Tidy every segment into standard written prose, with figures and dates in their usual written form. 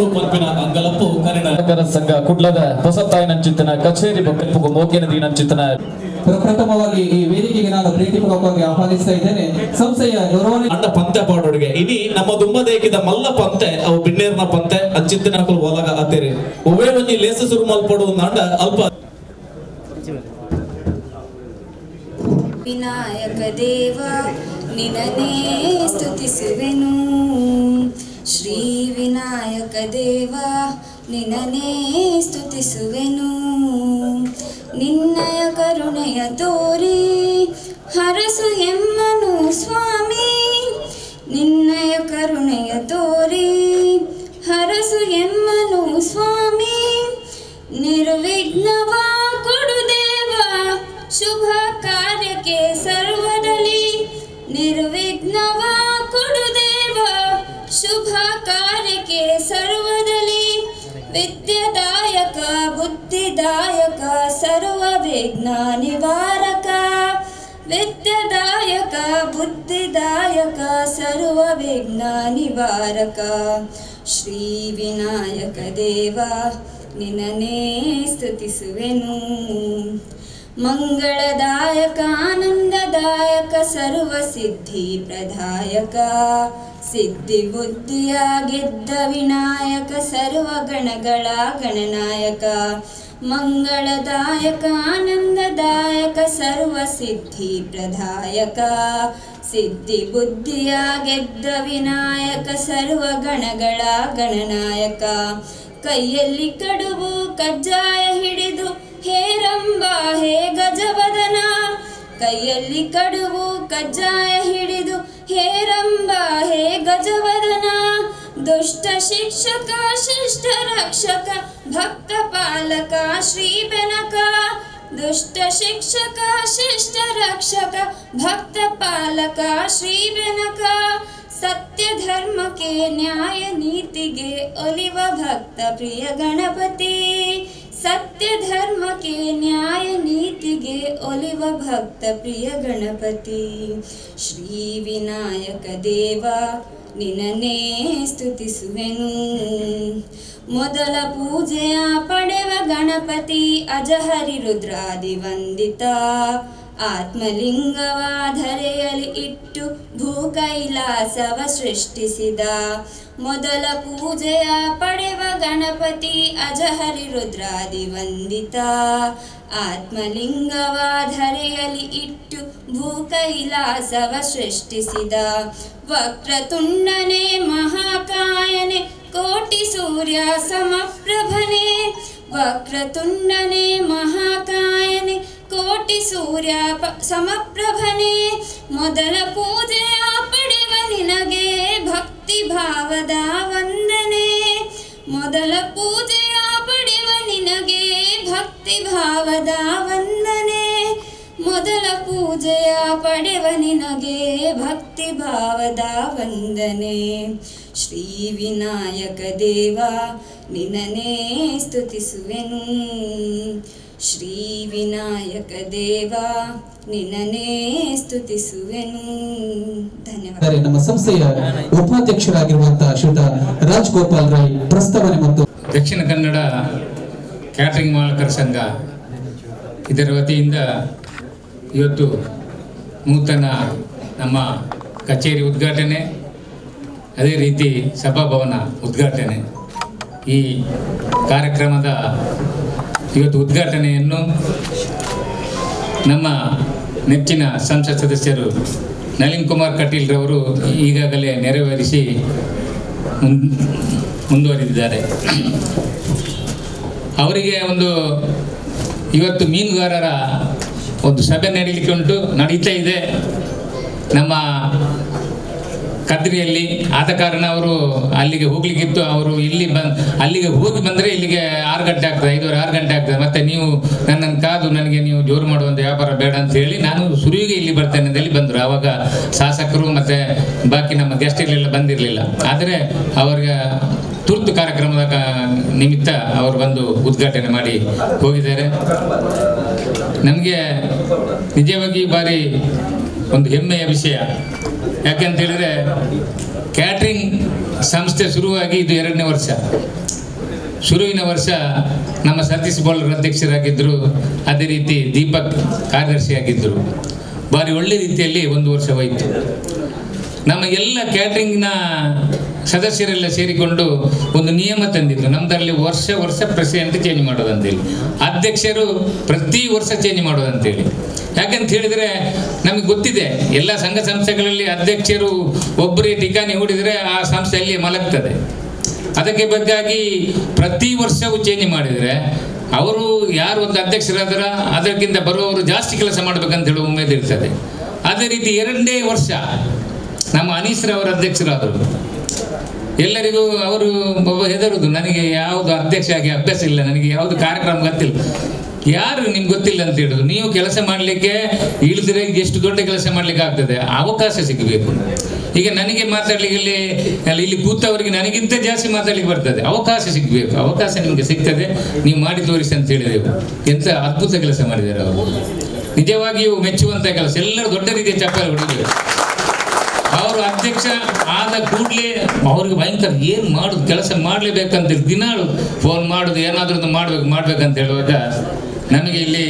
ಮೂಡು ಪಂಪಿನ ಅಂಗಲಪ್ಪು ಕನ್ನಡ ಸಂಘ ಕುಡ್ಲದ ಹೊಸತಾಯಿ ನಂಚಿತ್ತನ ಕಚೇರಿ ಬೊಕ್ಕಪ್ಪು ಮೋಕಿನದಿ ನಂಚಿತ್ತನ. ಪ್ರಥಮವಾಗಿ ಈ ವೇದಿಕೆಗೆ ನಾನು ಪ್ರೀತಿಪೂರ್ವಕವಾಗಿ ಆಹ್ವಾನಿಸ್ತಾ ಇದ್ದೇನೆ ಸಂಸ್ಥೆಯ ಗೌರವಾನ್ವಿತ ಅಂಡ ಪಂತೆ ಪಾಡೋಡಿಗೆ ಇನಿ ನಮ್ಮ ದುಮ್ಮದೇಕಿದ ಮಲ್ಲ ಪಂತೆ ಅವು ಬಿಣ್ಣೇರ್ನ ಪಂತೆ ಅಂಚಿತ್ತಿನ ಒಲಗ ಅತ್ತೇರಿ ಒವೇ ಒಂಜಿ ಲೇಸ ಸುರು ಮಲ್ಪಡು ಅಂಡ ಅಲ್ಪ. ವಿನಾಯಕ ದೇವ ನಿನನೇ ಸ್ತುತಿಸುವೆನು, ಶ್ರೀ ವಿನಾಯಕ ದೇವ ನಿನನೇ ಸ್ತುತಿಸುವೆನು. ನಿನ್ನಯ ಕರುಣೆಯ ತೋರಿ ಹರಸು ಎಮ್ಮನು ಸ್ವಾಮಿ, ನಿನ್ನಯ ಕರುಣೆಯ ತೋರಿ ಹರಸು ಎಮ್ಮನು ಸ್ವಾಮಿ. ನಿರ್ವಿಘ್ನವ ಕೊಡು ದೇವ ಶುಭ ಕಾರ್ಯಕ್ಕೆ ಸರ್ವದಲ್ಲಿ, ನಿರ್ವಿಘ್ನವ ಕೊಡು ದೇವ ಶುಭ ಕಾರ್ಯಕ್ಕೆ ಸರ್ವದಲ್ಲಿ. ವಿದ್ಯಾದಾಯಕ ಬುದ್ಧಿದಾಯಕ ಸರ್ವ ವಿಘ್ನ ನಿವಾರಕ, ವಿದ್ಯಾದಾಯಕ ಬುದ್ಧಿದಾಯಕ ಸರ್ವ ವಿಘ್ನ ನಿವಾರಕ. ಶ್ರೀ ವಿನಾಯಕ ದೇವ ನಿನನೇ ಸ್ತುತಿಸುವೆನು. ಮಂಗಳದಾಯಕ ಆನಂದದಾಯಕ ಸರ್ವ ಸಿದ್ಧಿ ಪ್ರದಾಯಕ, ಸಿದ್ಧಿ ಬುದ್ಧಿಯ ಗೆದ್ದ ವಿನಾಯಕ ಸರ್ವ ಗಣಗಳ ಗಣನಾಯಕ. ಮಂಗಳದಾಯಕ ಆನಂದದಾಯಕ ಸರ್ವ ಸಿದ್ಧಿ ಪ್ರದಾಯಕ, ಸಿದ್ಧಿ ಬುದ್ಧಿಯ ಗೆದ್ದ ವಿನಾಯಕ ಸರ್ವ ಗಣಗಳ ಗಣನಾಯಕ. ಕೈಯಲ್ಲಿ ಕಡುಬು ಕಜ್ಜಾಯ ಹಿಡಿದು ಹೇರಂಬ ಹೇ ಗಜವದನ, ಕೈಯಲ್ಲಿ ಕಡುಬು ಕಜ್ಜಾಯ ಹಿಡಿದು ಹೇರಂಬ ಹೇ ಗಜವದನ. ದುಷ್ಟ ಶಿಕ್ಷಕ ಶಿಷ್ಟ ರಕ್ಷಕ ಭಕ್ತ ಪಾಲಕ ಶ್ರೀ ಬೆನಕ, ದುಷ್ಟ ಶಿಕ್ಷಕ ಶಿಷ್ಟ ರಕ್ಷಕ ಭಕ್ತ ಪಾಲಕ ಶ್ರೀ ಬೆನಕ. ಸತ್ಯ ಧರ್ಮಕ್ಕೆ ನ್ಯಾಯ ನೀತಿಗೆ ಒಲಿವ ಭಕ್ತ ಪ್ರಿಯ ಗಣಪತಿ, ಸತ್ಯ ಧರ್ಮಕ್ಕೆ ನ್ಯಾಯ ನೀತಿಗೆ ಒಲಿವ ಭಕ್ತ ಪ್ರಿಯ ಗಣಪತಿ. ಶ್ರೀ ವಿನಾಯಕ ದೇವ ನಿನನೇ ಸ್ತುತಿಸುವೆನು. ಮೊದಲ ಪೂಜೆಯ ಪಡೆವ ಗಣಪತಿ ಅಜಹರಿ ರುದ್ರಾದಿ ವಂದಿತ, ಆತ್ಮಲಿಂಗವ ಧರೆಯಲ್ಲಿ ಇಟ್ಟು ಭೂ ಕೈಲಾಸವ ಸೃಷ್ಟಿಸಿದ. ಮೊದಲ ಪೂಜೆಯ ಪಡೆವ ಗಣಪತಿ ಅಜಹರಿ ರುದ್ರಾದಿ ವಂದಿತ, ಆತ್ಮಲಿಂಗವ ಧರೆಯಲ್ಲಿ ಇಟ್ಟು ಭೂ ಕೈಲಾಸವ ಸೃಷ್ಟಿಸಿದ. ವಕ್ರತುಂಡನೆ ಮಹಾಕಾಯನೆ ಕೋಟಿ ಸೂರ್ಯ ಸಮಪ್ರಭನೆ, ವಕ್ರತುಂಡನೆ ಮಹಾಕಾಯನೆ ಕೋಟಿ ಸೂರ್ಯ ಸಮಪ್ರಭನೆ. ಮೊದಲ ಪೂಜೆಯ ಪಡೆವ ನಿನಗೆ ಭಕ್ತಿ ಭಾವದ ವಂದನೆ, ಮೊದಲ ಪೂಜೆಯ ಪಡೆವ ನಿನಗೆ ಭಕ್ತಿ ಭಾವದ ವಂದನೆ, ಮೊದಲ ಪೂಜೆಯ ಪಡೆವ ನಿನಗೆ ಭಕ್ತಿ ಭಾವದ ವಂದನೆ. ಶ್ರೀ ವಿನಾಯಕ ದೇವ ನಿನನೇ ಸ್ತುತಿಸುವೆನು, ಶ್ರೀ ವಿನಾಯಕ ದೇವ ನಿನನೇ ಸ್ತುತಿಸುವೆನು. ಧನ್ಯವಾದ. ನಮ್ಮ ಸಂಸ್ಥೆಯ ಉಪಾಧ್ಯಕ್ಷರಾಗಿರುವಂತಹ ಶ್ರೀಯುತ ರಾಜಗೋಪಾಲ್ ರೈ ಪ್ರಸ್ತಾವನೆ ಮತ್ತು ದಕ್ಷಿಣ ಕನ್ನಡ ಕ್ಯಾಟರಿಂಗ್ ಮಾಲಕರ ಸಂಘ ಇದರ ವತಿಯಿಂದ ಇವತ್ತು ನೂತನ ನಮ್ಮ ಕಚೇರಿ ಉದ್ಘಾಟನೆ, ಅದೇ ರೀತಿ ಸಭಾಭವನ ಉದ್ಘಾಟನೆ. ಈ ಕಾರ್ಯಕ್ರಮದ ಇವತ್ತು ಉದ್ಘಾಟನೆಯನ್ನು ನಮ್ಮ ನೆಚ್ಚಿನ ಸಂಸತ್ ಸದಸ್ಯರು ನಳಿನ್ ಕುಮಾರ್ ಕಟೀಲ್ ರವರು ಈಗಾಗಲೇ ನೆರವೇರಿಸಿ ಮುಂದುವರಿದಿದ್ದಾರೆ. ಅವರಿಗೆ ಇವತ್ತು ಮೀನುಗಾರರ ಒಂದು ಸಭೆ ನಡೀತಾ ಇದೆ ನಮ್ಮ ಕದ್ರಿಯಲ್ಲಿ. ಆದ ಕಾರಣ ಅವರು ಅಲ್ಲಿಗೆ ಹೋಗ್ಲಿಕ್ಕಿತ್ತು. ಅವರು ಅಲ್ಲಿಗೆ ಹೋಗಿ ಬಂದರೆ ಇಲ್ಲಿಗೆ 6 ಗಂಟೆ ಆಗ್ತದೆ, 5:30 6 ಗಂಟೆ ಆಗ್ತದೆ. ಮತ್ತೆ ನೀವು ನನ್ನನ್ನು ಕಾದು ನನಗೆ ನೀವು ಜೋರು ಮಾಡುವಂಥ ವ್ಯಾಪಾರ ಬೇಡ ಅಂತ ಹೇಳಿ ನಾನು ಸುರುವಿಗೆ ಇಲ್ಲಿ ಬರ್ತೇನೆ ಅಂತ ಹೇಳಿ ಬಂದರು. ಆವಾಗ ಶಾಸಕರು ಮತ್ತು ಬಾಕಿ ನಮ್ಮ ಗೆಸ್ಟ್ಗಳೆಲ್ಲ ಬಂದಿರಲಿಲ್ಲ. ಆದರೆ ಅವರಿಗೆ ತುರ್ತು ಕಾರ್ಯಕ್ರಮದ ನಿಮಿತ್ತ ಅವರು ಬಂದು ಉದ್ಘಾಟನೆ ಮಾಡಿ ಹೋಗಿದ್ದಾರೆ. ನಮಗೆ ನಿಜವಾಗಿ ಭಾರಿ ಒಂದು ಹೆಮ್ಮೆಯ ವಿಷಯ. ಯಾಕೆಂತ ಹೇಳಿದ್ರೆ ಕ್ಯಾಟ್ರಿಂಗ್ ಸಂಸ್ಥೆ ಶುರುವಾಗಿ ಇದು 2ನೇ ವರ್ಷ. ಶುರುವಿನ ವರ್ಷ ನಮ್ಮ ಸತೀಶ್ ಬೋಳರ್ ಅಧ್ಯಕ್ಷರಾಗಿದ್ದರು, ಅದೇ ರೀತಿ ದೀಪಕ್ ಕಾರ್ಯದರ್ಶಿಯಾಗಿದ್ದರು. ಭಾರಿ ಒಳ್ಳೆ ರೀತಿಯಲ್ಲಿ 1 ವರ್ಷ ಹೋಯಿತು. ನಮ್ಮ ಎಲ್ಲ ಕ್ಯಾಟ್ರಿಂಗ್ನ ಸದಸ್ಯರೆಲ್ಲ ಸೇರಿಕೊಂಡು ಒಂದು ನಿಯಮ ತಂದಿದ್ದು, ನಮ್ಮದರಲ್ಲಿ ವರ್ಷ ಪ್ರೆಸಿಡೆಂಟ್ ಚೇಂಜ್ ಮಾಡೋದಂತೇಳಿ, ಅಧ್ಯಕ್ಷರು ಪ್ರತಿ ವರ್ಷ ಚೇಂಜ್ ಮಾಡೋದಂತೇಳಿ. ಯಾಕಂತ ಹೇಳಿದರೆ ನಮಗೆ ಗೊತ್ತಿದೆ, ಎಲ್ಲ ಸಂಘ ಸಂಸ್ಥೆಗಳಲ್ಲಿ ಅಧ್ಯಕ್ಷರು ಒಬ್ಬರೇ ಠಿಕಾಣಿ ಹೂಡಿದರೆ ಆ ಸಂಸ್ಥೆಯಲ್ಲಿ ಮಲಗ್ತದೆ. ಅದಕ್ಕೆ ಬೇಕಾಗಿ ಪ್ರತಿ ವರ್ಷವೂ ಚೇಂಜ್ ಮಾಡಿದರೆ ಅವರು ಯಾರು ಒಂದು ಅಧ್ಯಕ್ಷರಾದ್ರ ಅದಕ್ಕಿಂತ ಬರುವವರು ಜಾಸ್ತಿ ಕೆಲಸ ಮಾಡಬೇಕಂತ ಹೇಳುವ ಉಮೇದು ಇರ್ತದೆ. ಅದೇ ರೀತಿ 2ನೇ ವರ್ಷ ನಮ್ಮ ಅನೀಸ್ರವರ ಅಧ್ಯಕ್ಷರಾದರು. ಎಲ್ಲರಿಗೂ ಅವರು ಹೆದರುದು, ನನಗೆ ಯಾವುದು ಅಧ್ಯಕ್ಷ ಆಗಿ ಅಭ್ಯಾಸ ಇಲ್ಲ, ನನಗೆ ಯಾವುದು ಕಾರ್ಯಕ್ರಮ ಗೊತ್ತಿಲ್ಲ. ಯಾರು ನಿಮ್ಗೆ ಗೊತ್ತಿಲ್ಲ ಅಂತ ಹೇಳುದು? ನೀವು ಕೆಲಸ ಮಾಡಲಿಕ್ಕೆ ಇಳಿದ್ರೆ ಎಷ್ಟು ದೊಡ್ಡ ಕೆಲಸ ಮಾಡಲಿಕ್ಕೆ ಆಗ್ತದೆ, ಅವಕಾಶ ಸಿಗಬೇಕು. ಈಗ ನನಗೆ ಮಾತಾಡ್ಲಿಕ್ಕೆ ಇಲ್ಲಿ ಕೂತವರಿಗೆ ನನಗಿಂತ ಜಾಸ್ತಿ ಮಾತಾಡ್ಲಿಕ್ಕೆ ಬರ್ತದೆ, ಅವಕಾಶ ಸಿಗಬೇಕು. ಅವಕಾಶ ನಿಮಗೆ ಸಿಗ್ತದೆ, ನೀವು ಮಾಡಿ ತೋರಿಸಿ ಅಂತ ಹೇಳಿದೆವು. ಎಂತ ಅದ್ಭುತ ಕೆಲಸ ಮಾಡಿದ್ದಾರೆ ಅವರು, ನಿಜವಾಗಿಯೂ ಮೆಚ್ಚುವಂತ ಕೆಲಸ. ಎಲ್ಲರೂ ದೊಡ್ಡ ರೀತಿಯ ಚಪ್ಪಾಳೆ ಹೊಡೆದಿದ್ದಾರೆ. ಅವರು ಅಧ್ಯಕ್ಷ ಆದ ಕೂಡಲೇ ಅವ್ರಿಗೆ ಭಯಂಕರ ಏನು ಮಾಡುದು, ಕೆಲಸ ಮಾಡಲೇಬೇಕಂತೇಳಿ ದಿನಾಳು ಫೋನ್ ಮಾಡುದು, ಏನಾದ್ರೂ ಮಾಡ್ಬೇಕಂತ ಹೇಳುವಾಗ ನಮಗೆ ಇಲ್ಲಿ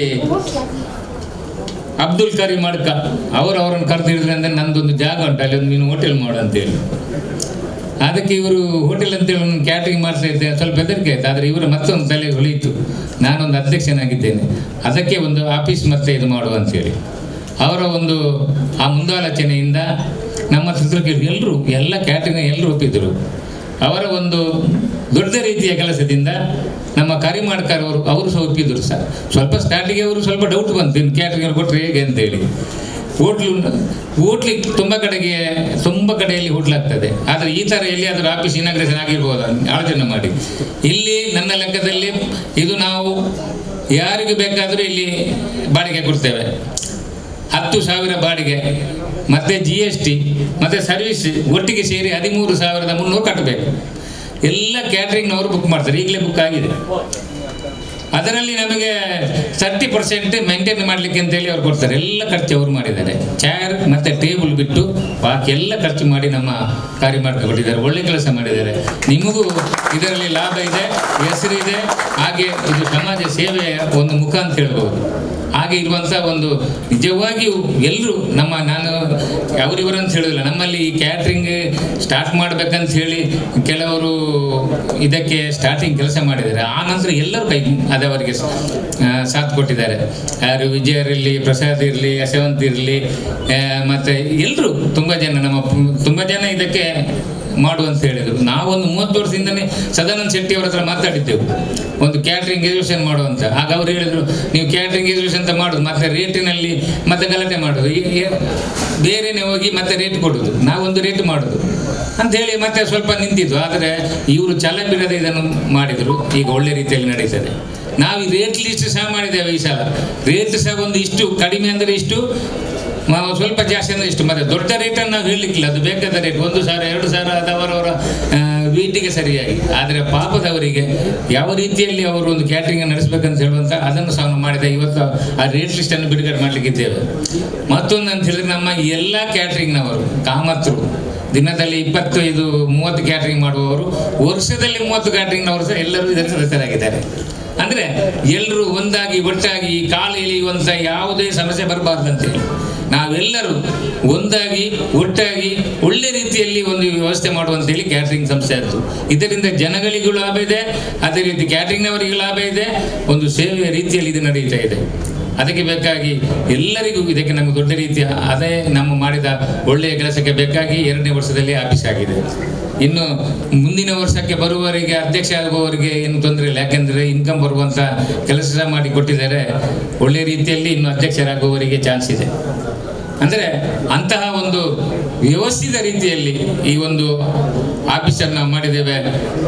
ಅಬ್ದುಲ್ ಕರೀಂ ಅಡ್ಕ ಅವರನ್ನು ಕರೆದಿಡಿದ್ರೆ ಅಂದರೆ ನಂದೊಂದು ಜಾಗ ಉಂಟು, ಅಲ್ಲಿ ಒಂದು ನೀನು ಹೋಟೆಲ್ ಮಾಡು ಅಂತೇಳಿ. ಅದಕ್ಕೆ ಇವರು ಹೋಟೆಲ್ ಅಂತೇಳಿ ಒಂದು ಕ್ಯಾಟ್ರಿಂಗ್ ಮಾಡ್ತಾ ಇದ್ದೆ, ಸ್ವಲ್ಪ ಹೆದರಿಕೆ ಆಯ್ತು. ಆದರೆ ಇವರು ಮತ್ತೊಂದು ತಲೆ ಹೊಳಿಯಿತು, ನಾನೊಂದು ಅಧ್ಯಕ್ಷನಾಗಿದ್ದೇನೆ, ಅದಕ್ಕೆ ಒಂದು ಆಫೀಸ್ ಮತ್ತೆ ಇದು ಮಾಡುವ ಅಂತೇಳಿ. ಅವರ ಒಂದು ಆ ಮುಂದಾಲೋಚನೆಯಿಂದ ನಮ್ಮ ಚಿತ್ರಕೀರ್ತಿ ಎಲ್ಲ ಕ್ಯಾಟ್ರಿಂಗ್ ಎಲ್ಲರೂ ಒಪ್ಪಿದ್ರು. ಅವರ ಒಂದು ದೊಡ್ಡ ರೀತಿಯ ಕೆಲಸದಿಂದ ನಮ್ಮ ಕರಿಮಾಡ್ಕರ್ ಅವರು ಸಹ ಒಪ್ಪಿದ್ರು ಸರ್. ಸ್ವಲ್ಪ ಸ್ಟಾರ್ಟಿಗೆ ಅವರು ಸ್ವಲ್ಪ ಡೌಟ್ ಬಂತು, ಇನ್ನು ಕ್ಯಾಟ್ರಿಂಗ್ ಕೊಟ್ಟರೆ ಹೇಗೆ ಅಂತೇಳಿ. ಹೋಟ್ಲಿಗೆ ತುಂಬ ಕಡೆಯಲ್ಲಿ ಹೋಟ್ಲಾಗ್ತದೆ, ಆದರೆ ಈ ಥರ ಎಲ್ಲಿಯಾದರೂ ಆಫೀಸ್ ಇನಾಗ್ರೇಷನ್ ಆಗಿರ್ಬೋದು ಆಲೋಚನೆ ಮಾಡಿ. ಇಲ್ಲಿ ನನ್ನ ಲೆಕ್ಕದಲ್ಲಿ ಇದು ನಾವು ಯಾರಿಗೆ ಬೇಕಾದರೂ ಇಲ್ಲಿ ಬಾಡಿಗೆ ಕೊಡ್ತೇವೆ. 10,000 ಬಾಡಿಗೆ, ಮತ್ತೆ GST ಮತ್ತೆ ಸರ್ವಿಸ್ ಒಟ್ಟಿಗೆ ಸೇರಿ 13,300 ಕಟ್ಟಬೇಕು. ಎಲ್ಲ ಕ್ಯಾಟ್ರಿಂಗ್ನವರು ಬುಕ್ ಮಾಡ್ತಾರೆ, ಈಗಲೇ ಬುಕ್ ಆಗಿದೆ. ಅದರಲ್ಲಿ ನಮಗೆ 30% ಮೇಂಟೈನ್ ಮಾಡಲಿಕ್ಕೆ ಅಂತೇಳಿ ಅವ್ರು ಕೊಡ್ತಾರೆ. ಎಲ್ಲ ಖರ್ಚು ಅವರು ಮಾಡಿದ್ದಾರೆ, ಚೇರ್ ಮತ್ತು ಟೇಬಲ್ ಬಿಟ್ಟು ಬಾಕಿ ಎಲ್ಲ ಖರ್ಚು ಮಾಡಿ ನಮ್ಮ ಕಾರ್ಯ ಮಾಡಿಕೊಟ್ಟಿದ್ದಾರೆ. ಒಳ್ಳೆ ಕೆಲಸ ಮಾಡಿದ್ದಾರೆ. ನಿಮಗೂ ಇದರಲ್ಲಿ ಲಾಭ ಇದೆ, ಹೆಸರಿದೆ, ಹಾಗೆ ಇದು ಸಮಾಜ ಸೇವೆಯ ಒಂದು ಮುಖ ಅಂತ ಹೇಳ್ಬೋದು. ಹಾಗೆ ಇರುವಂಥ ಒಂದು ನಿಜವಾಗಿಯೂ ಎಲ್ಲರೂ ನಾನು ಅವರಿವರಂತ ಹೇಳೋದಿಲ್ಲ, ನಮ್ಮಲ್ಲಿ ಈ ಕ್ಯಾಟ್ರಿಂಗ್ ಸ್ಟಾರ್ಟ್ ಮಾಡಬೇಕಂತ ಹೇಳಿ ಕೆಲವರು ಇದಕ್ಕೆ ಸ್ಟಾರ್ಟಿಂಗ್ ಕೆಲಸ ಮಾಡಿದ್ದಾರೆ. ಆ ನಂತರ ಎಲ್ಲರೂ ಕೈ ಅದವರಿಗೆ ಸಾಥ್ ಕೊಟ್ಟಿದ್ದಾರೆ. ಯಾರು ವಿಜಯರಿರಲಿ, ಪ್ರಸಾದ್ ಇರಲಿ, ಯಶವಂತ್ ಇರಲಿ, ಮತ್ತು ಎಲ್ಲರೂ ತುಂಬ ಜನ ಇದಕ್ಕೆ ಮಾಡುವಂತ ಹೇಳಿದರು. ನಾವೊಂದು 30 ವರ್ಷದಿಂದನೇ ಸದಾನಂದ ಶೆಟ್ಟಿ ಅವರ ಹತ್ರ ಮಾತಾಡಿದ್ದೆವು, ಒಂದು ಕ್ಯಾಟ್ರಿಂಗ್ ಎಜುಕೇಷನ್ ಮಾಡುವಂತ. ಆಗ ಅವರು ಹೇಳಿದರು, ನೀವು ಕ್ಯಾಟ್ರಿಂಗ್ ಎಜುಕೇಷನ್ ಅಂತ ಮಾಡೋದು, ಮತ್ತೆ ರೇಟಿನಲ್ಲಿ ಮತ್ತೆ ಗಲಾಟೆ ಮಾಡೋದು, ಬೇರೆನೇ ಹೋಗಿ ಮತ್ತೆ ರೇಟ್ ಕೊಡೋದು, ನಾವೊಂದು ರೇಟ್ ಮಾಡೋದು ಅಂತ ಹೇಳಿ ಮತ್ತೆ ಸ್ವಲ್ಪ ನಿಂತಿದ್ದು. ಆದರೆ ಇವರು ಛಲ ಬಿಡದೆ ಇದನ್ನು ಮಾಡಿದರು. ಈಗ ಒಳ್ಳೆ ರೀತಿಯಲ್ಲಿ ನಡೀತದೆ. ನಾವು ಈ ರೇಟ್ ಲಿಸ್ಟ್ ಸಹ ಮಾಡಿದ್ದೇವೆ. ಈ ಸಲ ರೇಟ್ ಸಹ ಒಂದು ಇಷ್ಟು ಕಡಿಮೆ ಅಂದರೆ ಇಷ್ಟು, ಸ್ವಲ್ಪ ಜಾಸ್ತಿ ಅಂದರೆ ಇಷ್ಟು, ಮತ್ತೆ ದೊಡ್ಡ ರೇಟನ್ನು ನಾವು ಹೇಳಲಿಕ್ಕಿಲ್ಲ. ಅದು ಬೇಕಾದ ರೇಟ್ 1,000 2,000 ಅದು ಅವರವರ ವೀಟಿಗೆ ಸರಿಯಾಗಿ. ಆದರೆ ಪಾಪದವರಿಗೆ ಯಾವ ರೀತಿಯಲ್ಲಿ ಅವರು ಒಂದು ಕ್ಯಾಟ್ರಿಂಗ್ ನಡೆಸಬೇಕಂತ ಹೇಳುವಂಥ ಅದನ್ನು ಸಹ ಮಾಡಿದೆ. ಇವತ್ತು ಆ ರೇಟ್ ಲಿಸ್ಟನ್ನು ಬಿಡುಗಡೆ ಮಾಡಲಿಕ್ಕಿದ್ದೇವೆ. ಮತ್ತೊಂದು ಅಂತ ಹೇಳಿದ್ರೆ, ನಮ್ಮ ಎಲ್ಲ ಕ್ಯಾಟ್ರಿಂಗ್ನವರು ಕಾಮತ್ರು ದಿನದಲ್ಲಿ 25-30 ಕ್ಯಾಟ್ರಿಂಗ್ ಮಾಡುವವರು, ವರ್ಷದಲ್ಲಿ 30 ಕ್ಯಾಟ್ರಿಂಗ್ನವರು ಸಹ ಎಲ್ಲರೂ ಇದರ ಸದಸ್ಯರಾಗಿದ್ದಾರೆ. ಅಂದರೆ ಎಲ್ಲರೂ ಒಂದಾಗಿ ಒಟ್ಟಾಗಿ ಕಾಲು ಎಳೆಯುವಂಥ ಯಾವುದೇ ಸಮಸ್ಯೆ ಬರಬಾರ್ದಂತೇಳಿ ನಾವೆಲ್ಲರೂ ಒಂದಾಗಿ ಒಟ್ಟಾಗಿ ಒಳ್ಳೆ ರೀತಿಯಲ್ಲಿ ಒಂದು ವ್ಯವಸ್ಥೆ ಮಾಡುವಂತೇಳಿ ಕ್ಯಾಟ್ರಿಂಗ್ ಸಂಸ್ಥೆ ಆಯಿತು. ಇದರಿಂದ ಜನಗಳಿಗೂ ಲಾಭ ಇದೆ, ಅದೇ ರೀತಿ ಕ್ಯಾಟ್ರಿಂಗ್ನವರಿಗೂ ಲಾಭ ಇದೆ, ಒಂದು ಸೇವೆಯ ರೀತಿಯಲ್ಲಿ ಇದು ನಡೀತಾ ಇದೆ. ಅದಕ್ಕೆ ಬೇಕಾಗಿ ಎಲ್ಲರಿಗೂ ಇದಕ್ಕೆ ನಮಗೆ ದೊಡ್ಡ ರೀತಿಯ ಅದೇ ನಮ್ಮ ಮಾಡಿದ ಒಳ್ಳೆಯ ಕೆಲಸಕ್ಕೆ ಬೇಕಾಗಿ 2ನೇ ವರ್ಷದಲ್ಲಿ ಆಫೀಸ್ ಆಗಿದೆ. ಇನ್ನು ಮುಂದಿನ ವರ್ಷಕ್ಕೆ ಬರುವವರಿಗೆ, ಅಧ್ಯಕ್ಷ ಆಗುವವರಿಗೆ ಏನು ತೊಂದರೆ ಇಲ್ಲ, ಯಾಕೆಂದರೆ ಇನ್ಕಮ್ ಬರುವಂಥ ಕೆಲಸ ಮಾಡಿ ಕೊಟ್ಟಿದ್ದಾರೆ. ಒಳ್ಳೆಯ ರೀತಿಯಲ್ಲಿ ಇನ್ನು ಅಧ್ಯಕ್ಷರಾಗುವವರಿಗೆ ಚಾನ್ಸ್ ಇದೆ. ಅಂದರೆ ಅಂತಹ ಒಂದು ವ್ಯವಸ್ಥಿತ ರೀತಿಯಲ್ಲಿ ಈ ಒಂದು ಆಫೀಸನ್ನು ನಾವು ಮಾಡಿದ್ದೇವೆ.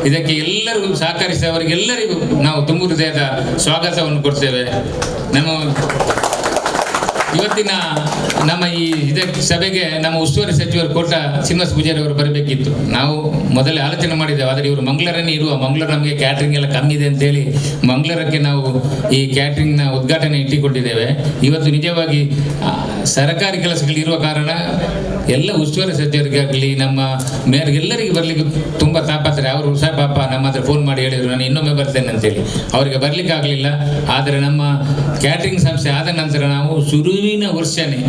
ಇದಕ್ಕೆ ಎಲ್ಲರೂ ಸಹಕರಿಸಿದವರಿಗೆಲ್ಲರಿಗೂ ನಾವು ತುಂಬ ಹೃದಯದ ಸ್ವಾಗತವನ್ನು ಕೊಡ್ತೇವೆ. ಇವತ್ತಿನ ನಮ್ಮ ಈ ಸಭೆಗೆ ನಮ್ಮ ಉಸ್ತುವಾರಿ ಸಚಿವರು ಕೋಟ ಶ್ರೀನಿವಾಸ ಪೂಜಾರಿ ಅವರು ಬರಬೇಕಿತ್ತು. ನಾವು ಮೊದಲೇ ಆಲೋಚನೆ ಮಾಡಿದ್ದೇವೆ, ಆದರೆ ಇವರು ಮಂಗಳೂರನ್ನೇ ಮಂಗಳೂರು ನಮಗೆ ಕ್ಯಾಟ್ರಿಂಗ್ ಎಲ್ಲ ಕಮ್ಮಿ ಇದೆ ಅಂತೇಳಿ ಮಂಗಳೂರಕ್ಕೆ ನಾವು ಈ ಕ್ಯಾಟ್ರಿಂಗ್ನ ಉದ್ಘಾಟನೆ ಇಟ್ಟುಕೊಂಡಿದ್ದೇವೆ. ಇವತ್ತು ನಿಜವಾಗಿ ಸರ್ಕಾರಿ ಕೆಲಸಗಳಿರುವ ಕಾರಣ ಎಲ್ಲ ಉಸ್ತುವಾರಿ ಸಚಿವರಿಗಾಗಲಿ ನಮ್ಮ ಮೇಯರ್ಗೆಲ್ಲರಿಗೆ ಬರಲಿಕ್ಕೆ ತುಂಬ ತಾಪತ್ರೆ. ಅವರು ಸಹ ಪಾಪ ನಮ್ಮ ಹತ್ರ ಫೋನ್ ಮಾಡಿ ಹೇಳಿದರು ನಾನು ಇನ್ನೊಮ್ಮೆ ಬರ್ತೇನೆ ಅಂತೇಳಿ. ಅವರಿಗೆ ಬರಲಿಕ್ಕೆ ಆಗಲಿಲ್ಲ. ಆದರೆ ನಮ್ಮ ಕ್ಯಾಟ್ರಿಂಗ್ ಸಂಸ್ಥೆ ಆದ ನಂತರ ನಾವು ಶುರುವಿನ ವರ್ಷನೇ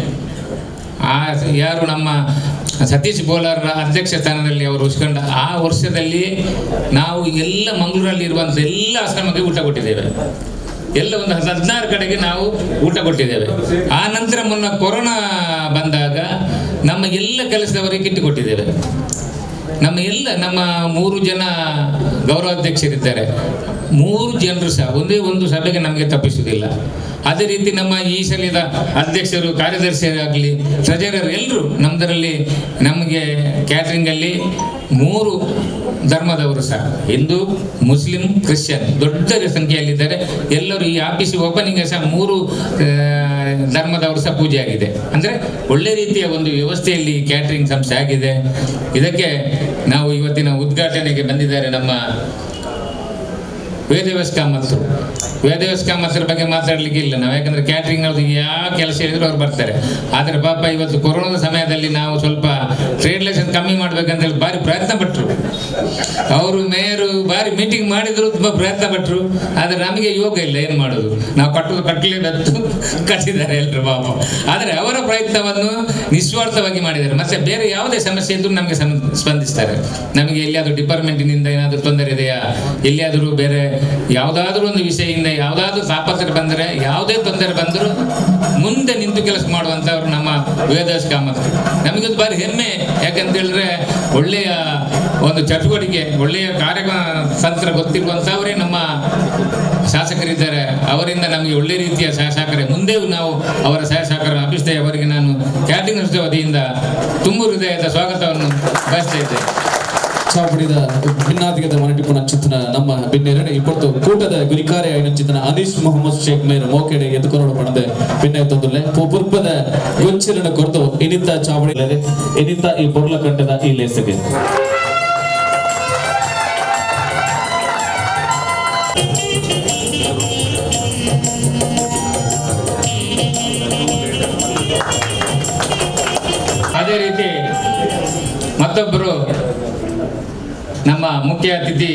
ಯಾರು ನಮ್ಮ ಸತೀಶ್ ಬೋಲಾರ್ ಅಧ್ಯಕ್ಷ ಸ್ಥಾನದಲ್ಲಿ ಅವರು ಉಳಿಸ್ಕೊಂಡ ಆ ವರ್ಷದಲ್ಲಿ ನಾವು ಎಲ್ಲ ಮಂಗಳೂರಲ್ಲಿ ಇರುವಂಥ ಎಲ್ಲ ಆಶ್ರಮಕ್ಕೆ ಊಟ ಕೊಟ್ಟಿದ್ದೇವೆ. ಎಲ್ಲ ಒಂದು 16 ಕಡೆಗೆ ನಾವು ಊಟ ಕೊಟ್ಟಿದ್ದೇವೆ. ಆ ನಂತರ ಮೊನ್ನೆ ಕೊರೋನಾ ಬಂದಾಗ ನಮ್ಮ ಎಲ್ಲ ಕೆಲಸದವರಿಗೆ ಕಿಟ್ಟು ಕೊಟ್ಟಿದ್ದೇವೆ. ನಮ್ಮ 3 ಜನ ಗೌರವಾಧ್ಯಕ್ಷರಿದ್ದಾರೆ. 3 ಜನರು ಸಹ ಒಂದೇ ಒಂದು ಸಭೆಗೆ ನಮಗೆ ತಪ್ಪಿಸುವುದಿಲ್ಲ. ಅದೇ ರೀತಿ ನಮ್ಮ ಈ ಸಲದ ಅಧ್ಯಕ್ಷರು, ಕಾರ್ಯದರ್ಶಿಯಾಗಲಿ, ಟ್ರೆಜರರ್ ಎಲ್ಲರೂ ನಮ್ಮದರಲ್ಲಿ ನಮಗೆ ಕ್ಯಾಟ್ರಿಂಗಲ್ಲಿ 3 ಧರ್ಮದವರು ಸಹ, ಹಿಂದೂ, ಮುಸ್ಲಿಂ, ಕ್ರಿಶ್ಚಿಯನ್ ದೊಡ್ಡ ಸಂಖ್ಯೆಯಲ್ಲಿದ್ದಾರೆ. ಎಲ್ಲರೂ ಈ ಆಫೀಸ್ ಓಪನಿಂಗ್ ಸಹ 3 ಧರ್ಮದವರು ಸಹ ಪೂಜೆ ಆಗಿದೆ. ಅಂದರೆ ಒಳ್ಳೆ ರೀತಿಯ ಒಂದು ವ್ಯವಸ್ಥೆಯಲ್ಲಿ ಕ್ಯಾಟ್ರಿಂಗ್ ಸಂಸ್ಥೆ ಆಗಿದೆ. ಇದಕ್ಕೆ ನಾವು ಇವತ್ತಿನ ಉದ್ಘಾಟನೆಗೆ ಬಂದಿದ್ದಾರೆ ನಮ್ಮ ವೇದವ್ಯಾಸ ಕಾಮತ್ಸರ ಬಗ್ಗೆ ಮಾತಾಡಲಿಕ್ಕೆ ಇಲ್ಲ ನಾವು, ಯಾಕಂದ್ರೆ ಕ್ಯಾಟ್ರಿಂಗ್ ಅವ್ರದ್ದು ಯಾವ ಕೆಲಸ ಹೇಳಿದ್ರು ಅವ್ರು ಬರ್ತಾರೆ. ಆದರೆ ಪಾಪ ಇವತ್ತು ಕೊರೋನಾದ ಸಮಯದಲ್ಲಿ ನಾವು ಸ್ವಲ್ಪ ಟ್ರೇಡ್ ಲೈಸೆನ್ಸ್ ಕಮ್ಮಿ ಮಾಡ್ಬೇಕಂತೇಳಿ ಭಾರಿ ಪ್ರಯತ್ನ ಪಟ್ಟರು. ಅವರು ಮೇಯರು ಭಾರಿ ಮೀಟಿಂಗ್ ಮಾಡಿದ್ರು, ತುಂಬ ಪ್ರಯತ್ನ ಪಟ್ಟರು. ಆದರೆ ನಮಗೆ ಯೋಗ ಇಲ್ಲ, ಏನು ಮಾಡೋದು, ನಾವು ಕಟ್ಟಲೇಬೇಕು, ಕಟ್ಟಿದ್ದಾರೆ ಎಲ್ಲರೂ ಪಾಪ. ಆದರೆ ಅವರ ಪ್ರಯತ್ನವನ್ನು ನಿಸ್ವಾರ್ಥವಾಗಿ ಮಾಡಿದ್ದಾರೆ. ಮತ್ತೆ ಬೇರೆ ಯಾವುದೇ ಸಮಸ್ಯೆ ಇದ್ರೂ ನಮಗೆ ಸ್ಪಂದಿಸ್ತಾರೆ. ನಮಗೆ ಎಲ್ಲಿಯಾದರೂ ಡಿಪಾರ್ಟ್ಮೆಂಟಿನಿಂದ ಏನಾದರೂ ತೊಂದರೆ ಇದೆಯಾ, ಎಲ್ಲಿಯಾದರೂ ಬೇರೆ ಯಾವುದಾದ್ರೂ ಒಂದು ವಿಷಯದಿಂದ ಯಾವುದಾದ್ರೂ ತಾಪತ್ರೆ ಬಂದರೆ, ಯಾವುದೇ ತೊಂದರೆ ಬಂದರೂ ಮುಂದೆ ನಿಂತು ಕೆಲಸ ಮಾಡುವಂಥವ್ರು ನಮ್ಮ ವೇದವ್ಯಾಸ ಕಾಮತ್ರು. ನಮಗದು ಭಾರಿ ಹೆಮ್ಮೆ. ಯಾಕಂತ ಹೇಳಿದ್ರೆ ಒಳ್ಳೆಯ ಒಂದು ಚಟುವಟಿಕೆ, ಒಳ್ಳೆಯ ಕಾರ್ಯತಂತ್ರ ಗೊತ್ತಿರುವಂಥವರೇ ನಮ್ಮ ಶಾಸಕರಿದ್ದಾರೆ. ಅವರಿಂದ ನಮಗೆ ಒಳ್ಳೆ ರೀತಿಯ ಸಹಸಹಕಾರ, ಮುಂದೆಯೂ ನಾವು ಅವರ ಸಹಸಹಕಾರ ಅಭಿಸ್ತೇ. ಅವರಿಗೆ ನಾನು ಕ್ಯಾಟ್ರಿಂಗ್ ಸಂಸ್ಥೆ ವತಿಯಿಂದ ತುಂಬ ಹೃದಯದ ಸ್ವಾಗತವನ್ನು ಬಯಸ್ತಾ ಇದ್ದೇನೆ. ಚಾಪಡಿದ ಭಿನ್ನಾಧಿಕದ ಮನಟಿಪುನ ಚಿತ್ತನ ನಮ್ಮ ಭಿನ್ನೇರನೆ ಇಪ್ಪತ್ತು ಕೂಟದ ಗುರಿಕಾರ್ಯ ಐನ ಚಿತ್ತನ ಅನೀಸ್ ಮೊಹಮ್ಮದ್ ಶೇಖ್ ಮೇರ್ ಮೋಕೆಡೆ ಎದುಕೊರಡು ಪಣದೆ ಭಿನ್ನ ತೊಂದಲೆ ಪುರ್ಪದ ಗೊಂಚಿರನ ಕೊರತು ಇನಿತ ಚಾಪಡಿ ಇನಿತ ಈ ಪೊರ್ಲ ಕಂಡದ ಈ ಲೇಸಗೆ ಅದೇ ರೀತಿ ಮತ್ತೊಬ್ಬರು ನಮ್ಮ ಮುಖ್ಯ ಅತಿಥಿ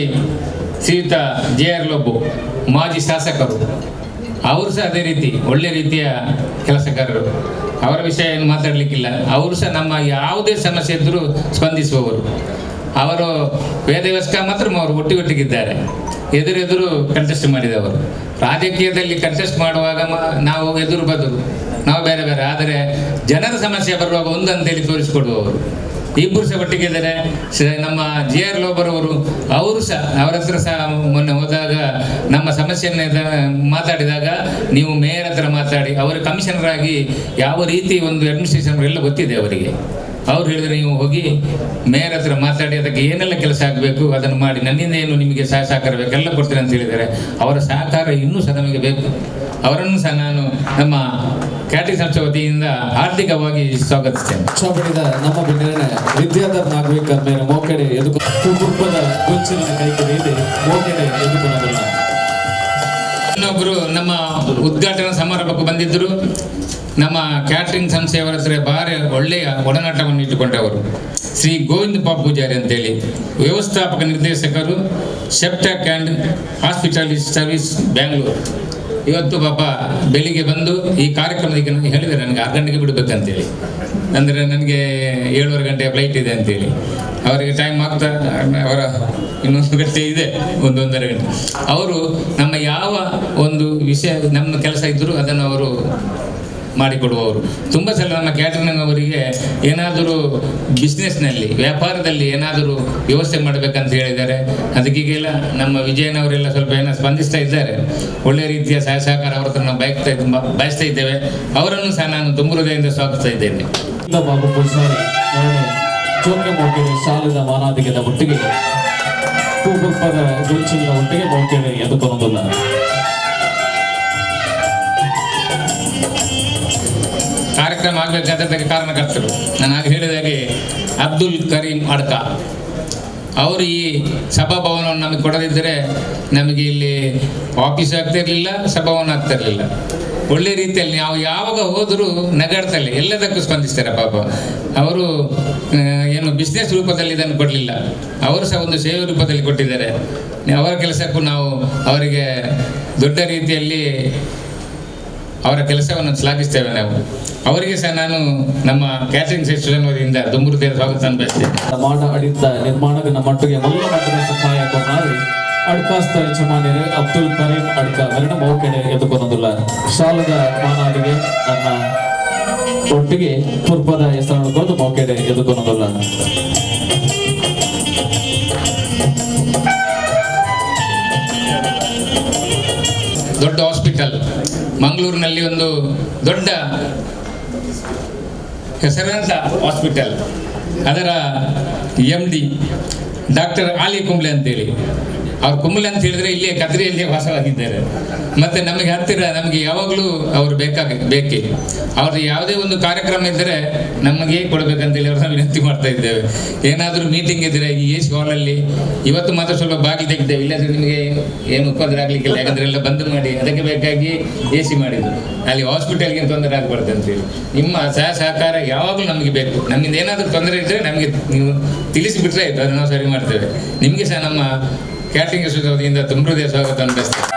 ಶ್ರೀಯುತ JR ಲೋಬು, ಮಾಜಿ ಶಾಸಕರು. ಅವರು ಸಹ ಅದೇ ರೀತಿ ಒಳ್ಳೆ ರೀತಿಯ ಕೆಲಸಗಾರರು. ಅವರ ವಿಷಯ ಏನು ಮಾತಾಡಲಿಕ್ಕಿಲ್ಲ. ಅವರು ಸಹ ನಮ್ಮ ಯಾವುದೇ ಸಮಸ್ಯೆ ಇದ್ದರೂ ಸ್ಪಂದಿಸುವವರು. ಅವರು ವೇದವ್ಯಾಸ ಮಾತ್ರ ಅವರು ಒಟ್ಟಿಗಿದ್ದಾರೆ. ಎದುರೆದುರು ಕಂಟೆಸ್ಟ್ ಮಾಡಿದವರು. ರಾಜಕೀಯದಲ್ಲಿ ಕಂಟೆಸ್ಟ್ ಮಾಡುವಾಗ ನಾವು ಎದುರು ಬದುರು, ನಾವು ಬೇರೆ ಬೇರೆ. ಆದರೆ ಜನರ ಸಮಸ್ಯೆ ಬರುವಾಗ ಒಂದಂತೇಳಿ ತೋರಿಸಿಕೊಡುವವರು. ಇಬ್ಬರು ಸಹ ಒಟ್ಟಿಗೆ ಇದ್ದಾರೆ. ನಮ್ಮ JR ಲೋಬರವರು ಅವರು ಸಹ, ಅವರ ಹತ್ರ ಸಹ ಮೊನ್ನೆ ಹೋದಾಗ ನಮ್ಮ ಸಮಸ್ಯೆಯನ್ನು ಮಾತಾಡಿದಾಗ, ನೀವು ಮೇಯರ್ ಹತ್ರ ಮಾತಾಡಿ, ಅವರು ಕಮಿಷನರ್ ಆಗಿ ಯಾವ ರೀತಿ ಒಂದು ಅಡ್ಮಿನಿಸ್ಟ್ರೇಷನ್ ಎಲ್ಲ ಗೊತ್ತಿದೆ ಅವರಿಗೆ. ಅವ್ರು ಹೇಳಿದರೆ ನೀವು ಹೋಗಿ ಮೇಯರ್ ಹತ್ರ ಮಾತಾಡಿ ಅದಕ್ಕೆ ಏನೆಲ್ಲ ಕೆಲಸ ಆಗಬೇಕು ಅದನ್ನು ಮಾಡಿ, ನನ್ನಿಂದ ಏನು ನಿಮಗೆ ಸಹಕಾರ ಬೇಕೆಲ್ಲ ಕೊಡ್ತೀನಿ ಅಂತ ಹೇಳಿದ್ದಾರೆ. ಅವರ ಸಹಕಾರ ಇನ್ನೂ ಸಹ ನಮಗೆ ಬೇಕು. ಅವರನ್ನು ಸಹ ನಾನು ನಮ್ಮ ಕ್ಯಾಟ್ರಿಂಗ್ ಸಂಸ್ಥೆ ವತಿಯಿಂದ ಹಾರ್ದಿಕವಾಗಿ ಸ್ವಾಗತಿಸ್ತೇನೆ. ಚಾಪಡಿದ ನಮ್ಮ ಭಿನ್ನೇರನೆ ವಿದ್ಯಾಧರ್ ನಾಗರಿಕರ ಮೇಲೆ ಮೋಕೆಡೆ ಎದುಕುರ್ಪದ ಗೊಂಚಿನ ಕೈಕಡೆ ಇದೆ ಮೋಕೆಡೆ ಎದುಕೊನೋದಿಲ್ಲ. ಇನ್ನೊಬ್ಬರು ನಮ್ಮ ಉದ್ಘಾಟನಾ ಸಮಾರಂಭಕ್ಕೆ ಬಂದಿದ್ದರು. ನಮ್ಮ ಕ್ಯಾಟ್ರಿಂಗ್ ಸಂಸ್ಥೆಯವರ ಹತ್ರ ಭಾರಿ ಒಳ್ಳೆಯ ಒಡನಾಟವನ್ನು ಇಟ್ಟುಕೊಂಡವರು ಶ್ರೀ ಗೋವಿಂದ ಪೂಜಾರಿ ಅಂತೇಳಿ, ವ್ಯವಸ್ಥಾಪಕ ನಿರ್ದೇಶಕರು, ಸೆಪ್ಟೆಕ್ ಆ್ಯಂಡ್ ಹಾಸ್ಪಿಟಾಲಿಟಿ ಸರ್ವಿಸ್ ಬ್ಯಾಂಗ್ಳೂರು. ಇವತ್ತು ಪಾಪ ಬೆಳಿಗ್ಗೆ ಬಂದು ಈ ಕಾರ್ಯಕ್ರಮಕ್ಕೆ ಹೇಳಿದ್ದಾರೆ ನನಗೆ 6 ಗಂಟೆಗೆ ಬಿಡಬೇಕಂತೇಳಿ. ಅಂದರೆ ನನಗೆ 7:30 ಗಂಟೆ ಫ್ಲೈಟ್ ಇದೆ ಅಂತೇಳಿ. ಅವರಿಗೆ ಟೈಮ್ ಆಗ್ತಾ, ಅವರ ಇನ್ನೊಂದು ಗಂಟೆ ಇದೆ, 1-1:30 ಗಂಟೆ. ಅವರು ನಮ್ಮ ಯಾವ ಒಂದು ವಿಷಯ ನಮ್ಮ ಕೆಲಸ ಇದ್ದರೂ ಅದನ್ನು ಅವರು ಮಾಡಿಕೊಡುವವರು. ತುಂಬ ಸಲ ನಮ್ಮ ಕ್ಯಾಟ್ರಿಂಗ್ ಅವರಿಗೆ ಏನಾದರೂ ಬಿಸ್ನೆಸ್ನಲ್ಲಿ, ವ್ಯಾಪಾರದಲ್ಲಿ ಏನಾದರೂ ವ್ಯವಸ್ಥೆ ಮಾಡಬೇಕಂತ ಹೇಳಿದ್ದಾರೆ. ಅದಕ್ಕೀಗೆಲ್ಲ ನಮ್ಮ ವಿಜಯನವರೆಲ್ಲ ಸ್ವಲ್ಪ ಏನೋ ಸ್ಪಂದಿಸ್ತಾ ಇದ್ದಾರೆ. ಒಳ್ಳೆಯ ರೀತಿಯ ಸಹಕಾರ ಅವರ ಹತ್ರ ನಾವು ಬಯಸ್ತಾ ಇದ್ದೇವೆ. ಅವರನ್ನು ಸಹ ನಾನು ತುಂಬ ಹೃದಯದಿಂದ ಸ್ವಾಗತಿಸ್ತಾ ಇದ್ದೇನೆ. ಶಾಲೆದ ಮಾನಾಧಿಕದ ಒಟ್ಟಿಗೆ ಪೂರ್ಪದ ಗೊಂಚಿನ ಒಟ್ಟಿಗೆ ಮೋಕೆಡೆ ಎದುಕೊನೋದಿಲ್ಲ. ಕಾರ್ಯಕ್ರಮ ಆಗಬೇಕಾದಕ್ಕೆ ಕಾರಣಕರ್ತರು ನಾನು ಆಗ ಹೇಳಿದಾಗೆ ಅಬ್ದುಲ್ ಕರೀಂ ಅಡ್ಕ ಅವರು ಈ ಸಭಾಭವನವನ್ನು ನಮಗೆ ಕೊಡದಿದ್ದರೆ ನಮಗೆ ಇಲ್ಲಿ ಆಫೀಸ್ ಆಗ್ತಾ ಇರಲಿಲ್ಲ, ಸಭಾಭವನ ಆಗ್ತಾ ಇರಲಿಲ್ಲ. ಒಳ್ಳೆ ರೀತಿಯಲ್ಲಿ ನಾವು ಯಾವಾಗ ಹೋದರೂ ನಗಾಡ್ತಲ್ಲ, ಎಲ್ಲದಕ್ಕೂ ಸ್ಪಂದಿಸ್ತಾರೆ ಪಾಪ. ಅವರು ಏನು ಬಿಸ್ನೆಸ್ ರೂಪದಲ್ಲಿ ಇದನ್ನು ಕೊಡಲಿಲ್ಲ, ಅವರು ಸಹ ಒಂದು ಸೇವೆ ರೂಪದಲ್ಲಿ ಕೊಟ್ಟಿದ್ದಾರೆ. ಅವರ ಕೆಲಸಕ್ಕೂ ನಾವು ಅವರಿಗೆ ದೊಡ್ಡ ರೀತಿಯಲ್ಲಿ ಅವರ ಕೆಲಸವನ್ನು ಶ್ಲಾಘಿಸ್ತೇವೆ ನಾವು. ಅವರಿಗೆ ಸಹ ನಾನು ನಮ್ಮ ಕ್ಯಾಟರಿಂಗ್ ಸೆಕ್ಷನ್ ವತಿಯಿಂದ ತುಂಬುರುದೇ ಸ್ವಾಗತ ಬಯಸ್ತೇನೆ. ಮಾಡ ಅಡಿತ ನಿರ್ಮಾಣದ ಮಟ್ಟಿಗೆ ಮೊದಲ ಮಟ್ಟದ ಸಹಾಯ ಕೊಡಾರಿ ಅಡ್ಕಾಸ್ತ ಯಜಮಾನಿಯರು ಅಬ್ದುಲ್ ಕರೀಂ ಅಡ್ಕ ಎರಡು ಮೌಕೆಡೆ ಎದುಕೊಂದಿಲ್ಲ ಶಾಲದ ಮಾನಾದಿಗೆ ನನ್ನ ಒಟ್ಟಿಗೆ ಪೂರ್ವದ ಹೆಸರನ್ನು ಕೊರೆದು ಮೌಕೆಡೆ ಎದುಕೊಂದಿಲ್ಲ. ದೊಡ್ಡ ಹಾಸ್ಪಿಟಲ್ ಮಂಗಳೂರಿನಲ್ಲಿ ಒಂದು ದೊಡ್ಡ ಹೆಸರಾಂತ ಹಾಸ್ಪಿಟಲ್, ಅದರ MD ಡಾಕ್ಟರ್ ಆಲಿ ಕುಂಬ್ಳೆ ಅಂತೇಳಿ. ಅವ್ರು ಕುಂಬ್ಳೆ ಅಂತ ಹೇಳಿದ್ರೆ ಇಲ್ಲೇ ಕದ್ರಿಯಲ್ಲಿ ವಾಸವಾಗಿದ್ದಾರೆ. ಮತ್ತು ನಮಗೆ ಹತ್ತಿರ, ನಮಗೆ ಯಾವಾಗಲೂ ಅವರು ಬೇಕೇ. ಅವ್ರದ್ದು ಯಾವುದೇ ಒಂದು ಕಾರ್ಯಕ್ರಮ ಇದ್ದರೆ ನಮಗೆ ಕೊಡಬೇಕಂತೇಳಿ ಅವ್ರನ್ನ ವಿನಂತಿ ಮಾಡ್ತಾ ಇದ್ದೇವೆ. ಏನಾದರೂ ಮೀಟಿಂಗ್ ಇದ್ದರೆ ಈ AC ಹಾಲಲ್ಲಿ ಇವತ್ತು ಮಾತ್ರ ಸ್ವಲ್ಪ ಬಾಗಿಲು ತೆಗಿದ್ದೇವೆ, ಇಲ್ಲಾಂದರೆ ನಿಮಗೆ ಏನು ಉಪದ್ರ ಆಗಲಿಕ್ಕಿಲ್ಲ, ಯಾಕಂದರೆ ಎಲ್ಲ ಬಂದ್ ಮಾಡಿ ಅದಕ್ಕೆ ಬೇಕಾಗಿ AC ಮಾಡಿದ್ದು. ಅಲ್ಲಿ ಹಾಸ್ಪಿಟಲ್ಗೆ ತೊಂದರೆ ಆಗಬಾರ್ದು ಅಂತೇಳಿ ನಿಮ್ಮ ಸಹಕಾರ ಯಾವಾಗಲೂ ನಮಗೆ ಬೇಕು. ನಮ್ಮಿಂದ ಏನಾದರೂ ತೊಂದರೆ ಇದ್ದರೆ ನಮಗೆ ನೀವು ತಿಳಿಸಿಬಿಟ್ರೆ ಆಯಿತು, ಅದನ್ನು ನಾವು ಸರಿ ಮಾಡ್ತೇವೆ. ನಿಮಗೆ ಸಹ ನಮ್ಮ ಕ್ಯಾಟರಿಂಗ್ ವತಿಯಿಂದ ತುಂಬ ಹೃದಯ ಸ್ವಾಗತ ಬಯಸ್ತೇವೆ.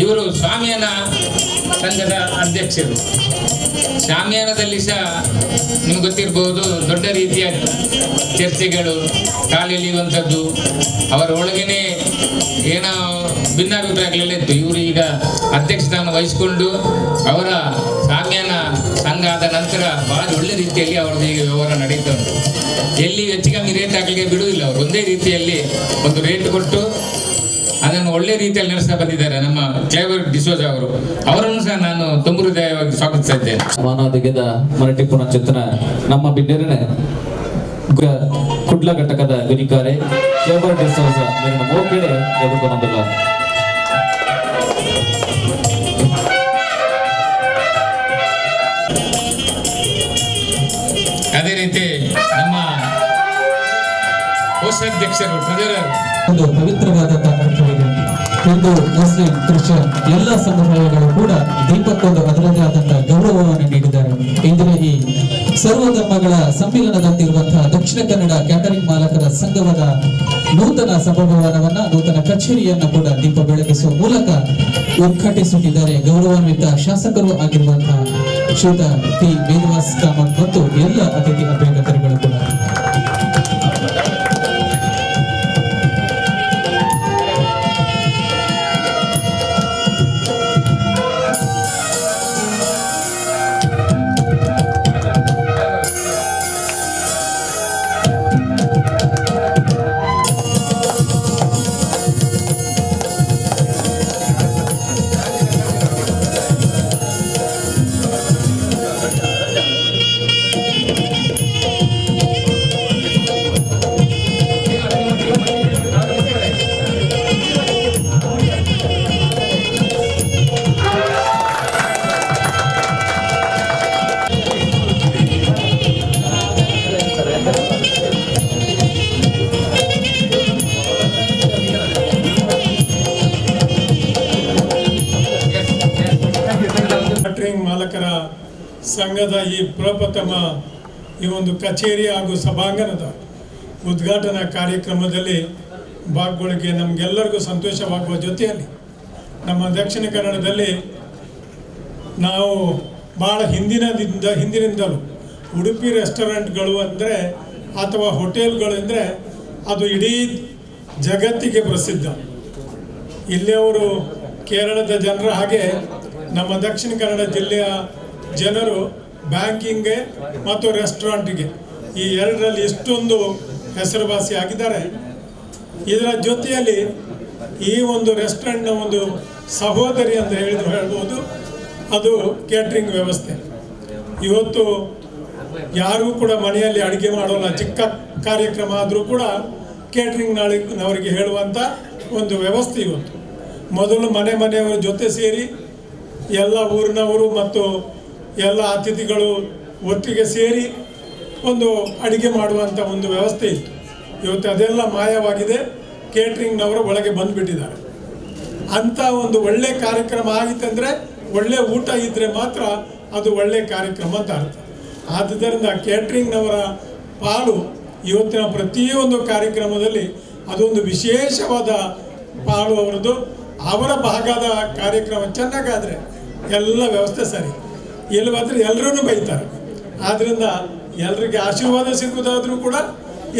ಇವರು ಶಾಮಿಯಾನ ಸಂಘದ ಅಧ್ಯಕ್ಷರು. ಶಾಮಿಯಾನದಲ್ಲಿ ಸಹ ನಿಮ್ಗೆ ಗೊತ್ತಿರ್ಬೋದು, ದೊಡ್ಡ ರೀತಿಯ ಚರ್ಚೆಗಳು ಕಾಲೆಳೆಯುವಂಥದ್ದು, ಅವರ ಒಳಗೇನೆ ಏನೋ ಭಿನ್ನಾಭಿಪ್ರಾಯಗಳೆಲ್ಲ ಇತ್ತು. ಇವರು ಈಗ ಅಧ್ಯಕ್ಷ ಸ್ಥಾನ ವಹಿಸಿಕೊಂಡು ಅವರ ಶಾಮಿಯಾನ ಸಂಘ ಆದ ನಂತರ ಬಹಳ ಒಳ್ಳೆ ರೀತಿಯಲ್ಲಿ ಅವರದ್ದು ಈಗ ವ್ಯವಹಾರ ನಡೀತಾ ಉಂಟು. ಎಲ್ಲಿ ಹೆಚ್ಚು ಕಮ್ಮಿ ರೇಟ್ ಹಾಕಲಿಕ್ಕೆ ಬಿಡುವುದಿಲ್ಲ. ಅವರು ಒಂದೇ ರೀತಿಯಲ್ಲಿ ಒಂದು ರೇಟ್ ಕೊಟ್ಟು ಅದನ್ನು ಒಳ್ಳೆ ರೀತಿಯಲ್ಲಿ ನಡೆಸ್ತಾ ಬಂದಿದ್ದಾರೆ ನಮ್ಮ ಕ್ಲೇವರ್ ಡಿಸೋಜ ಅವರು. ಅವರನ್ನು ಸಹ ನಾನು ತುಂಬ ಹೃದಯವಾಗಿ ಸ್ವಾಗತಿಸ್ತಾ ಇದ್ದೇನೆ. ಮಾನಾದಿಗೆದ ಮರಟಿ ಪುನಶ್ಚಿಂತನ ನಮ್ಮ ಬಿಡ್ಡೇರನೆ ಕುಡ್ಲ ಘಟಕದ ಗುರಿಕಾರೆ ಕ್ಲೇವರ್ ಡಿಸೋಜ ಮೇಲಿನ ಮೋಕೆಡೆ ಎದುಕೊಂದಿಲ್ಲ. ಅದೇ ರೀತಿ ನಮ್ಮ ಕೋಶಾಧ್ಯಕ್ಷರು ಟ್ರೆಜರರ್ ಒಂದು ಪವಿತ್ರವಾದಂತಹ ಅರ್ಥವಿದೆ. ಒಂದು ಮುಸ್ಲಿಂ, ಕ್ರಿಶ್ಚಿಯನ್ ಎಲ್ಲ ಸಮುದಾಯಗಳು ಕೂಡ ದೀಪಕ್ಕೊಂದು ಅದರದೇ ಆದಂತಹ ಗೌರವವನ್ನು ನೀಡಿದ್ದಾರೆ. ಇಂದಿನ ಈ ಸರ್ವಧರ್ಮಗಳ ಸಮ್ಮಿಲನದಂತಿರುವಂತಹ ದಕ್ಷಿಣ ಕನ್ನಡ ಕ್ಯಾಟರಿಂಗ್ ಮಾಲಕರ ಸಂಘದ ನೂತನ ಸಭಾಭವನವನ್ನ, ನೂತನ ಕಚೇರಿಯನ್ನು ಕೂಡ ದೀಪ ಬೆಳಗಿಸುವ ಮೂಲಕ ಉದ್ಘಾಟಿಸುತ್ತಿದ್ದಾರೆ ಗೌರವಾನ್ವಿತ ಶಾಸಕರು ಆಗಿರುವಂತಹ ಶ್ರೀಯುತ ಟಿ ವೇದವಾಸ್ ಕಾಮತ್ ಮತ್ತು ಎಲ್ಲ ಅತಿಥಿ ಅಭ್ಯರ್ಥಿಗಳು ಕೂಡ. ಮಾಲಕರ ಸಂಘದ ಈ ಪ್ರಪ್ರಥಮ ಈ ಒಂದು ಕಚೇರಿ ಹಾಗೂ ಸಭಾಂಗಣದ ಉದ್ಘಾಟನಾ ಕಾರ್ಯಕ್ರಮದಲ್ಲಿ ಭಾಗವಹಿಸಿ ನಮಗೆಲ್ಲರಿಗೂ ಸಂತೋಷವಾಗುವ ಜೊತೆಯಲ್ಲಿ ನಮ್ಮ ದಕ್ಷಿಣ ಕನ್ನಡದಲ್ಲಿ ನಾವು ಭಾಳ ಹಿಂದಿನಿಂದಲೂ ಉಡುಪಿ ರೆಸ್ಟೋರೆಂಟ್ಗಳು ಅಂದರೆ ಅಥವಾ ಹೋಟೆಲ್ಗಳು ಅಂದರೆ ಅದು ಇಡೀ ಜಗತ್ತಿಗೆ ಪ್ರಸಿದ್ಧ. ಇಲ್ಲಿಯವರು ಕೇರಳದ ಜನರ ಹಾಗೆ ನಮ್ಮ ದಕ್ಷಿಣ ಕನ್ನಡ ಜಿಲ್ಲೆಯ ಜನರು ಬ್ಯಾಂಕಿಂಗ್ಗೆ ಮತ್ತು ರೆಸ್ಟೋರೆಂಟಿಗೆ ಈ ಎರಡರಲ್ಲಿ ಎಷ್ಟೊಂದು ಹೆಸರುವಾಸಿ ಆಗಿದ್ದಾರೆ. ಇದರ ಜೊತೆಯಲ್ಲಿ ಈ ಒಂದು ರೆಸ್ಟೋರೆಂಟ್ನ ಒಂದು ಸಹೋದರಿ ಅಂತ ಹೇಳ್ಬೋದು, ಅದು ಕೇಟ್ರಿಂಗ್ ವ್ಯವಸ್ಥೆ. ಇವತ್ತು ಯಾರೂ ಕೂಡ ಮನೆಯಲ್ಲಿ ಅಡುಗೆ ಮಾಡೋಲ್ಲ, ಚಿಕ್ಕ ಕಾರ್ಯಕ್ರಮ ಆದರೂ ಕೂಡ ಕೇಟ್ರಿಂಗ್ನವರಿಗೆ ಹೇಳುವಂಥ ಒಂದು ವ್ಯವಸ್ಥೆ ಇವತ್ತು. ಮೊದಲು ಮನೆಯವರ ಜೊತೆ ಸೇರಿ ಎಲ್ಲ ಊರಿನವರು ಮತ್ತು ಎಲ್ಲ ಅತಿಥಿಗಳು ಒಟ್ಟಿಗೆ ಸೇರಿ ಒಂದು ಅಡಿಗೆ ಮಾಡುವಂಥ ಒಂದು ವ್ಯವಸ್ಥೆ ಇತ್ತು. ಇವತ್ತು ಅದೆಲ್ಲ ಮಾಯವಾಗಿದೆ. ಕೇಟ್ರಿಂಗ್ನವರು ಒಳಗೆ ಬಂದುಬಿಟ್ಟಿದ್ದಾರೆ. ಅಂಥ ಒಂದು ಒಳ್ಳೆಯ ಕಾರ್ಯಕ್ರಮ ಆಗಿತ್ತಂದರೆ, ಒಳ್ಳೆಯ ಊಟ ಇದ್ದರೆ ಮಾತ್ರ ಅದು ಒಳ್ಳೆಯ ಕಾರ್ಯಕ್ರಮ ಅಂತ ಅರ್ಥ. ಆದ್ದರಿಂದ ಕೇಟ್ರಿಂಗ್ನವರ ಪಾಲು ಇವತ್ತಿನ ಪ್ರತಿಯೊಂದು ಕಾರ್ಯಕ್ರಮದಲ್ಲಿ ಅದೊಂದು ವಿಶೇಷವಾದ ಪಾಲು ಅವರದ್ದು. ಅವರ ಭಾಗದ ಕಾರ್ಯಕ್ರಮ ಚೆನ್ನಾಗಾದರೆ ಎಲ್ಲ ವ್ಯವಸ್ಥೆ ಸರಿ, ಇಲ್ಲವಾದರೆ ಎಲ್ಲರೂ ಬೈತಾರೆ. ಆದ್ದರಿಂದ ಎಲ್ರಿಗೆ ಆಶೀರ್ವಾದ ಸಿಗುವುದಾದರೂ ಕೂಡ,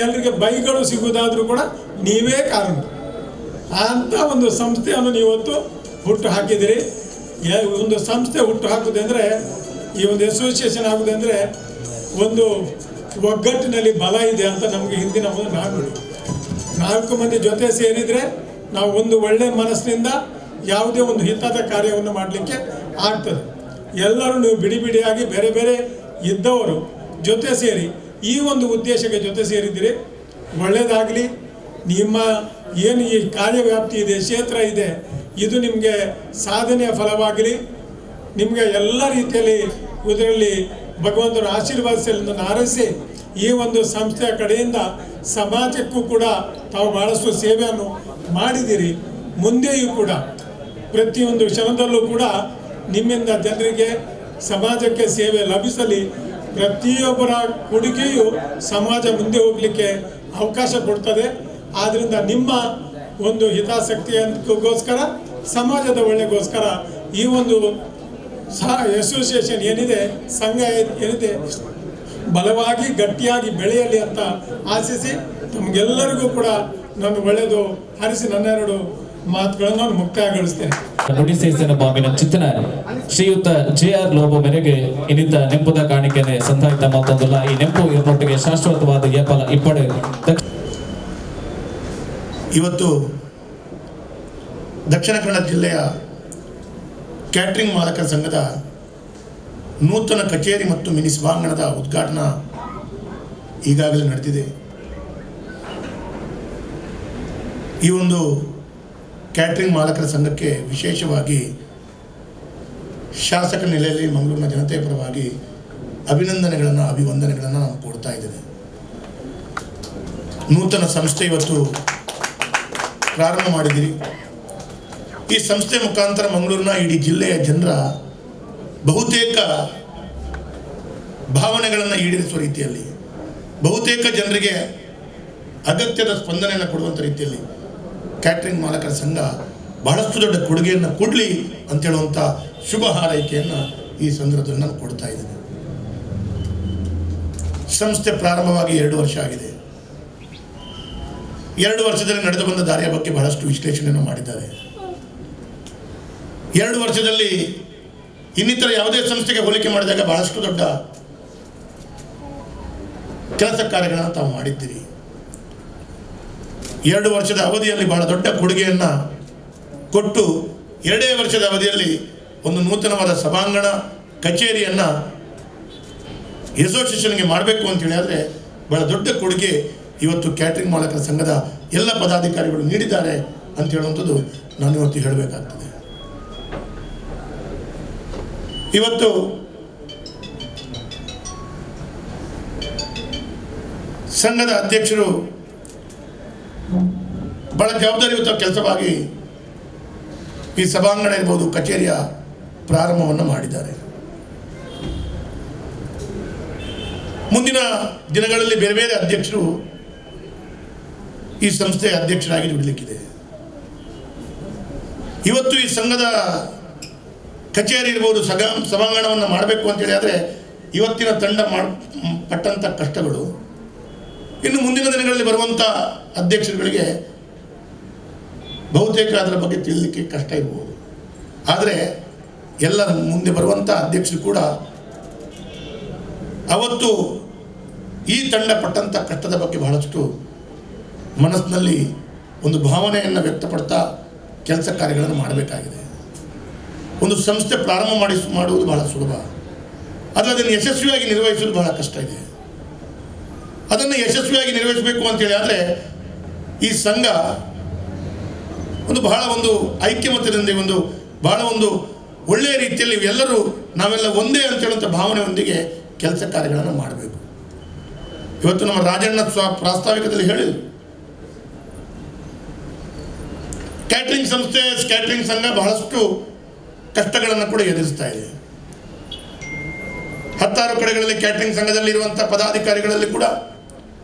ಎಲ್ರಿಗೆ ಬೈಗಳು ಸಿಗುವುದಾದರೂ ಕೂಡ ನೀವೇ ಕಾರಣ. ಅಂಥ ಒಂದು ಸಂಸ್ಥೆಯನ್ನು ನೀವತ್ತು ಹುಟ್ಟು ಹಾಕಿದಿರಿ. ಒಂದು ಸಂಸ್ಥೆ ಹುಟ್ಟು ಹಾಕುವುದಂದರೆ, ಈ ಒಂದು ಅಸೋಸಿಯೇಷನ್ ಆಗುವುದಂದರೆ ಒಂದು ಒಗ್ಗಟ್ಟಿನಲ್ಲಿ ಬಲ ಇದೆ ಅಂತ ನಮಗೆ ಹಿಂದಿನ ಒಂದು ನಾಣ್ಣುಡಿ. 4 ಮಂದಿ ಜೊತೆ ಸೇರಿದರೆ ನಾವು ಒಂದು ಒಳ್ಳೆಯ ಮನಸ್ಸಿನಿಂದ ಯಾವುದೇ ಒಂದು ಹಿತದ ಕಾರ್ಯವನ್ನು ಮಾಡಲಿಕ್ಕೆ ಆಗ್ತದೆ. ಎಲ್ಲರೂ ನೀವು ಬಿಡಿ ಬಿಡಿಯಾಗಿ ಬೇರೆ ಬೇರೆ ಇದ್ದವರು ಜೊತೆ ಸೇರಿ ಈ ಒಂದು ಉದ್ದೇಶಕ್ಕೆ ಜೊತೆ ಸೇರಿದ್ದೀರಿ. ಒಳ್ಳೆಯದಾಗಲಿ. ನಿಮ್ಮ ಏನು ಈ ಕಾರ್ಯವ್ಯಾಪ್ತಿ ಇದೆ, ಕ್ಷೇತ್ರ ಇದೆ, ಇದು ನಿಮಗೆ ಸಾಧನೆಯ ಫಲವಾಗಲಿ. ನಿಮಗೆ ಎಲ್ಲ ರೀತಿಯಲ್ಲಿ ಇದರಲ್ಲಿ ಭಗವಂತನ ಆಶೀರ್ವಾದಿಸಲೆಂದು ಹಾರೈಸಿ, ಈ ಒಂದು ಸಂಸ್ಥೆಯ ಕಡೆಯಿಂದ ಸಮಾಜಕ್ಕೂ ಕೂಡ ತಾವು ಭಾಳಷ್ಟು ಸೇವೆಯನ್ನು ಮಾಡಿದ್ದೀರಿ. ಮುಂದೆಯೂ ಕೂಡ ಪ್ರತಿಯೊಂದು ಕ್ಷಣದಲ್ಲೂ ಕೂಡ ನಿಮ್ಮಿಂದ ಜನರಿಗೆ ಸಮಾಜಕ್ಕೆ ಸೇವೆ ಲಭಿಸಲಿ. ಪ್ರತಿಯೊಬ್ಬರ ಕೊಡುಗೆಯು ಸಮಾಜ ಮುಂದೆ ಹೋಗಲಿಕ್ಕೆ ಅವಕಾಶ ಕೊಡ್ತದೆ. ಆದ್ದರಿಂದ ನಿಮ್ಮ ಒಂದು ಹಿತಾಸಕ್ತಿಗೋಸ್ಕರ, ಸಮಾಜದ ಒಳ್ಳೆಗೋಸ್ಕರ ಈ ಒಂದು ಅಸೋಸಿಯೇಷನ್ ಏನಿದೆ, ಸಂಘ ಏನಿದೆ, ಬಲವಾಗಿ ಗಟ್ಟಿಯಾಗಿ ಬೆಳೆಯಲಿ ಅಂತ ಆಶಿಸಿ ತಮಗೆಲ್ಲರಿಗೂ ಕೂಡ ನಾನು ಒಳ್ಳೆಯದು ಹರಿಸಿ ನನ್ನ 2 ಮಾತುಗಳನ್ನು ನಾನು ಮುಕ್ತಾಯಗೊಳಿಸ್ತೇನೆ. ನುಡಿಸೇಸಿನ ಬಾಂಬಿನ ಚಿತ್ತನ ಶ್ರೀಯುತ JR ಲೋಬೋ ಮೇರೆಗೆ ಇನ್ನಿತ ನೆಂಪುದ ಕಾಣಿಕೆನೆ ಸಂಧಾಯಿತ ಮಾತೊಂದಿಲ್ಲ. ಈ ನೆಂಪು ಇವರೊಟ್ಟಿಗೆ ಶಾಶ್ವತವಾದ ಏಪಲ ಇಪ್ಪಡೆ. ಇವತ್ತು ದಕ್ಷಿಣ ಕನ್ನಡ ಜಿಲ್ಲೆಯ ಕ್ಯಾಟ್ರಿಂಗ್ ಮಾಲಕರ ಸಂಘದ ನೂತನ ಕಚೇರಿ ಮತ್ತು ಮಿನಿ ಸಭಾಂಗಣದ ಉದ್ಘಾಟನಾ ಈಗಾಗಲೇ ನಡೆದಿದೆ. ಈ ಒಂದು ಕ್ಯಾಟ್ರಿಂಗ್ ಮಾಲಕರ ಸಂಘಕ್ಕೆ ವಿಶೇಷವಾಗಿ ಶಾಸಕ ನೆಲೆಯಲ್ಲಿ ಮಂಗಳೂರಿನ ಜನತೆಯ ಪರವಾಗಿ ಅಭಿವಂದನೆಗಳನ್ನು ನಾವು ಕೊಡ್ತಾ ಇದ್ದೇವೆ. ನೂತನ ಸಂಸ್ಥೆ ಇವತ್ತು ಪ್ರಾರಂಭ ಮಾಡಿದಿರಿ. ಈ ಸಂಸ್ಥೆ ಮುಖಾಂತರ ಮಂಗಳೂರಿನ ಇಡೀ ಜಿಲ್ಲೆಯ ಜನರ ಬಹುತೇಕ ಭಾವನೆಗಳನ್ನು ಈಡೇರಿಸುವ ರೀತಿಯಲ್ಲಿ, ಬಹುತೇಕ ಜನರಿಗೆ ಅಗತ್ಯದ ಸ್ಪಂದನೆಯನ್ನು ಕೊಡುವಂಥ ರೀತಿಯಲ್ಲಿ ಕ್ಯಾಟ್ರಿಂಗ್ ಮಾಲಕರ ಸಂಘ ಬಹಳಷ್ಟು ದೊಡ್ಡ ಕೊಡುಗೆಯನ್ನು ಕೊಡಲಿ ಅಂತೇಳುವಂಥ ಶುಭ ಹಾರೈಕೆಯನ್ನು ಈ ಸಂದರ್ಭದಲ್ಲಿ ನಾನು ಕೊಡ್ತಾ ಇದ್ದೇನೆ. ಸಂಸ್ಥೆ ಪ್ರಾರಂಭವಾಗಿ 2 ವರ್ಷ ಆಗಿದೆ. 2 ವರ್ಷದಲ್ಲಿ ನಡೆದು ಬಂದ ದಾರಿಯ ಬಗ್ಗೆ ಬಹಳಷ್ಟು ವಿಶ್ಲೇಷಣೆಯನ್ನು ಮಾಡಿದ್ದಾರೆ. 2 ವರ್ಷದಲ್ಲಿ ಇನ್ನಿತರ ಯಾವುದೇ ಸಂಸ್ಥೆಗೆ ಹೋಲಿಕೆ ಮಾಡಿದಾಗ ಬಹಳಷ್ಟು ದೊಡ್ಡ ಕೆಲಸ ಕಾರ್ಯಗಳನ್ನು ತಾವು ಮಾಡಿದ್ದೀರಿ. 2 ವರ್ಷದ ಅವಧಿಯಲ್ಲಿ ಬಹಳ ದೊಡ್ಡ ಕೊಡುಗೆಯನ್ನು ಕೊಟ್ಟು 2 ವರ್ಷದ ಅವಧಿಯಲ್ಲಿ ಒಂದು ನೂತನವಾದ ಸಭಾಂಗಣ ಕಚೇರಿಯನ್ನು ಅಸೋಸಿಯೇಷನ್ಗೆ ಮಾಡಬೇಕು ಅಂತ ಹೇಳಿದ್ರೆ ಬಹಳ ದೊಡ್ಡ ಕೊಡುಗೆ ಇವತ್ತು ಕ್ಯಾಟ್ರಿಂಗ್ ಮಾಲಕರ ಸಂಘದ ಎಲ್ಲ ಪದಾಧಿಕಾರಿಗಳು ನೀಡಿದ್ದಾರೆ ಅಂತ ಹೇಳುವಂಥದ್ದು ನಾನು ಇವತ್ತು ಹೇಳಬೇಕಾಗ್ತದೆ. ಇವತ್ತು ಸಂಘದ ಅಧ್ಯಕ್ಷರು ಬಹಳ ಜವಾಬ್ದಾರಿಯುತ ಕೆಲಸವಾಗಿ ಈ ಸಭಾಂಗಣ ಇರ್ಬೋದು, ಕಚೇರಿಯ ಪ್ರಾರಂಭವನ್ನು ಮಾಡಿದ್ದಾರೆ. ಮುಂದಿನ ದಿನಗಳಲ್ಲಿ ಬೇರೆ ಬೇರೆ ಅಧ್ಯಕ್ಷರು ಈ ಸಂಸ್ಥೆಯ ಅಧ್ಯಕ್ಷರಾಗಿ ದುಡಿಲಿಕ್ಕಿದೆ. ಇವತ್ತು ಈ ಸಂಘದ ಕಚೇರಿ ಇರ್ಬೋದು, ಸಭಾಂಗಣವನ್ನು ಮಾಡಬೇಕು ಅಂತೇಳಿ ಆದರೆ ಇವತ್ತಿನ ತಂಡ ಪಟ್ಟಂಥ ಕಷ್ಟಗಳು ಇನ್ನು ಮುಂದಿನ ದಿನಗಳಲ್ಲಿ ಬರುವಂಥ ಅಧ್ಯಕ್ಷರುಗಳಿಗೆ ಬಹುತೇಕ ಅದರ ಬಗ್ಗೆ ತಿಳಿಲಿಕ್ಕೆ ಕಷ್ಟ ಇರ್ಬೋದು. ಆದರೆ ಎಲ್ಲ ಮುಂದೆ ಬರುವಂಥ ಅಧ್ಯಕ್ಷರು ಕೂಡ ಅವತ್ತು ಈ ತಂಡ ಪಟ್ಟಂಥ ಕಷ್ಟದ ಬಗ್ಗೆ ಬಹಳಷ್ಟು ಮನಸ್ಸಿನಲ್ಲಿ ಒಂದು ಭಾವನೆಯನ್ನು ವ್ಯಕ್ತಪಡ್ತಾ ಕೆಲಸ ಕಾರ್ಯಗಳನ್ನು ಮಾಡಬೇಕಾಗಿದೆ. ಒಂದು ಸಂಸ್ಥೆ ಪ್ರಾರಂಭ ಮಾಡುವುದು ಬಹಳ ಸುಲಭ, ಆದರೆ ಅದನ್ನು ಯಶಸ್ವಿಯಾಗಿ ನಿರ್ವಹಿಸುವುದು ಬಹಳ ಕಷ್ಟ ಇದೆ. ಅದನ್ನು ಯಶಸ್ವಿಯಾಗಿ ನಿರ್ವಹಿಸಬೇಕು ಅಂತೇಳಿ ಆದರೆ ಈ ಸಂಘ ಬಹಳ ಐಕ್ಯಮತ್ಯದಿಂದ ಬಹಳ ಒಳ್ಳೆಯ ರೀತಿಯಲ್ಲಿ ಎಲ್ಲರೂ ನಾವೆಲ್ಲ ಒಂದೇ ಅಂತ ಹೇಳುವಂಥ ಭಾವನೆಯೊಂದಿಗೆ ಕೆಲಸ ಕಾರ್ಯಗಳನ್ನು ಮಾಡಬೇಕು. ಇವತ್ತು ನಮ್ಮ ರಾಜಣ್ಣ ಪ್ರಾಸ್ತಾವಿಕದಲ್ಲಿ ಹೇಳಿದರು, ಕ್ಯಾಟ್ರಿಂಗ್ ಸಂಸ್ಥೆ, ಕ್ಯಾಟ್ರಿಂಗ್ ಸಂಘ ಬಹಳಷ್ಟು ಕಷ್ಟಗಳನ್ನು ಕೂಡ ಎದುರಿಸ್ತಾ ಇದೆ. 10 ಕಡೆಗಳಲ್ಲಿ ಕ್ಯಾಟ್ರಿಂಗ್ ಸಂಘದಲ್ಲಿ ಇರುವಂಥ ಪದಾಧಿಕಾರಿಗಳಲ್ಲಿ ಕೂಡ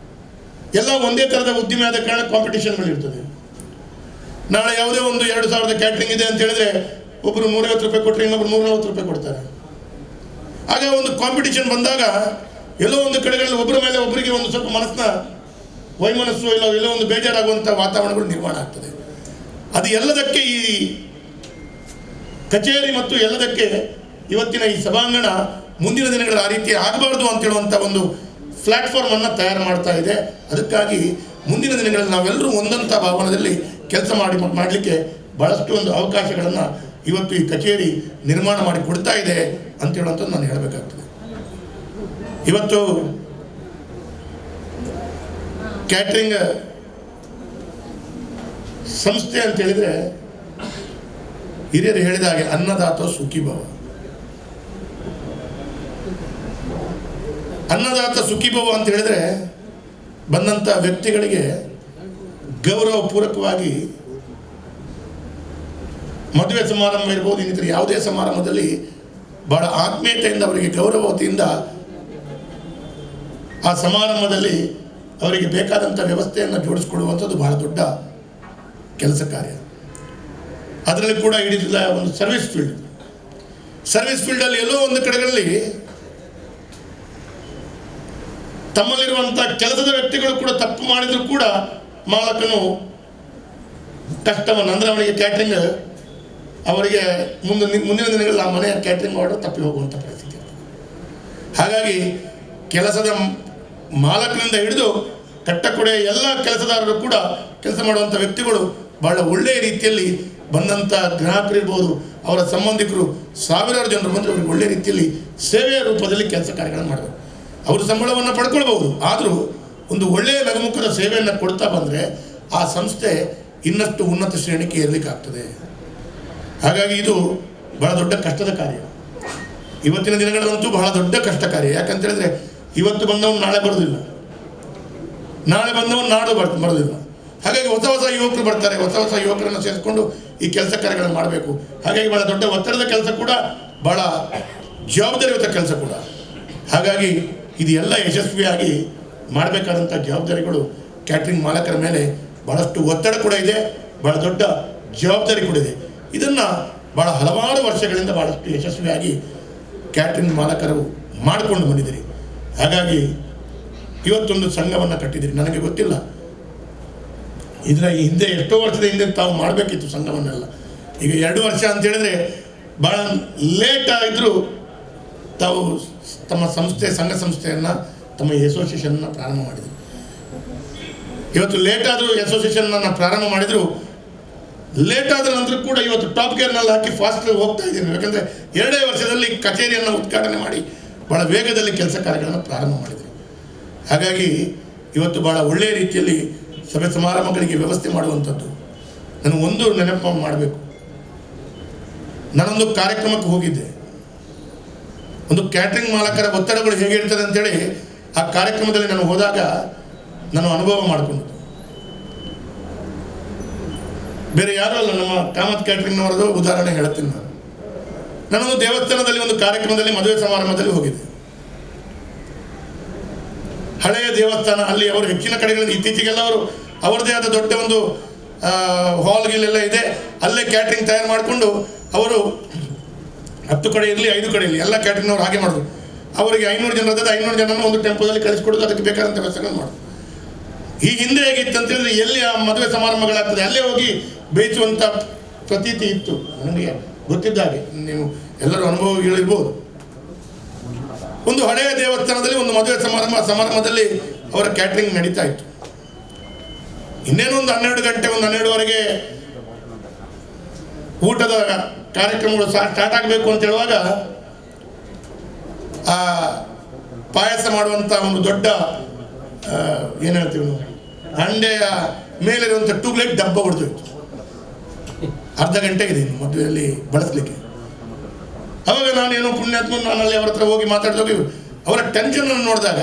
ಎಲ್ಲ ಒಂದೇ ಥರದ ಉದ್ದಿಮೆ ಆದ ಕಾರಣ ಕಾಂಪಿಟೇಷನ್ಗಳಿರ್ತದೆ. ನಾಳೆ ಯಾವುದೇ ಒಂದು 2000 ಕ್ಯಾಟ್ರಿಂಗ್ ಇದೆ ಅಂತ ಹೇಳಿದ್ರೆ ಒಬ್ಬರು 150 ರೂಪಾಯಿ ಕೊಟ್ಟರೆ ಇನ್ನೊಬ್ರು 140 ರೂಪಾಯಿ ಕೊಡ್ತಾರೆ. ಆಗ ಒಂದು ಕಾಂಪಿಟೇಷನ್ ಬಂದಾಗ ಎಲ್ಲೋ ಒಂದು ಕಡೆಗಳಲ್ಲಿ ಒಬ್ಬರ ಮೇಲೆ ಒಬ್ಬರಿಗೆ ಒಂದು ಸ್ವಲ್ಪ ಮನಸ್ಸಿನ ವೈಮನಸ್ಸು ಎಲ್ಲೋ ಒಂದು ಬೇಜಾರಾಗುವಂಥ ವಾತಾವರಣಗಳು ನಿರ್ಮಾಣ ಆಗ್ತದೆ. ಅದು ಎಲ್ಲದಕ್ಕೆ ಈ ಕಚೇರಿ ಮತ್ತು ಎಲ್ಲದಕ್ಕೆ ಇವತ್ತಿನ ಈ ಸಭಾಂಗಣ ಮುಂದಿನ ದಿನಗಳ ಆ ರೀತಿ ಆಗಬಾರ್ದು ಅಂತ ಹೇಳುವಂಥ ಒಂದು ಪ್ಲಾಟ್ಫಾರ್ಮ್ ಅನ್ನು ತಯಾರು ಮಾಡ್ತಾ ಇದೆ. ಅದಕ್ಕಾಗಿ ಮುಂದಿನ ದಿನಗಳಲ್ಲಿ ನಾವೆಲ್ಲರೂ ಒಂದಂಥ ಭಾವನದಲ್ಲಿ ಕೆಲಸ ಮಾಡಲಿಕ್ಕೆ ಬಹಳಷ್ಟು ಒಂದು ಅವಕಾಶಗಳನ್ನು ಇವತ್ತು ಈ ಕಚೇರಿ ನಿರ್ಮಾಣ ಮಾಡಿ ಕೊಡ್ತಾ ಇದೆ ಅಂತ ಹೇಳುವಂಥದ್ದು ನಾನು ಹೇಳಬೇಕಾಗ್ತದೆ. ಇವತ್ತು ಕ್ಯಾಟ್ರಿಂಗ್ ಸಂಸ್ಥೆ ಅಂತ ಹೇಳಿದರೆ ಹಿರಿಯರು ಹೇಳಿದ ಹಾಗೆ ಅನ್ನದಾತ ಸುಖೀಭವ. ಅನ್ನದಾತ ಸುಖೀಭವ ಅಂತ ಹೇಳಿದರೆ ಬಂದಂಥ ವ್ಯಕ್ತಿಗಳಿಗೆ ಗೌರವಪೂರ್ವಕವಾಗಿ ಮದುವೆ ಸಮಾರಂಭ ಇರ್ಬೋದು, ಇನ್ನಿತರ ಯಾವುದೇ ಸಮಾರಂಭದಲ್ಲಿ ಬಹಳ ಆತ್ಮೀಯತೆಯಿಂದ ಅವರಿಗೆ ಗೌರವತೆಯಿಂದ ಆ ಸಮಾರಂಭದಲ್ಲಿ ಅವರಿಗೆ ಬೇಕಾದಂಥ ವ್ಯವಸ್ಥೆಯನ್ನು ಜೋಡಿಸ್ಕೊಡುವಂಥದ್ದು ಬಹಳ ದೊಡ್ಡ ಕೆಲಸ ಕಾರ್ಯ. ಅದರಲ್ಲಿ ಕೂಡ ಇಡೀ ಒಂದು ಸರ್ವಿಸ್ ಫೀಲ್ಡಲ್ಲಿ ಎಲ್ಲೋ ಒಂದು ಕಡೆಗಳಲ್ಲಿ ತಮ್ಮಲ್ಲಿರುವಂಥ ಕೆಲಸದ ವ್ಯಕ್ತಿಗಳು ಕೂಡ ತಪ್ಪು ಮಾಡಿದರೂ ಕೂಡ ಮಾಲಕನು ಕಷ್ಟವನ್ನು, ಅಂದರೆ ಅವನಿಗೆ ಕ್ಯಾಟ್ರಿಂಗ್ ಅವರಿಗೆ ಮುಂದಿನ ದಿನಗಳಲ್ಲಿ ಆ ಮನೆಯ ಕ್ಯಾಟ್ರಿಂಗ್ ಆರ್ಡರ್ ತಪ್ಪಿ ಹೋಗುವಂಥ ಪರಿಸ್ಥಿತಿ. ಹಾಗಾಗಿ ಕೆಲಸದ ಮಾಲಕನಿಂದ ಹಿಡಿದು ಕಟ್ಟಕೊಡೆ ಎಲ್ಲ ಕೆಲಸದಾರರು ಕೂಡ ಕೆಲಸ ಮಾಡುವಂಥ ವ್ಯಕ್ತಿಗಳು ಬಹಳ ಒಳ್ಳೆಯ ರೀತಿಯಲ್ಲಿ ಬಂದಂಥ ಗ್ರಾಹಕರಿರ್ಬೋದು, ಅವರ ಸಂಬಂಧಿಕರು, ಸಾವಿರಾರು ಜನರು ಬಂದರೆ ಅವರಿಗೆ ಒಳ್ಳೆಯ ರೀತಿಯಲ್ಲಿ ಸೇವೆಯ ರೂಪದಲ್ಲಿ ಕೆಲಸ ಕಾರ್ಯಗಳನ್ನು ಮಾಡಬೇಕು. ಅವರು ಸಂಬಳವನ್ನು ಪಡ್ಕೊಳ್ಬೋದು, ಆದರೂ ಒಂದು ಒಳ್ಳೆಯ ಲಘುಮುಖದ ಸೇವೆಯನ್ನು ಕೊಡ್ತಾ ಬಂದರೆ ಆ ಸಂಸ್ಥೆ ಇನ್ನಷ್ಟು ಉನ್ನತ ಶ್ರೇಣಿಗೆ ಏರಲಿಕ್ಕಾಗ್ತದೆ. ಹಾಗಾಗಿ ಇದು ಬಹಳ ದೊಡ್ಡ ಕಷ್ಟದ ಕಾರ್ಯ. ಇವತ್ತಿನ ದಿನಗಳಂತೂ ಬಹಳ ದೊಡ್ಡ ಕಷ್ಟ ಕಾರ್ಯ. ಯಾಕಂತ ಹೇಳಿದ್ರೆ ಇವತ್ತು ಬಂದವನು ನಾಳೆ ಬರೋದಿಲ್ಲ, ನಾಳೆ ಬಂದವನು ನಾಡು ಬರೋದಿಲ್ಲ. ಹಾಗಾಗಿ ಹೊಸ ಯುವಕರು ಬರ್ತಾರೆ, ಹೊಸ ಯುವಕರನ್ನು ಸೇರಿಸ್ಕೊಂಡು ಈ ಕೆಲಸ ಕಾರ್ಯಗಳನ್ನು ಮಾಡಬೇಕು. ಹಾಗಾಗಿ ಬಹಳ ದೊಡ್ಡ ಒತ್ತಡದ ಕೆಲಸ ಕೂಡ, ಬಹಳ ಜವಾಬ್ದಾರಿಯುತ ಕೆಲಸ ಕೂಡ. ಹಾಗಾಗಿ ಇದು ಎಲ್ಲ ಯಶಸ್ವಿಯಾಗಿ ಮಾಡಬೇಕಾದಂಥ ಜವಾಬ್ದಾರಿಗಳು ಕ್ಯಾಟ್ರಿಂಗ್ ಮಾಲಕರ ಮೇಲೆ ಬಹಳಷ್ಟು ಒತ್ತಡ ಕೂಡ ಇದೆ, ಬಹಳ ದೊಡ್ಡ ಜವಾಬ್ದಾರಿ ಕೂಡ ಇದೆ. ಇದನ್ನು ಭಾಳ ಹಲವಾರು ವರ್ಷಗಳಿಂದ ಭಾಳಷ್ಟು ಯಶಸ್ವಿಯಾಗಿ ಕ್ಯಾಟ್ರಿಂಗ್ ಮಾಲಕರು ಮಾಡಿಕೊಂಡು ಬಂದಿದ್ದೀರಿ. ಹಾಗಾಗಿ ಇವತ್ತೊಂದು ಸಂಘವನ್ನು ಕಟ್ಟಿದ್ದೀರಿ. ನನಗೆ ಗೊತ್ತಿಲ್ಲ ಇದರ ಹಿಂದೆ ಎಷ್ಟೋ ವರ್ಷದ ಹಿಂದೆ ತಾವು ಮಾಡಬೇಕಿತ್ತು ಸಂಘವನ್ನೆಲ್ಲ. ಈಗ 2 ವರ್ಷ ಅಂತ ಹೇಳಿದ್ರೆ ಭಾಳ ಲೇಟ್ ಆಗಿದ್ದರೂ ತಾವು ತಮ್ಮ ಸಂಘ ಸಂಸ್ಥೆಯನ್ನು, ತಮ್ಮ ಅಸೋಸಿಯೇಷನ್ನ ಪ್ರಾರಂಭ ಮಾಡಿದರು. ಇವತ್ತು ಲೇಟ್ ಆದರೂ ಅಸೋಸಿಯೇಷನ್ನ ಪ್ರಾರಂಭ ಮಾಡಿದರು. ಲೇಟ್ ಆದ ನಂತರ ಕೂಡ ಇವತ್ತು ಟಾಪ್ ಗೇರ್ನಲ್ಲಿ ಹಾಕಿ ಫಾಸ್ಟ್ ಹೋಗ್ತಾ ಇದ್ದೀನಿ. ಯಾಕಂದರೆ 2 ವರ್ಷದಲ್ಲಿ ಕಚೇರಿಯನ್ನು ಉದ್ಘಾಟನೆ ಮಾಡಿ ಭಾಳ ವೇಗದಲ್ಲಿ ಕೆಲಸ ಕಾರ್ಯಗಳನ್ನು ಪ್ರಾರಂಭ ಮಾಡಿದರು. ಹಾಗಾಗಿ ಇವತ್ತು ಭಾಳ ಒಳ್ಳೆಯ ರೀತಿಯಲ್ಲಿ ಸಭೆ ಸಮಾರಂಭಗಳಿಗೆ ವ್ಯವಸ್ಥೆ ಮಾಡುವಂಥದ್ದು. ನಾನು ಒಂದು ನೆನಪು ಮಾಡಬೇಕು. ನಾನೊಂದು ಕಾರ್ಯಕ್ರಮಕ್ಕೆ ಹೋಗಿದ್ದೆ. ಒಂದು ಕ್ಯಾಟ್ರಿಂಗ್ ಮಾಲಕರ ಒತ್ತಡಗಳು ಹೇಗಿರ್ತದೆ ಅಂತೇಳಿ ಆ ಕಾರ್ಯಕ್ರಮದಲ್ಲಿ ನಾನು ಹೋದಾಗ ನಾನು ಅನುಭವ ಮಾಡಿಕೊಂಡೆ. ಬೇರೆ ಯಾರೂ ಅಲ್ಲ, ನಮ್ಮ ಕಾಮತ್ ಕ್ಯಾಟ್ರಿಂಗ್ನವರದು ಉದಾಹರಣೆ ಹೇಳ್ತೀನಿ. ನಾನೊಂದು ದೇವಸ್ಥಾನದಲ್ಲಿ ಒಂದು ಕಾರ್ಯಕ್ರಮದಲ್ಲಿ ಮದುವೆ ಸಮಾರಂಭದಲ್ಲಿ ಹೋಗಿದ್ದೆ. ಹಳೆಯ ದೇವಸ್ಥಾನ, ಅಲ್ಲಿ ಅವರು ಹೆಚ್ಚಿನ ಕಡೆಗಳಲ್ಲಿ ಇತ್ತೀಚೆಗೆಲ್ಲ ಅವರು ಅವರದೇ ಆದ ದೊಡ್ಡ ಒಂದು ಹಾಲ್ಗಿಲ್ಲೆಲ್ಲ ಇದೆ, ಅಲ್ಲೇ ಕ್ಯಾಟ್ರಿಂಗ್ ತಯಾರು ಮಾಡಿಕೊಂಡು ಅವರು 10 ಕಡೆ ಇರಲಿ 5 ಕಡೆ ಇರಲಿ ಎಲ್ಲ ಕ್ಯಾಟ್ರಿಂಗ್ನವ್ರು ಹಾಗೆ ಮಾಡೋದು. ಅವರಿಗೆ 500 ಜನ ಇರ್ತದೆ, 500 ಜನನ ಒಂದು ಟೆಂಪೋದಲ್ಲಿ ಕಳಿಸ್ಕೊಡೋದು, ಅದಕ್ಕೆ ಬೇಕಾದಂಥ ವ್ಯವಸ್ಥೆಗಳು ಮಾಡೋದು. ಈ ಹಿಂದೆ ಹೇಗಿತ್ತು ಅಂತ ಹೇಳಿದ್ರೆ ಎಲ್ಲಿ ಆ ಮದುವೆ ಸಮಾರಂಭಗಳಾಗ್ತದೆ ಅಲ್ಲೇ ಹೋಗಿ ಬೇಯಿಸುವಂಥ ಪ್ರತೀತಿ ಇತ್ತು. ನನಗೆ ಗೊತ್ತಿದ್ದ ಹಾಗೆ, ನೀವು ಎಲ್ಲರೂ ಅನುಭವಗಳಿರ್ಬೋದು. ಒಂದು ಹಳೆಯ ದೇವಸ್ಥಾನದಲ್ಲಿ ಒಂದು ಮದುವೆ ಸಮಾರಂಭದಲ್ಲಿ ಅವರ ಕ್ಯಾಟ್ರಿಂಗ್ ನಡೀತಾ ಇತ್ತು. ಇನ್ನೇನು ಒಂದು 12 ಗಂಟೆ, ಒಂದು 12:30 ಊಟದ ಕಾರ್ಯಕ್ರಮಗಳು ಸ್ಟಾರ್ಟ್ ಆಗಬೇಕು ಅಂತ ಹೇಳುವಾಗ ಆ ಪಾಯಸ ಮಾಡುವಂಥ ಒಂದು ದೊಡ್ಡ ಏನು ಹೇಳ್ತೀವಿ ನಾವು, ಹಂಡೆಯ ಮೇಲಿರುವಂಥ ಟ್ಯೂಬ್ಲೈಟ್ ಡಬ್ಬ ಹೊಡೆದೋಯ್ತು. ಅರ್ಧ ಗಂಟೆ ಇದೆ ಇನ್ನು ಮದುವೆಯಲ್ಲಿ ಬಳಸಲಿಕ್ಕೆ. ಅವಾಗ ನಾನೇನೋ ಪುಣ್ಯಾತ್ಮ, ನಾನಲ್ಲಿ ಅವ್ರ ಹತ್ರ ಹೋಗಿ ಮಾತಾಡಿದೋಗಿ ಅವರ ಟೆನ್ಷನನ್ನು ನೋಡಿದಾಗ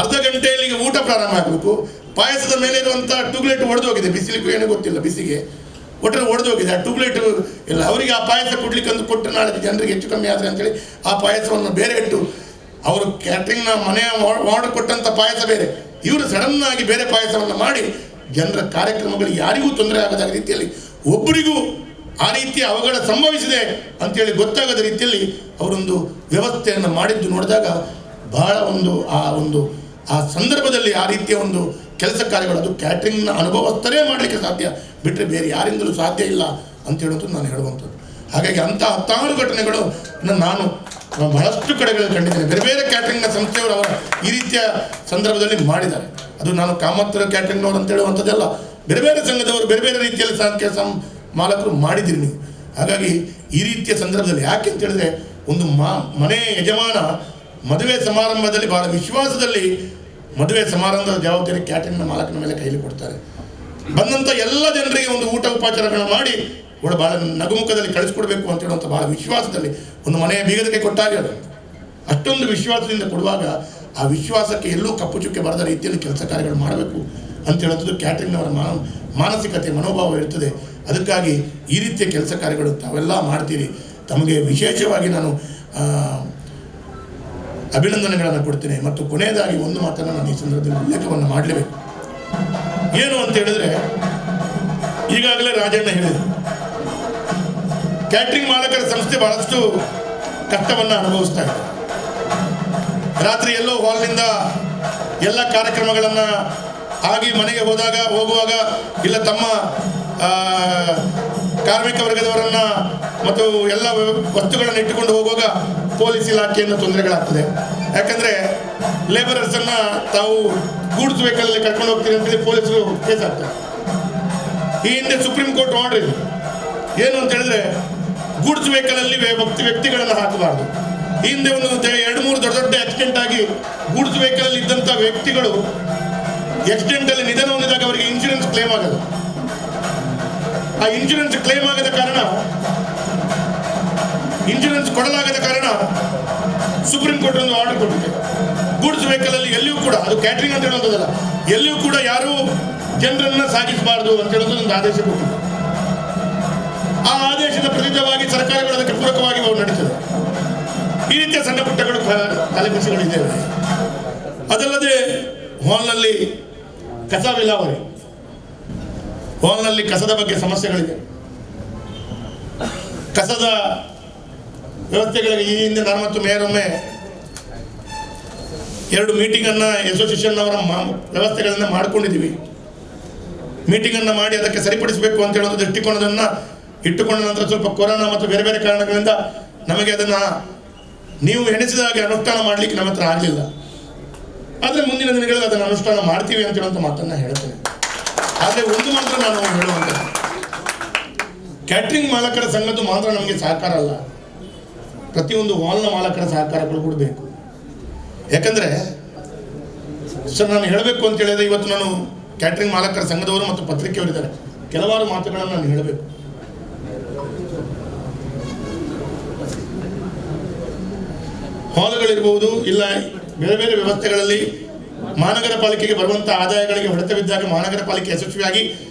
ಅರ್ಧ ಗಂಟೆಯಲ್ಲಿ ಊಟ ಪ್ರಾರಂಭ ಆಗಬೇಕು. ಪಾಯಸದ ಮೇಲೆ ಇರುವಂಥ ಟ್ಯೂಬ್ಲೈಟ್ ಒಡೆದೋಗಿದೆ, ಬಿಸಿಲಿಗೂ ಏನೂ ಗೊತ್ತಿಲ್ಲ, ಬಿಸಿಗೆ ಒಟ್ಟರೆ ಒಡೆದೋಗಿದೆ. ಆ ಟ್ಯೂಬ್ಲೈಟ್ ಇಲ್ಲ, ಅವರಿಗೆ ಆ ಪಾಯಸ ಕೊಡ್ಲಿಕ್ಕೆ ಒಂದು ಕೊಟ್ಟು ನಾಳೆ ಜನರಿಗೆ ಹೆಚ್ಚು ಕಮ್ಮಿ ಆದರೆ ಅಂತೇಳಿ ಆ ಪಾಯಸವನ್ನು ಬೇರೆ ಇಟ್ಟು, ಅವರು ಕ್ಯಾಟ್ರಿಂಗ್ನ ಮನೆಯ ಆರ್ಡರ್ ಕೊಟ್ಟಂಥ ಪಾಯಸ ಬೇರೆ, ಇವರು ಸಡನ್ನಾಗಿ ಬೇರೆ ಪಾಯಸವನ್ನು ಮಾಡಿ ಜನರ ಕಾರ್ಯಕ್ರಮಗಳಿಗೆ ಯಾರಿಗೂ ತೊಂದರೆ ಆಗದ ರೀತಿಯಲ್ಲಿ, ಒಬ್ಬರಿಗೂ ಆ ರೀತಿಯ ಅವಘಡ ಸಂಭವಿಸಿದೆ ಅಂತೇಳಿ ಗೊತ್ತಾಗದ ರೀತಿಯಲ್ಲಿ ಅವರೊಂದು ವ್ಯವಸ್ಥೆಯನ್ನು ಮಾಡಿದ್ದು ನೋಡಿದಾಗ ಬಹಳ ಆ ಸಂದರ್ಭದಲ್ಲಿ ಆ ರೀತಿಯ ಒಂದು ಕೆಲಸ ಕಾರ್ಯಗಳು, ಅದು ಕ್ಯಾಟ್ರಿಂಗ್ನ ಅನುಭವಸ್ಥರೇ ಮಾಡಲಿಕ್ಕೆ ಸಾಧ್ಯ, ಬಿಟ್ಟರೆ ಬೇರೆ ಯಾರಿಂದಲೂ ಸಾಧ್ಯ ಇಲ್ಲ ಅಂತ ಹೇಳೋದು ನಾನು ಹೇಳುವಂಥದ್ದು. ಹಾಗಾಗಿ ಅಂಥ 10 ಘಟನೆಗಳು ನಾನು ಬಹಳಷ್ಟು ಕಡೆಗಳಲ್ಲಿ ಕಂಡಿದ್ದೇನೆ. ಬೇರೆ ಬೇರೆ ಕ್ಯಾಟ್ರಿಂಗ್ನ ಸಂಸ್ಥೆಯವರು ಅವರ ಈ ರೀತಿಯ ಸಂದರ್ಭದಲ್ಲಿ ಮಾಡಿದ್ದಾರೆ. ಅದು ನಾನು ಕಾಮತ್ರ ಕ್ಯಾಟ್ರಿಂಗ್ನವರು ಅಂತ ಹೇಳುವಂಥದ್ದೆಲ್ಲ, ಬೇರೆ ಬೇರೆ ಸಂಘದವರು ಬೇರೆ ಬೇರೆ ರೀತಿಯಲ್ಲಿ ಕೆಲಸ ಮಾಲಕರು ಮಾಡಿದ್ದೀರಿ ನೀವು. ಹಾಗಾಗಿ ಈ ರೀತಿಯ ಸಂದರ್ಭದಲ್ಲಿ ಯಾಕೆ ಅಂತ ಹೇಳಿದ್ರೆ, ಒಂದು ಮನೆ ಯಜಮಾನ ಮದುವೆ ಸಮಾರಂಭದಲ್ಲಿ ಬಹಳ ವಿಶ್ವಾಸದಲ್ಲಿ ಮದುವೆ ಸಮಾರಂಭದ ಜವಾಬ್ದಾರಿ ಕ್ಯಾಟ್ರಿಂಗ್ನ ಮಾಲಕನ ಮೇಲೆ ಕೈಲಿ ಕೊಡ್ತಾರೆ. ಬಂದಂಥ ಎಲ್ಲ ಜನರಿಗೆ ಒಂದು ಊಟ ಉಪಚಾರಗಳನ್ನು ಮಾಡಿ ಭಾಳ ನಗುಮುಖದಲ್ಲಿ ಕಳಿಸ್ಕೊಡ್ಬೇಕು ಅಂತ ಹೇಳುವಂಥ ಭಾಳ ವಿಶ್ವಾಸದಲ್ಲಿ ಒಂದು ಮನೆಯ ಬೀಗದ ಕೈ ಕೊಟ್ಟಾಗ ಅದು ಅಷ್ಟೊಂದು ವಿಶ್ವಾಸದಿಂದ ಕೊಡುವಾಗ ಆ ವಿಶ್ವಾಸಕ್ಕೆ ಎಲ್ಲೂ ಕಪ್ಪು ಚುಕ್ಕೆ ಬರದ ರೀತಿಯಲ್ಲಿ ಕೆಲಸ ಕಾರ್ಯಗಳು ಮಾಡಬೇಕು ಅಂತ ಹೇಳುವಂಥದ್ದು ಕ್ಯಾಟ್ರಿಂಗ್ನವರ ಮಾನಸಿಕತೆ ಮನೋಭಾವ ಇರ್ತದೆ. ಅದಕ್ಕಾಗಿ ಈ ರೀತಿಯ ಕೆಲಸ ಕಾರ್ಯಗಳು ತಾವೆಲ್ಲ ಮಾಡ್ತೀರಿ. ತಮಗೆ ವಿಶೇಷವಾಗಿ ನಾನು ಅಭಿನಂದನೆಗಳನ್ನು ಕೊಡ್ತೇನೆ. ಮತ್ತು ಕೊನೆಯದಾಗಿ ಒಂದು ಮಾತನ್ನು ನಾನು ಈ ಸಂದರ್ಭದಲ್ಲಿ ಉಲ್ಲೇಖವನ್ನು ಮಾಡಲೇಬೇಕು. ಏನು ಅಂತ ಹೇಳಿದ್ರೆ, ಈಗಾಗಲೇ ರಾಜಣ್ಣ ಹೇಳಿದರು, ಕ್ಯಾಟ್ರಿಂಗ್ ಮಾಲಕರ ಸಂಸ್ಥೆ ಬಹಳಷ್ಟು ಕಷ್ಟವನ್ನು ಅನುಭವಿಸ್ತಾ ಇದೆ. ರಾತ್ರಿ ಎಲ್ಲೋ ಹಾಲ್ನಿಂದ ಎಲ್ಲ ಕಾರ್ಯಕ್ರಮಗಳನ್ನು ಆಗಿ ಮನೆಗೆ ಹೋಗುವಾಗ ಇಲ್ಲ ತಮ್ಮ ಕಾರ್ಮಿಕ ವರ್ಗದವರನ್ನ ಮತ್ತು ಎಲ್ಲ ವಸ್ತುಗಳನ್ನು ಇಟ್ಟುಕೊಂಡು ಹೋಗುವಾಗ ಪೊಲೀಸ್ ಇಲಾಖೆಯನ್ನು ತೊಂದರೆಗಳಾಗ್ತದೆ. ಯಾಕಂದರೆ ಲೇಬರರ್ಸನ್ನು ತಾವು ಗೂಡ್ಸ್ ವೆಹಿಕಲಲ್ಲಿ ಕರ್ಕೊಂಡು ಹೋಗ್ತೀರಿ ಅಂತೇಳಿ ಪೊಲೀಸರು ಕೇಸ್ ಆಗ್ತಾರೆ. ಈ ಹಿಂದೆ ಸುಪ್ರೀಂ ಕೋರ್ಟ್ ಆರ್ಡರ್ ಇದೆ, ಏನು ಅಂತ ಹೇಳಿದ್ರೆ ಗೂಡ್ಸ್ ವೆಹಿಕಲಲ್ಲಿ ವ್ಯಕ್ತಿಗಳನ್ನು ಹಾಕಬಾರ್ದು. ಈ ಹಿಂದೆ ಒಂದು 2-3 ದೊಡ್ಡ ಆಕ್ಸಿಡೆಂಟ್ ಆಗಿ ಗೂಡ್ಸ್ ವೆಹಿಕಲಲ್ಲಿ ಇದ್ದಂಥ ವ್ಯಕ್ತಿಗಳು ಆಕ್ಸಿಡೆಂಟಲ್ಲಿ ನಿಧನ ಹೊಂದಿದಾಗ ಅವರಿಗೆ ಇನ್ಶೂರೆನ್ಸ್ ಕ್ಲೇಮ್ ಆಗಲ್ಲ. ಆ ಇನ್ಶೂರೆನ್ಸ್ ಕ್ಲೇಮ್ ಆಗದ ಕಾರಣ, ಇನ್ಶೂರೆನ್ಸ್ ಕೊಡಲಾಗದ ಕಾರಣ ಸುಪ್ರೀಂ ಕೋರ್ಟ್ ಒಂದು ಆರ್ಡರ್ ಕೊಟ್ಟಿದೆ. ಗೂಡ್ಸ್ ವೆಹಿಕಲಲ್ಲಿ ಎಲ್ಲಿಯೂ ಕೂಡ, ಅದು ಕ್ಯಾಟ್ರಿಂಗ್ ಅಂತ ಹೇಳುವಂಥದ್ದಲ್ಲ, ಎಲ್ಲಿಯೂ ಕೂಡ ಯಾರೂ ಜನರನ್ನು ಸಾಗಿಸಬಾರ್ದು ಅಂತ ಹೇಳೋದು ಒಂದು ಆದೇಶ ಕೊಟ್ಟಿದೆ. ಆ ಆದೇಶದ ಪ್ರತಿತವಾಗಿ ಸರ್ಕಾರಗಳು ಅದಕ್ಕೆ ಪೂರಕವಾಗಿ ನಡೀತದೆ. ಈ ರೀತಿಯ ಸಣ್ಣ ಪುಟ್ಟಗಳು ತಲೆಬಿಸಿಗಳಿದ್ದೇವೆ. ಅದಲ್ಲದೆ ಹಾಲ್ನಲ್ಲಿ ಕಸ ವಿಲೇವಾರಿ, ಹಾಲ್ನಲ್ಲಿ ಕಸದ ಬಗ್ಗೆ ಸಮಸ್ಯೆಗಳಿದೆ. ಕಸದ ವ್ಯವಸ್ಥೆಗಳಿಗೆ ಈ ಹಿಂದೆ ನಾನು ಮತ್ತು ಮೇಯರ್ ಒಮ್ಮೆ 2 ಮೀಟಿಂಗನ್ನು ಅಸೋಸಿಯೇಷನ್ ಅವರ ವ್ಯವಸ್ಥೆಗಳನ್ನು ಮಾಡಿಕೊಂಡಿದ್ದೀವಿ. ಮೀಟಿಂಗನ್ನು ಮಾಡಿ ಅದಕ್ಕೆ ಸರಿಪಡಿಸಬೇಕು ಅಂತ ಹೇಳೋದು ದೃಷ್ಟಿಕೋನವನ್ನು ಇಟ್ಟುಕೊಂಡ ನಂತರ ಸ್ವಲ್ಪ ಕೊರೋನಾ ಮತ್ತು ಬೇರೆ ಬೇರೆ ಕಾರಣಗಳಿಂದ ನಮಗೆ ಅದನ್ನು ನೀವು ಎಣಿಸಿದಾಗೆ ಅನುಷ್ಠಾನ ಮಾಡಲಿಕ್ಕೆ ನಮ್ಮ ಹತ್ರ ಆಗಲಿಲ್ಲ. ಆದರೆ ಮುಂದಿನ ದಿನಗಳಲ್ಲಿ ಅದನ್ನು ಅನುಷ್ಠಾನ ಮಾಡ್ತೀವಿ ಅಂತ ಹೇಳುವಂಥ ಮಾತನ್ನು ಹೇಳ್ತೇನೆ. ಆದರೆ ಒಂದು ಮಾತ್ರ ನಾನು ಹೇಳುವಂಥದ್ದು, ಕ್ಯಾಟ್ರಿಂಗ್ ಮಾಲಕರ ಸಂಘದ್ದು ಮಾತ್ರ ನಮಗೆ ಸಹಕಾರ ಅಲ್ಲ, ಪ್ರತಿಯೊಂದು ಹಾಲ್ನ ಮಾಲಕರ ಸಹಕಾರಗಳು ಕೂಡ ಬೇಕು. ಯಾಕಂದರೆ ಸರ್, ನಾನು ಹೇಳಬೇಕು ಅಂತ ಹೇಳಿದ್ರೆ, ಇವತ್ತು ನಾನು ಕ್ಯಾಟ್ರಿಂಗ್ ಮಾಲಕರ ಸಂಘದವರು ಮತ್ತು ಪತ್ರಿಕೆಯವರಿದ್ದಾರೆ, ಕೆಲವಾರು ಮಾತುಗಳನ್ನು ನಾನು ಹೇಳಬೇಕು. ಹಾಲ್ಗಳಿರ್ಬೋದು, ಇಲ್ಲ ಬೇರೆ ಬೇರೆ ವ್ಯವಸ್ಥೆಗಳಲ್ಲಿ ಮಹಾನಗರ ಪಾಲಿಕೆಗೆ ಬರುವಂಥ ಆದಾಯಗಳಿಗೆ ಹೊಡೆತ ಬಿದ್ದಾಗ ಮಹಾನಗರ ಪಾಲಿಕೆ ಯಶಸ್ವಿಯಾಗಿ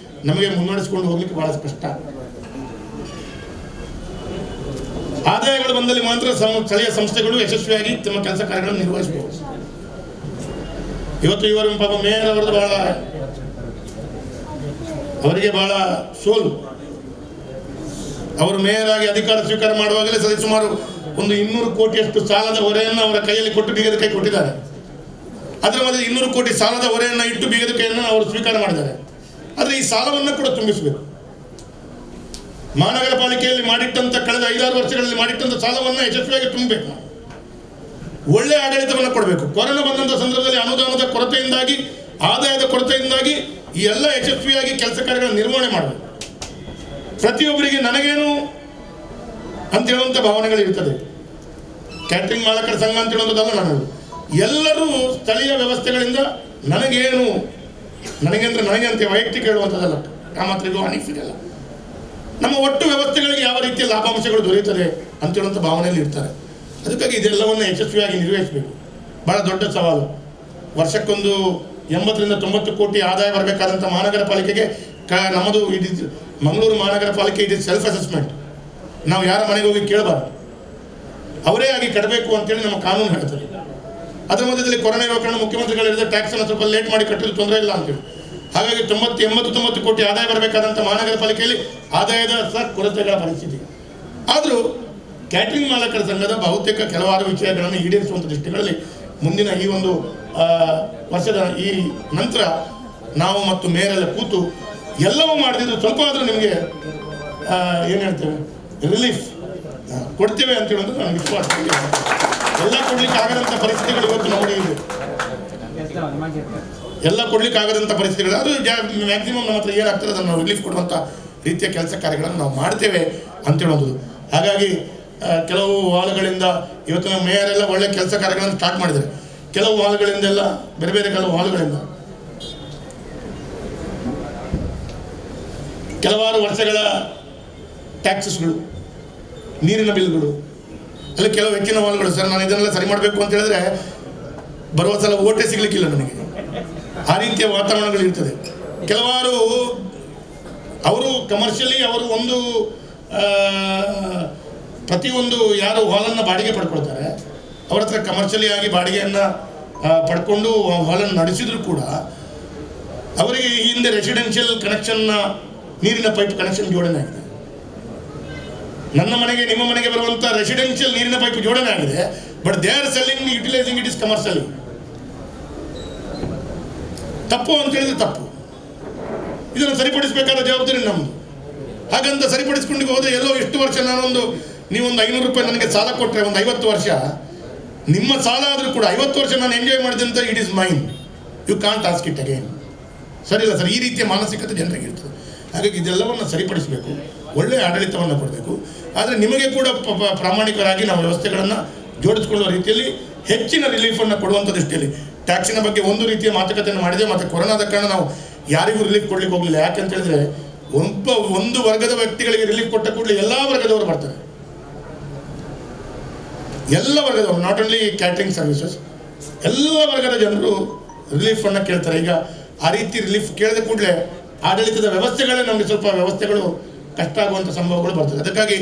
ನಮಗೆ ಮುನ್ನಡೆಸಿಕೊಂಡು ಹೋಗ್ಲಿಕ್ಕೆ ಬಹಳ ಕಷ್ಟ. ಆದಾಯಗಳು ಬಂದಲ್ಲಿ ಮಾತ್ರ ಸ್ಥಳೀಯ ಸಂಸ್ಥೆಗಳು ಯಶಸ್ವಿಯಾಗಿ ತಮ್ಮ ಕೆಲಸ ಕಾರ್ಯಗಳನ್ನು ನಿರ್ವಹಿಸಬಹುದು. ಇವತ್ತು ಇವರು ಪಾಪ ಮೇಯರ್ ಅವರದ್ದು ಅವರಿಗೆ ಬಹಳ ಸೋಲು. ಅವರು ಮೇಯರ್ ಆಗಿ ಅಧಿಕಾರ ಸ್ವೀಕಾರ ಮಾಡುವಾಗಲೇ ಸುಮಾರು ಒಂದು 200 ಕೋಟಿಯಷ್ಟು ಸಾಲದ ಹೊರೆಯನ್ನು ಅವರ ಕೈಯಲ್ಲಿ ಕೊಟ್ಟು ಬೀಗದ ಕೈ ಕೊಟ್ಟಿದ್ದಾರೆ. ಅದರ ಮಧ್ಯೆ 200 ಕೋಟಿ ಸಾಲದ ಹೊರೆಯನ್ನು ಇಟ್ಟು ಬೀಗದ ಕೈಯನ್ನು ಅವರು ಸ್ವೀಕಾರ ಮಾಡಿದ್ದಾರೆ. ಆದರೆ ಈ ಸಾಲವನ್ನು ಕೂಡ ತುಂಬಿಸಬೇಕು. ಮಹಾನಗರ ಪಾಲಿಕೆಯಲ್ಲಿ ಮಾಡಿಟ್ಟಂಥ ಕಳೆದ 5-6 ವರ್ಷಗಳಲ್ಲಿ ಮಾಡಿಟ್ಟಂಥ ಸಾಲವನ್ನು ಯಶಸ್ವಿಯಾಗಿ ತುಂಬಬೇಕು. ಒಳ್ಳೆಯ ಆಡಳಿತವನ್ನು ಕೊಡಬೇಕು. ಕೊರೋನಾ ಬಂದಂಥ ಸಂದರ್ಭದಲ್ಲಿ ಅನುದಾನದ ಕೊರತೆಯಿಂದಾಗಿ, ಆದಾಯದ ಕೊರತೆಯಿಂದಾಗಿ ಈ ಎಲ್ಲ ಯಶಸ್ವಿಯಾಗಿ ಕೆಲಸ ಕಾರ್ಯಗಳ ನಿರ್ವಹಣೆ ಮಾಡಬೇಕು. ಪ್ರತಿಯೊಬ್ಬರಿಗೆ ನನಗೇನು ಅಂತ ಹೇಳುವಂಥ ಭಾವನೆಗಳಿರ್ತದೆ. ಕ್ಯಾಟ್ರಿಂಗ್ ಮಾಲಕರ ಸಂಘ ಅಂತ ಹೇಳುವಂಥದ್ದಲ್ಲ, ನಾನು ಎಲ್ಲರೂ ಸ್ಥಳೀಯ ವ್ಯವಸ್ಥೆಗಳಿಂದ ನನಗೇನು, ನನಗೆ ಅಂತ ವೈಯಕ್ತಿಕ ಹೇಳುವಂಥದ್ದಲ್ಲ, ಕಾಮತ್ರಿಗೂ ಹಾನಿಗೆ ಸಿಗಲ್ಲ. ನಮ್ಮ ಒಟ್ಟು ವ್ಯವಸ್ಥೆಗಳಿಗೆ ಯಾವ ರೀತಿಯ ಲಾಭಾಂಶಗಳು ದೊರೆಯುತ್ತದೆ ಅಂತ ಹೇಳುವಂಥ ಭಾವನೆಯಲ್ಲಿ ಇರ್ತಾರೆ. ಅದಕ್ಕಾಗಿ ಇದೆಲ್ಲವನ್ನು ಯಶಸ್ವಿಯಾಗಿ ನಿರ್ವಹಿಸಬೇಕು. ಭಾಳ ದೊಡ್ಡ ಸವಾಲು. ವರ್ಷಕ್ಕೊಂದು 80ರಿಂದ 90 ಕೋಟಿ ಆದಾಯ ಬರಬೇಕಾದಂಥ ಮಹಾನಗರ ಪಾಲಿಕೆಗೆ ನಮ್ಮದು ಇಟ್ ಇಸ್ ಮಂಗಳೂರು ಮಹಾನಗರ ಪಾಲಿಕೆ ಇಟ್ ಇಸ್ ಸೆಲ್ಫ್ ಅಸೆಸ್ಮೆಂಟ್. ನಾವು ಯಾರ ಮನೆಗೆ ಹೋಗಿ ಕೇಳಬಾರ್ದು, ಅವರೇ ಆಗಿ ಕಟ್ಟಬೇಕು ಅಂತೇಳಿ ನಮ್ಮ ಕಾನೂನು ಹೇಳ್ತದೆ. ಅದರ ಮಧ್ಯದಲ್ಲಿ ಕೊರೋನಾ ಇರೋ ಕಾರಣ ಮುಖ್ಯಮಂತ್ರಿಗಳು ಹೇಳಿದ್ರೆ ಟ್ಯಾಕ್ಸನ್ನು ಸ್ವಲ್ಪ ಲೇಟ್ ಮಾಡಿ ಕಟ್ಟಲು ತೊಂದರೆ ಇಲ್ಲ ಅಂತೇಳಿ. ಹಾಗಾಗಿ 90 ಕೋಟಿ ಆದಾಯ ಬರಬೇಕಾದಂಥ ಮಹಾನಗರ ಪಾಲಿಕೆಯಲ್ಲಿ ಆದಾಯದ ಕೊರತೆಗಳ ಪರಿಸ್ಥಿತಿ. ಆದರೂ ಕ್ಯಾಟ್ರಿಂಗ್ ಮಾಲಕರ ಸಂಘದ ಬಹುತೇಕ ಕೆಲವಾರು ವಿಷಯಗಳನ್ನು ಈಡೇರಿಸುವಂಥ ದೃಷ್ಟಿಗಳಲ್ಲಿ ಮುಂದಿನ ಈ ಒಂದು ವರ್ಷದ ಈ ನಂತರ ನಾವು ಮತ್ತು ಮೇರೆಲ್ಲ ಕೂತು ಎಲ್ಲವೂ ಮಾಡಿದ್ರು ಸ್ವಲ್ಪ ಆದರೂ ನಿಮಗೆ ಏನು ಹೇಳ್ತೇವೆ ರಿಲೀಫ್ ಕೊಡ್ತೇವೆ ಅಂತ ಹೇಳೋದು ನಾನು ವಿಶ್ವಾಸ. ಎಲ್ಲ ಕೊಡ್ಲಿಕ್ಕೆ ಆಗದಂಥ ಪರಿಸ್ಥಿತಿಗಳು ಇವತ್ತು ನಮಗೆ ಇದೆ, ಎಲ್ಲ ಕೊಡ್ಲಿಕ್ಕೆ ಆಗದಂಥ ಪರಿಸ್ಥಿತಿಗಳು. ಅದು ಮ್ಯಾಕ್ಸಿಮಮ್ ನಮ್ಮ ಹತ್ರ ಏನಾಗ್ತದೆ ಅದನ್ನು ನಾವು ರಿಲೀಫ್ ಕೊಡುವಂಥ ರೀತಿಯ ಕೆಲಸ ಕಾರ್ಯಗಳನ್ನು ನಾವು ಮಾಡ್ತೇವೆ ಅಂತೇಳೋದು. ಹಾಗಾಗಿ ಕೆಲವು ವಾಲ್ಗಳಿಂದ ಇವತ್ತು ನಮ್ಮ ಮೇಯರೆಲ್ಲ ಒಳ್ಳೆ ಕೆಲಸ ಕಾರ್ಯಗಳನ್ನು ಸ್ಟಾರ್ಟ್ ಮಾಡಿದ್ದಾರೆ. ಕೆಲವು ವಾಲ್ಗಳಿಂದೆಲ್ಲ ಬೇರೆ ಬೇರೆ ಕೆಲವು ವಾಲ್ಗಳಿಂದ ಕೆಲವಾರು ವರ್ಷಗಳ ಟ್ಯಾಕ್ಸಸ್ಗಳು, ನೀರಿನ ಬಿಲ್ಗಳು, ಅಲ್ಲಿ ಕೆಲವು ಹೆಚ್ಚಿನ ವಾಲ್ಗಳು. ಸರ್ ನಾನು ಇದನ್ನೆಲ್ಲ ಸರಿ ಮಾಡಬೇಕು ಅಂತ ಹೇಳಿದ್ರೆ ಬರುವ ಸಲ ಓಟೇ ಸಿಗ್ಲಿಕ್ಕಿಲ್ಲ ನನಗೆ, ಆ ರೀತಿಯ ವಾತಾವರಣಗಳು ಇರ್ತದೆ. ಕೆಲವಾರು ಅವರು ಕಮರ್ಷಿಯಲಿ ಅವರು ಒಂದು ಪ್ರತಿಯೊಂದು ಯಾರು ಹಾಲನ್ನು ಬಾಡಿಗೆ ಪಡ್ಕೊಳ್ತಾರೆ ಅವ್ರ ಹತ್ರ ಕಮರ್ಷಿಯಲಿ ಆಗಿ ಬಾಡಿಗೆಯನ್ನು ಪಡ್ಕೊಂಡು ಹಾಲನ್ನು ನಡೆಸಿದ್ರು ಕೂಡ ಅವರಿಗೆ ಹಿಂದೆ ರೆಸಿಡೆನ್ಷಿಯಲ್ ಕನೆಕ್ಷನ್ನ ನೀರಿನ ಪೈಪ್ ಕನೆಕ್ಷನ್ ಜೋಡಣೆ ಆಗಿದೆ. ನನ್ನ ಮನೆಗೆ ನಿಮ್ಮ ಮನೆಗೆ ಬರುವಂಥ ರೆಸಿಡೆನ್ಷಿಯಲ್ ನೀರಿನ ಪೈಪ್ ಜೋಡಣೆ ಆಗಿದೆ. But they are selling utilising it is commercially. ತಪ್ಪು ಅಂತ ಹೇಳಿದ್ರೆ ತಪ್ಪು. ಇದನ್ನು ಸರಿಪಡಿಸಬೇಕಾದ ಜವಾಬ್ದಾರಿ ನಮ್ಮದು. ಹಾಗಂತ ಸರಿಪಡಿಸ್ಕೊಂಡು ಹೋದರೆ ಎಲ್ಲೋ ಎಷ್ಟು ವರ್ಷ ನೀವೊಂದು 500 ರೂಪಾಯಿ ನನಗೆ ಸಾಲ ಕೊಟ್ಟರೆ ಒಂದು 50 ವರ್ಷ ನಿಮ್ಮ ಸಾಲ ಆದರೂ ಕೂಡ 50 ವರ್ಷ ನಾನು ಎಂಜಾಯ್ ಮಾಡಿದೆ ಅಂತ it is mine, you can't ask it again. ಸರಿ ಇಲ್ಲ ಸರ್, ಈ ರೀತಿಯ ಮಾನಸಿಕತೆ ಜನರಿಗೆ ಇರ್ತದೆ. ಹಾಗಾಗಿ ಇದೆಲ್ಲವನ್ನು ಸರಿಪಡಿಸಬೇಕು, ಒಳ್ಳೆಯ ಆಡಳಿತವನ್ನು ಕೊಡಬೇಕು. ಆದರೆ ನಿಮಗೆ ಕೂಡ ಪ್ರಾಮಾಣಿಕರಾಗಿ ನಾವು ವ್ಯವಸ್ಥೆಗಳನ್ನು ಜೋಡಿಸಿಕೊಳ್ಳುವ ರೀತಿಯಲ್ಲಿ ಹೆಚ್ಚಿನ ರಿಲೀಫನ್ನು ಕೊಡುವಂಥ ದೃಷ್ಟಿಯಲ್ಲಿ ಟ್ಯಾಕ್ಸಿನ ಬಗ್ಗೆ ಒಂದು ರೀತಿಯ ಮಾತುಕತೆಯನ್ನು ಮಾಡಿದೆ. ಮತ್ತು ಕೊರೋನಾದ ಕಾರಣ ನಾವು ಯಾರಿಗೂ ರಿಲೀಫ್ ಕೊಡ್ಲಿಕ್ಕೆ ಹೋಗಲಿಲ್ಲ. ಯಾಕಂತ ಹೇಳಿದ್ರೆ ಒಂದು ವರ್ಗದ ವ್ಯಕ್ತಿಗಳಿಗೆ ರಿಲೀಫ್ ಕೊಟ್ಟ ಕೂಡಲೇ ಎಲ್ಲ ವರ್ಗದವರು ಬರ್ತಾರೆ, ಎಲ್ಲ ವರ್ಗದವರು, ನಾಟ್ ಓನ್ಲಿ ಕ್ಯಾಟ್ರಿಂಗ್ ಸರ್ವಿಸಸ್, ಎಲ್ಲ ವರ್ಗದ ಜನರು ರಿಲೀಫನ್ನು ಕೇಳ್ತಾರೆ. ಈಗ ಆ ರೀತಿ ರಿಲೀಫ್ ಕೇಳಿದ ಕೂಡಲೇ ಆಡಳಿತದ ವ್ಯವಸ್ಥೆಗಳೇ ನಮಗೆ ಸ್ವಲ್ಪ ವ್ಯವಸ್ಥೆಗಳು ಕಷ್ಟ ಆಗುವಂಥ ಸಂಭವಗಳು ಬರ್ತದೆ. ಅದಕ್ಕಾಗಿ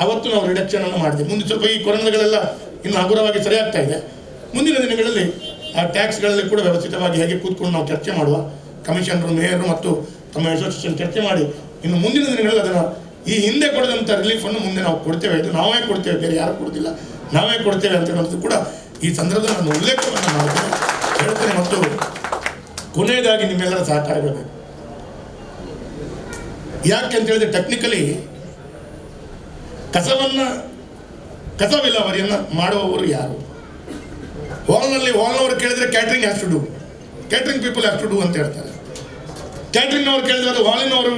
ಅವತ್ತು ನಾವು ರಿಡಕ್ಷನನ್ನು ಮಾಡಿದೆ. ಮುಂದೆ ಸ್ವಲ್ಪ ಈ ಕೊರೋನಾಗಳೆಲ್ಲ ಇನ್ನು ಹಗುರವಾಗಿ ಸರಿಯಾಗ್ತಾ ಇದೆ. ಮುಂದಿನ ದಿನಗಳಲ್ಲಿ ಆ ಟ್ಯಾಕ್ಸ್ಗಳಲ್ಲಿ ಕೂಡ ವ್ಯವಸ್ಥಿತವಾಗಿ ಹೇಗೆ ಕೂತ್ಕೊಂಡು ನಾವು ಚರ್ಚೆ ಮಾಡುವ, ಕಮಿಷನರು, ಮೇಯರು ಮತ್ತು ತಮ್ಮ ಅಸೋಸಿಯೇಷನ್ ಚರ್ಚೆ ಮಾಡಿ ಇನ್ನು ಮುಂದಿನ ದಿನಗಳಲ್ಲಿ ಅದನ್ನು ಈ ಹಿಂದೆ ಕೊಡದಂಥ ರಿಲೀಫನ್ನು ಮುಂದೆ ನಾವು ಕೊಡ್ತೇವೆ. ಇದು ನಾವೇ ಕೊಡ್ತೇವೆ, ಬೇರೆ ಯಾರು ಕೊಡೋದಿಲ್ಲ, ನಾವೇ ಕೊಡ್ತೇವೆ ಅಂತ ಹೇಳೋದು ಕೂಡ ಈ ಸಂದರ್ಭದಲ್ಲಿ ನಾನು ಉಲ್ಲೇಖವನ್ನು ಮಾಡ್ತೇನೆ, ಹೇಳ್ತೇನೆ. ಮತ್ತು ಕೊನೆಯದಾಗಿ ನಿಮ್ಮೆಲ್ಲರ ಸಹಕಾರ ಬೇಕು. ಯಾಕೆ ಅಂತ ಹೇಳಿದ್ರೆ ಟೆಕ್ನಿಕಲಿ ಕಸ ವಿಲೇವಾರಿಯನ್ನು ಮಾಡುವವರು ಯಾರು? ಹಾಲ್ನವರು ಕೇಳಿದರೆ catering has to do, catering people has to do ಅಂತ ಹೇಳ್ತಾರೆ. ಕ್ಯಾಟ್ರಿಂಗ್ನವ್ರು ಕೇಳಿದ್ರೆ ಅದು ಹಾಲಿನವರು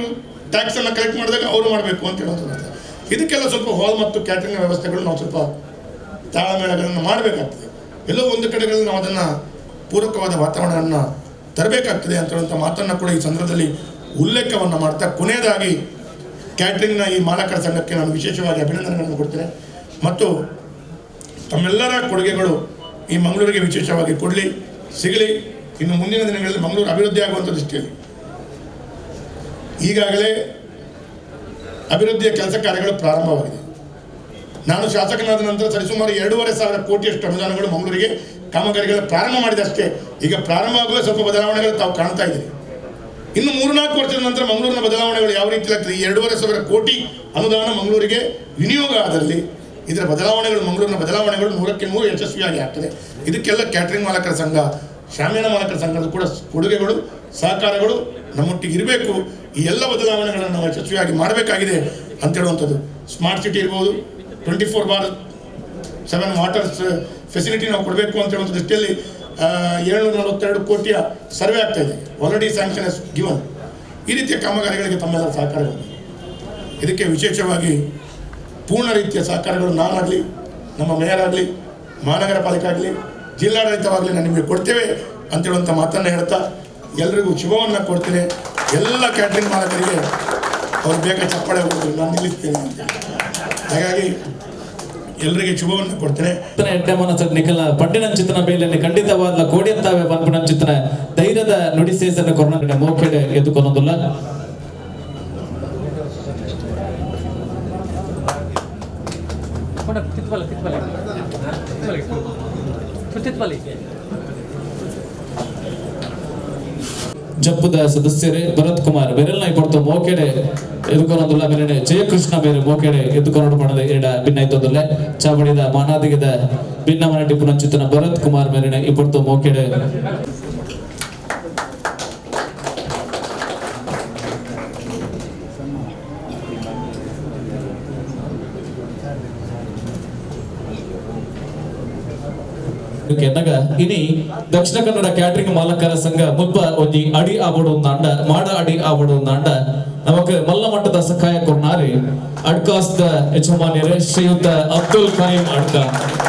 ಟ್ಯಾಕ್ಸನ್ನು ಕಲೆಕ್ಟ್ ಮಾಡಿದಾಗ ಅವರು ಮಾಡಬೇಕು ಅಂತ ಹೇಳೋದು. ಇದಕ್ಕೆಲ್ಲ ಸ್ವಲ್ಪ ಹಾಲ್ ಮತ್ತು ಕ್ಯಾಟ್ರಿಂಗ್ ವ್ಯವಸ್ಥೆಗಳು ನಾವು ಸ್ವಲ್ಪ ತಾಳಮೇಳಗಳನ್ನು ಮಾಡಬೇಕಾಗ್ತದೆ. ಎಲ್ಲೋ ಒಂದು ಕಡೆಗಳಲ್ಲಿ ನಾವು ಅದನ್ನು ಪೂರಕವಾದ ವಾತಾವರಣವನ್ನು ತರಬೇಕಾಗ್ತದೆ ಅಂತ ಹೇಳುವಂಥ ಮಾತನ್ನು ಕೂಡ ಈ ಸಂದರ್ಭದಲ್ಲಿ ಉಲ್ಲೇಖವನ್ನು ಮಾಡ್ತಾ, ಕೊನೆಯದಾಗಿ ಕ್ಯಾಟ್ರಿಂಗ್ನ ಈ ಮಾಲಕರ ಸಂಘಕ್ಕೆ ನಾನು ವಿಶೇಷವಾಗಿ ಅಭಿನಂದನೆಗಳನ್ನು ಕೊಡ್ತೇನೆ. ಮತ್ತು ತಮ್ಮೆಲ್ಲರ ಕೊಡುಗೆಗಳು ಈ ಮಂಗಳೂರಿಗೆ ವಿಶೇಷವಾಗಿ ಕೊಡಲಿ, ಸಿಗಲಿ. ಇನ್ನು ಮುಂದಿನ ದಿನಗಳಲ್ಲಿ ಮಂಗಳೂರು ಅಭಿವೃದ್ಧಿ ಆಗುವಂಥ ದೃಷ್ಟಿಯಲ್ಲಿ ಈಗಾಗಲೇ ಅಭಿವೃದ್ಧಿಯ ಕೆಲಸ ಕಾರ್ಯಗಳು ಪ್ರಾರಂಭವಾಗಿದೆ. ನಾನು ಶಾಸಕನಾದ ನಂತರ ಸರಿಸುಮಾರು 2,500 ಕೋಟಿಯಷ್ಟು ಅನುದಾನಗಳು ಮಂಗಳೂರಿಗೆ ಕಾಮಗಾರಿಗಳು ಪ್ರಾರಂಭ ಮಾಡಿದಷ್ಟೇ. ಈಗ ಪ್ರಾರಂಭ ಆಗುವ ಸ್ವಲ್ಪ ಬದಲಾವಣೆಗಳು ತಾವು ಕಾಣ್ತಾ ಇದ್ದೀರಿ. ಇನ್ನು 3-4 ವರ್ಷದ ನಂತರ ಮಂಗಳೂರಿನ ಬದಲಾವಣೆಗಳು ಯಾವ ರೀತಿ ಆಗ್ತದೆ? ಈ 2,500 ಕೋಟಿ ಅನುದಾನ ಮಂಗಳೂರಿಗೆ ವಿನಿಯೋಗ ಆದಲ್ಲಿ ಇದರ ಬದಲಾವಣೆಗಳು, ಮಂಗಳೂರಿನ ಬದಲಾವಣೆಗಳು 100ಕ್ಕೆ 100 ಯಶಸ್ವಿಯಾಗಿ ಆಗ್ತದೆ. ಇದಕ್ಕೆಲ್ಲ ಕ್ಯಾಟ್ರಿಂಗ್ ಮಾಲಕರ ಸಂಘ, ಶಾಮಿಯಾನ ಮಾಲಕರ ಸಂಘದ ಕೂಡ ಕೊಡುಗೆಗಳು, ಸಹಕಾರಗಳು ನಮ್ಮೊಟ್ಟಿಗೆ ಇರಬೇಕು. ಈ ಎಲ್ಲ ಬದಲಾವಣೆಗಳನ್ನು ನಾವು ಯಶಸ್ವಿಯಾಗಿ ಮಾಡಬೇಕಾಗಿದೆ ಅಂತ ಹೇಳುವಂಥದ್ದು. ಸ್ಮಾರ್ಟ್ ಸಿಟಿ ಇರ್ಬೋದು, 24/7 ವಾಟರ್ಸ್ ಫೆಸಿಲಿಟಿ ನಾವು ಕೊಡಬೇಕು ಅಂತ ಹೇಳುವಂಥ ದೃಷ್ಟಿಯಲ್ಲಿ 742 ಕೋಟಿಯ ಸರ್ವೆ ಆಗ್ತಾ ಇದೆ. Already sanction is given. ಈ ರೀತಿಯ ಕಾಮಗಾರಿಗಳಿಗೆ ತಮ್ಮೆಲ್ಲರ ಸಹಕಾರಗಳು, ಇದಕ್ಕೆ ವಿಶೇಷವಾಗಿ ಪೂರ್ಣ ರೀತಿಯ ಸಹಕಾರಗಳು ನಾನಾಗಲಿ, ನಮ್ಮ ಮೇಯರ್ ಆಗಲಿ, ಮಹಾನಗರ ಪಾಲಿಕೆ ಆಗಲಿ, ಜಿಲ್ಲಾಡಳಿತವಾಗಲಿ ನಾನು ನಿಮಗೆ ಕೊಡ್ತೇವೆ ಅಂತೇಳುವಂಥ ಮಾತನ್ನು ಹೇಳ್ತಾ ಎಲ್ರಿಗೂ ಶುಭವನ್ನು ಕೊಡ್ತೇನೆ. ಎಲ್ಲ ಕ್ಯಾಟ್ರಿಂಗ್ ಮಾಲಕರಿಗೆ ಅವ್ರು ಬೇಗ ಚಪ್ಪಾಳೆ ಹೋಗೋದು ನಾನು ನಿಲ್ಲಿಸ್ತೇನೆ ಅಂತ. ಹಾಗಾಗಿ ಎಲ್ಲರಿಗೆ ಶುಭವನ್ನು ಕೊಡ್ತೇನೆ. ಎಡ್ಡೆ ಮನಸ್ಸು ನಿಖಿಲ ಪಂಡಿನಂಚಿತನ ಬೇಲೆಯಲ್ಲಿ ಖಂಡಿತವಾದ ಕೋಡಿಯಂತಾವೆ ಪಂಪಿನಂಚಿತನ ಧೈರ್ಯದ ನುಡಿಸೇಸನ್ನು ಕೊರೋನಾ ಮೋಕೆಡೆ ಎದ್ದುಕೊನ್ನೋದಿಲ್ಲ. ಜಪ್ಪುದ ಸದಸ್ಯರೇ ಭರತ್ ಕುಮಾರ್ ಬೆರೆಲ್ನ ಇಪ್ಪತ್ತು ಮೋಕೆಡೆ ಎದುಕೊನೊಂದುಲ್ಲ ಮೇರೆ ಜಯಕೃಷ್ಣ ಬೇರೆ ಮೋಕೆಡೆ ಎದುಕೊನೊಂಡು ಪಣದ ಎರಡ ಭಿನ್ನ ಇತ್ತೊಂದುಲ್ಲ ಚಾವಡಿದ ಮಾನಾದಿಗದ ಭಿನ್ನ ಮನಟಿ ಪುನಂಚಿತನ ಭರತ್ ಕುಮಾರ್ ಮೇರೆ ಇಪ್ಪತ್ತು ಮೋಕೆಡೆ ಕೆನ್ನಗ ಇನಿ ದಕ್ಷಿಣ ಕನ್ನಡ ಕ್ಯಾಟರಿಂಗ್ ಮಾಲಕರ ಸಂಘ ಮುಲ್ಪ ಒಂಜಿ ಅಡಿ ಆವಡು ನಾಂಡ ಮಾಡ ಅಡಿ ಆವಡು ನಾಂಡ ನಮಕ್ ಮಲ್ಲ ಮಟ್ಟದ ಸಹಾಯ ಕೊರ್ನಾರಿ ಅಡ್ಕಾಸ್ದ ಯಜಮಾನ್ಯರೇ ಶ್ರೀಯುತ ಅಬ್ದುಲ್ ಕರೀಂ ಅಡ್ಕ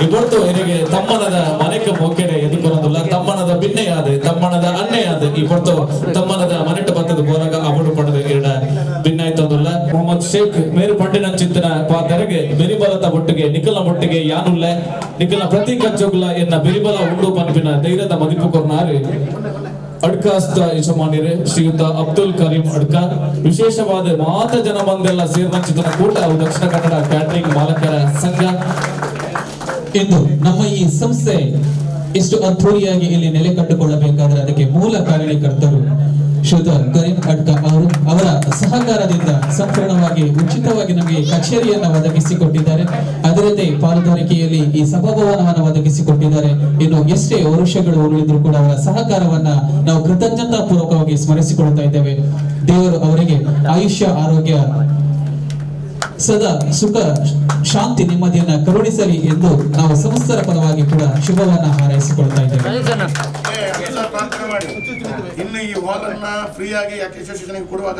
ಇವತ್ತು ಇವರಿಗೆ ತಮ್ಮನದ ಮನೆಗೆ ಮೋಕೆಡೆ ಎದುಕೊನೋದಿಲ್ಲ ತಮ್ಮನದ ಭಿನ್ನೆಯಾದ ತಮ್ಮನದ ಅನ್ನೆಯಾದ ಇವತ್ತು ತಮ್ಮನದ ಮನೆಟ ಬತ್ತದ ಬೋರಾಗ ಅವಡು ಪಡೆದ ಎರಡ ಭಿನ್ನ ಇತ್ತೊಂದಿಲ್ಲ. ಮೊಹಮ್ಮದ್ ಶೇಖ್ ಮೇರು ಪಂಡಿನ ಚಿಂತನ ಪಾದರಿಗೆ ಬೆರಿಬಲದ ಒಟ್ಟಿಗೆ ನಿಖಲ ಒಟ್ಟಿಗೆ ಯಾನುಲ್ಲ ನಿಖಲ ಪ್ರತಿ ಕಚ್ಚೋಗುಲ ಎನ್ನ ಬೆರಿಬಲ ಉಂಡು ಪನ್ಪಿನ ಧೈರ್ಯದ ಮದಿಪು ಕೊರ್ನಾರಿ ಅಡ್ಕಾಸ್ತ ಯಜಮಾನ್ಯರೇ ಶ್ರೀಯುತ ಅಬ್ದುಲ್ ಕರೀಂ ಅಡ್ಕ ವಿಶೇಷವಾದ ಮಾತ ಜನ ಮಂದೆಲ್ಲ ಸೇರ್ನಂಚಿತನ ಕೂಟ ದಕ್ಷಿಣ ಕನ್ನಡ ಕ್ಯಾಟರಿಂಗ್ ಮಾಲಕರ ಸಂಘ. ಇಂದು ನಮ್ಮ ಈ ಸಂಸ್ಥೆ ಇಷ್ಟು ಅದ್ಧೂರಿಯಾಗಿ ಇಲ್ಲಿ ನೆಲೆ ಕಂಡುಕೊಳ್ಳಬೇಕಾದ್ರೆ ಅದಕ್ಕೆ ಮೂಲ ಕಾರಣಕರ್ತರು ಶ್ರೀಯುತ ಕರೀಂ ಅಡ್ಕ ಅವರು. ಅವರ ಸಹಕಾರದಿಂದ ಸಂಪೂರ್ಣವಾಗಿ ಉಚಿತವಾಗಿ ನಮಗೆ ಕಚೇರಿಯನ್ನು ಒದಗಿಸಿಕೊಟ್ಟಿದ್ದಾರೆ. ಅದರಂತೆ ಪಾಲುದಾರಿಕೆಯಲ್ಲಿ ಈ ಸಭಾಭವನವನ್ನು ಒದಗಿಸಿಕೊಟ್ಟಿದ್ದಾರೆ. ಇನ್ನು ಎಷ್ಟೇ ವರುಷಗಳು ಉರುಳಿದ್ರು ಕೂಡ ಅವರ ಸಹಕಾರವನ್ನ ನಾವು ಕೃತಜ್ಞತಾ ಪೂರ್ವಕವಾಗಿ ಸ್ಮರಿಸಿಕೊಳ್ತಾ ಇದ್ದೇವೆ. ದೇವರು ಅವರಿಗೆ ಆಯುಷ್ಯ ಆರೋಗ್ಯ ಸದಾ ಸುಖ ಶಾಂತಿ ನೆಮ್ಮದಿಯನ್ನ ಕರುಣಿಸಲಿ ಎಂದು ನಾವು ಸಂಸ್ಥರ ಪರವಾಗಿ ಕೂಡ ಶುಭವನ್ನ ಹಾರೈಸಿಕೊಳ್ತಾ ಇದ್ದೇವೆ. ಇನ್ನು ಈ ಹಾಲ್ ಅನ್ನ ಫ್ರೀ ಆಗಿ ಯಾಕೆ ಅಸೋಸಿಯೇಷನ್ ಕೊಡುವಾಗ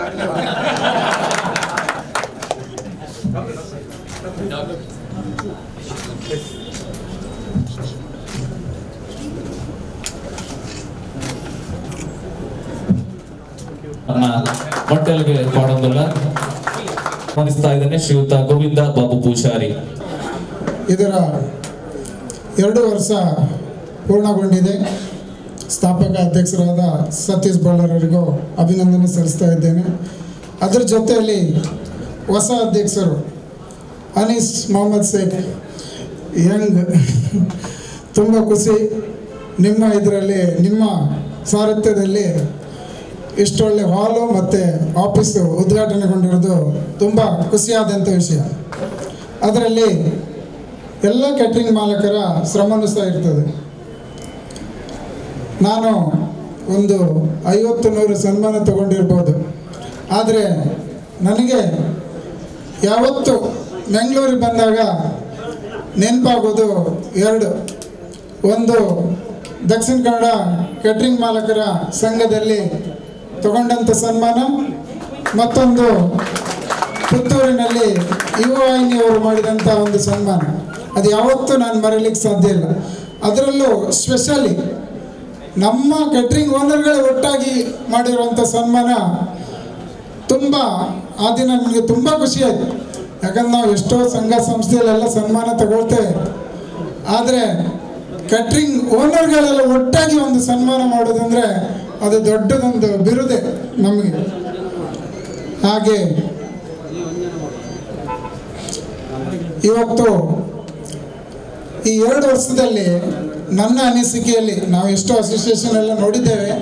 ಹೋಟೆಲ್ಗೆ ಪಾಡೋದಿಲ್ಲ ಸ್ಮರಿಸ್ತಾ ಇದ್ದೇನೆ ಶ್ರೀಯುತ ಗೋವಿಂದ ಬಾಬು ಪೂಜಾರಿ. ಇದರ 2 ವರ್ಷ ಪೂರ್ಣಗೊಂಡಿದೆ. ಸ್ಥಾಪಕ ಅಧ್ಯಕ್ಷರಾದ ಸತೀಶ್ ಬಳ್ಳಾರವರಿಗೂ ಅಭಿನಂದನೆ ಸಲ್ಲಿಸ್ತಾ ಇದ್ದೇನೆ. ಅದರ ಜೊತೆಯಲ್ಲಿ ಹೊಸ ಅಧ್ಯಕ್ಷರು ಅನೀಸ್ ಮೊಹಮ್ಮದ್ ಶೇಖ್ ಯಂಗ್, ತುಂಬ ಖುಷಿ ನಿಮ್ಮ ಇದರಲ್ಲಿ ನಿಮ್ಮ ಸಾರಥ್ಯದಲ್ಲಿ ಇಷ್ಟೊಳ್ಳೆ ಹಾಲು ಮತ್ತು ಆಫೀಸು ಉದ್ಘಾಟನೆಗೊಂಡಿರೋದು ತುಂಬ ಖುಷಿಯಾದಂಥ ವಿಷಯ. ಅದರಲ್ಲಿ ಎಲ್ಲ ಕ್ಯಾಟ್ರಿಂಗ್ ಮಾಲಕರ ಶ್ರಮನೂ ಸಹ ಇರ್ತದೆ. ನಾನು ಒಂದು 50-100 ಸನ್ಮಾನ ತಗೊಂಡಿರ್ಬೋದು. ಆದರೆ ನನಗೆ ಯಾವತ್ತು ಬೆಂಗಳೂರಿಗೆ ಬಂದಾಗ ನೆನಪಾಗೋದು 2. ಒಂದು ದಕ್ಷಿಣ ಕನ್ನಡ ಕ್ಯಾಟ್ರಿಂಗ್ ಮಾಲಕರ ಸಂಘದಲ್ಲಿ ತಗೊಂಡಂಥ ಸನ್ಮಾನ, ಮತ್ತೊಂದು ಪುತ್ತೂರಿನಲ್ಲಿ ಯುವವಾಹಿನಿಯವರು ಮಾಡಿದಂಥ ಒಂದು ಸನ್ಮಾನ. ಅದು ಯಾವತ್ತೂ ನಾನು ಮರೀಲಿಕ್ಕೆ ಸಾಧ್ಯ ಇಲ್ಲ. ಅದರಲ್ಲೂ ಸ್ಪೆಷಲಿ ನಮ್ಮ ಕ್ಯಾಟ್ರಿಂಗ್ ಓನರ್ಗಳೇ ಒಟ್ಟಾಗಿ ಮಾಡಿರುವಂಥ ಸನ್ಮಾನ ತುಂಬ ಆ ದಿನ ನನಗೆ ತುಂಬ ಖುಷಿಯಾಯಿತು. ಯಾಕಂದ್ರೆ ನಾವು ಎಷ್ಟೋ ಸಂಘ ಸಂಸ್ಥೆಯಲ್ಲೆಲ್ಲ ಸನ್ಮಾನ ತಗೊಳ್ತೇವೆ, ಆದರೆ ಕ್ಯಾಟ್ರಿಂಗ್ ಓನರ್ಗಳೆಲ್ಲ ಒಟ್ಟಾಗಿ ಒಂದು ಸನ್ಮಾನ ಮಾಡೋದಂದರೆ ಅದು ದೊಡ್ಡದೊಂದು ಬಿರುದೆ ನಮಗೆ. ಹಾಗೆ ಇವತ್ತು ಈ 2 ವರ್ಷದಲ್ಲಿ ನನ್ನ ಅನಿಸಿಕೆಯಲ್ಲಿ ನಾವು ಎಷ್ಟೋ ಅಸೋಸಿಯೇಷನ್ ಎಲ್ಲ ನೋಡಿದ್ದೇವೆ.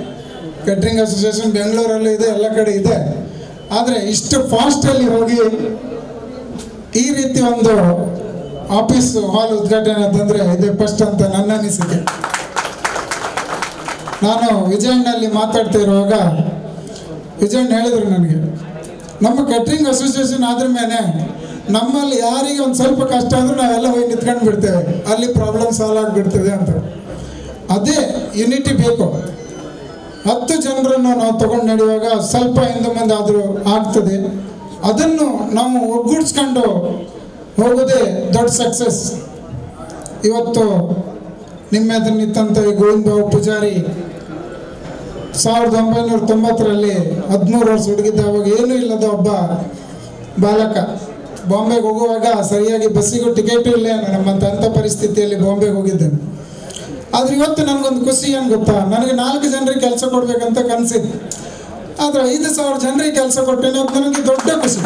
ಕ್ಯಾಟ್ರಿಂಗ್ ಅಸೋಸಿಯೇಷನ್ ಬೆಂಗಳೂರಲ್ಲಿ ಇದೆ, ಎಲ್ಲ ಕಡೆ ಇದೆ. ಆದರೆ ಇಷ್ಟು ಫಾಸ್ಟಲ್ಲಿ ಹೋಗಿ ಈ ರೀತಿ ಒಂದು ಆಫೀಸ್ ಹಾಲ್ ಉದ್ಘಾಟನೆ ಅಂತಂದರೆ ಇದೇ ಫಸ್ಟ್ ಅಂತ ನನ್ನ ಅನಿಸಿಕೆ. ನಾನು ವಿಜಯಣ್ಣಲ್ಲಿ ಮಾತಾಡ್ತಾ ಇರುವಾಗ ವಿಜಯಣ್ಣ ಹೇಳಿದರು ನನಗೆ, ನಮ್ಮ ಕ್ಯಾಟ್ರಿಂಗ್ ಅಸೋಸಿಯೇಷನ್ ಆದ್ರ ಮೇಲೆ ನಮ್ಮಲ್ಲಿ ಯಾರಿಗೆ ಒಂದು ಸ್ವಲ್ಪ ಕಷ್ಟ ಆದರೂ ನಾವೆಲ್ಲ ಹೋಗಿ ನಿಂತ್ಕೊಂಡು ಬಿಡ್ತೇವೆ, ಅಲ್ಲಿ ಪ್ರಾಬ್ಲಮ್ ಸಾಲ್ವ್ ಆಗಿಬಿಡ್ತದೆ ಅಂತ. ಅದೇ ಯುನಿಟಿ ಬೇಕು. 10 ಜನರನ್ನು ನಾವು ತಗೊಂಡು ನಡೆಯುವಾಗ ಸ್ವಲ್ಪ ಹಿಂದೆ ಮುಂದೆ ಆದರೂ ಆಗ್ತದೆ. ಅದನ್ನು ನಾವು ಒಗ್ಗೂಡಿಸ್ಕೊಂಡು ಹೋಗೋದೇ ದೊಡ್ಡ ಸಕ್ಸಸ್. ಇವತ್ತು ನಿಮ್ಮ ಎದುರು ನಿಂತಂಥ ಗೋವಿಂದ ಬಾಬು ಪೂಜಾರಿ 1990ರಲ್ಲಿ 13 ವರ್ಷ ಹುಡುಗಿದ್ದ, ಅವಾಗ ಏನೂ ಇಲ್ಲದ ಒಬ್ಬ ಬಾಲಕ. ಬಾಂಬೆಗೆ ಹೋಗುವಾಗ ಸರಿಯಾಗಿ ಬಸ್ಸಿಗೂ ಟಿಕೆಟ್ ಇಲ್ಲ ನಮ್ಮಂತ ಅಂಥ ಪರಿಸ್ಥಿತಿಯಲ್ಲಿ ಬಾಂಬೆಗೆ ಹೋಗಿದ್ದೇನೆ. ಆದರೆ ಇವತ್ತು ನನಗೊಂದು ಖುಷಿ ಏನು ಗೊತ್ತಾ, ನನಗೆ 4 ಜನರಿಗೆ ಕೆಲಸ ಕೊಡಬೇಕಂತ ಕನಸಿದೆ. ಆದರೆ 5,000 ಜನರಿಗೆ ಕೆಲಸ ಕೊಟ್ಟೇನೆ, ಅದು ನನಗೆ ದೊಡ್ಡ ಖುಷಿ.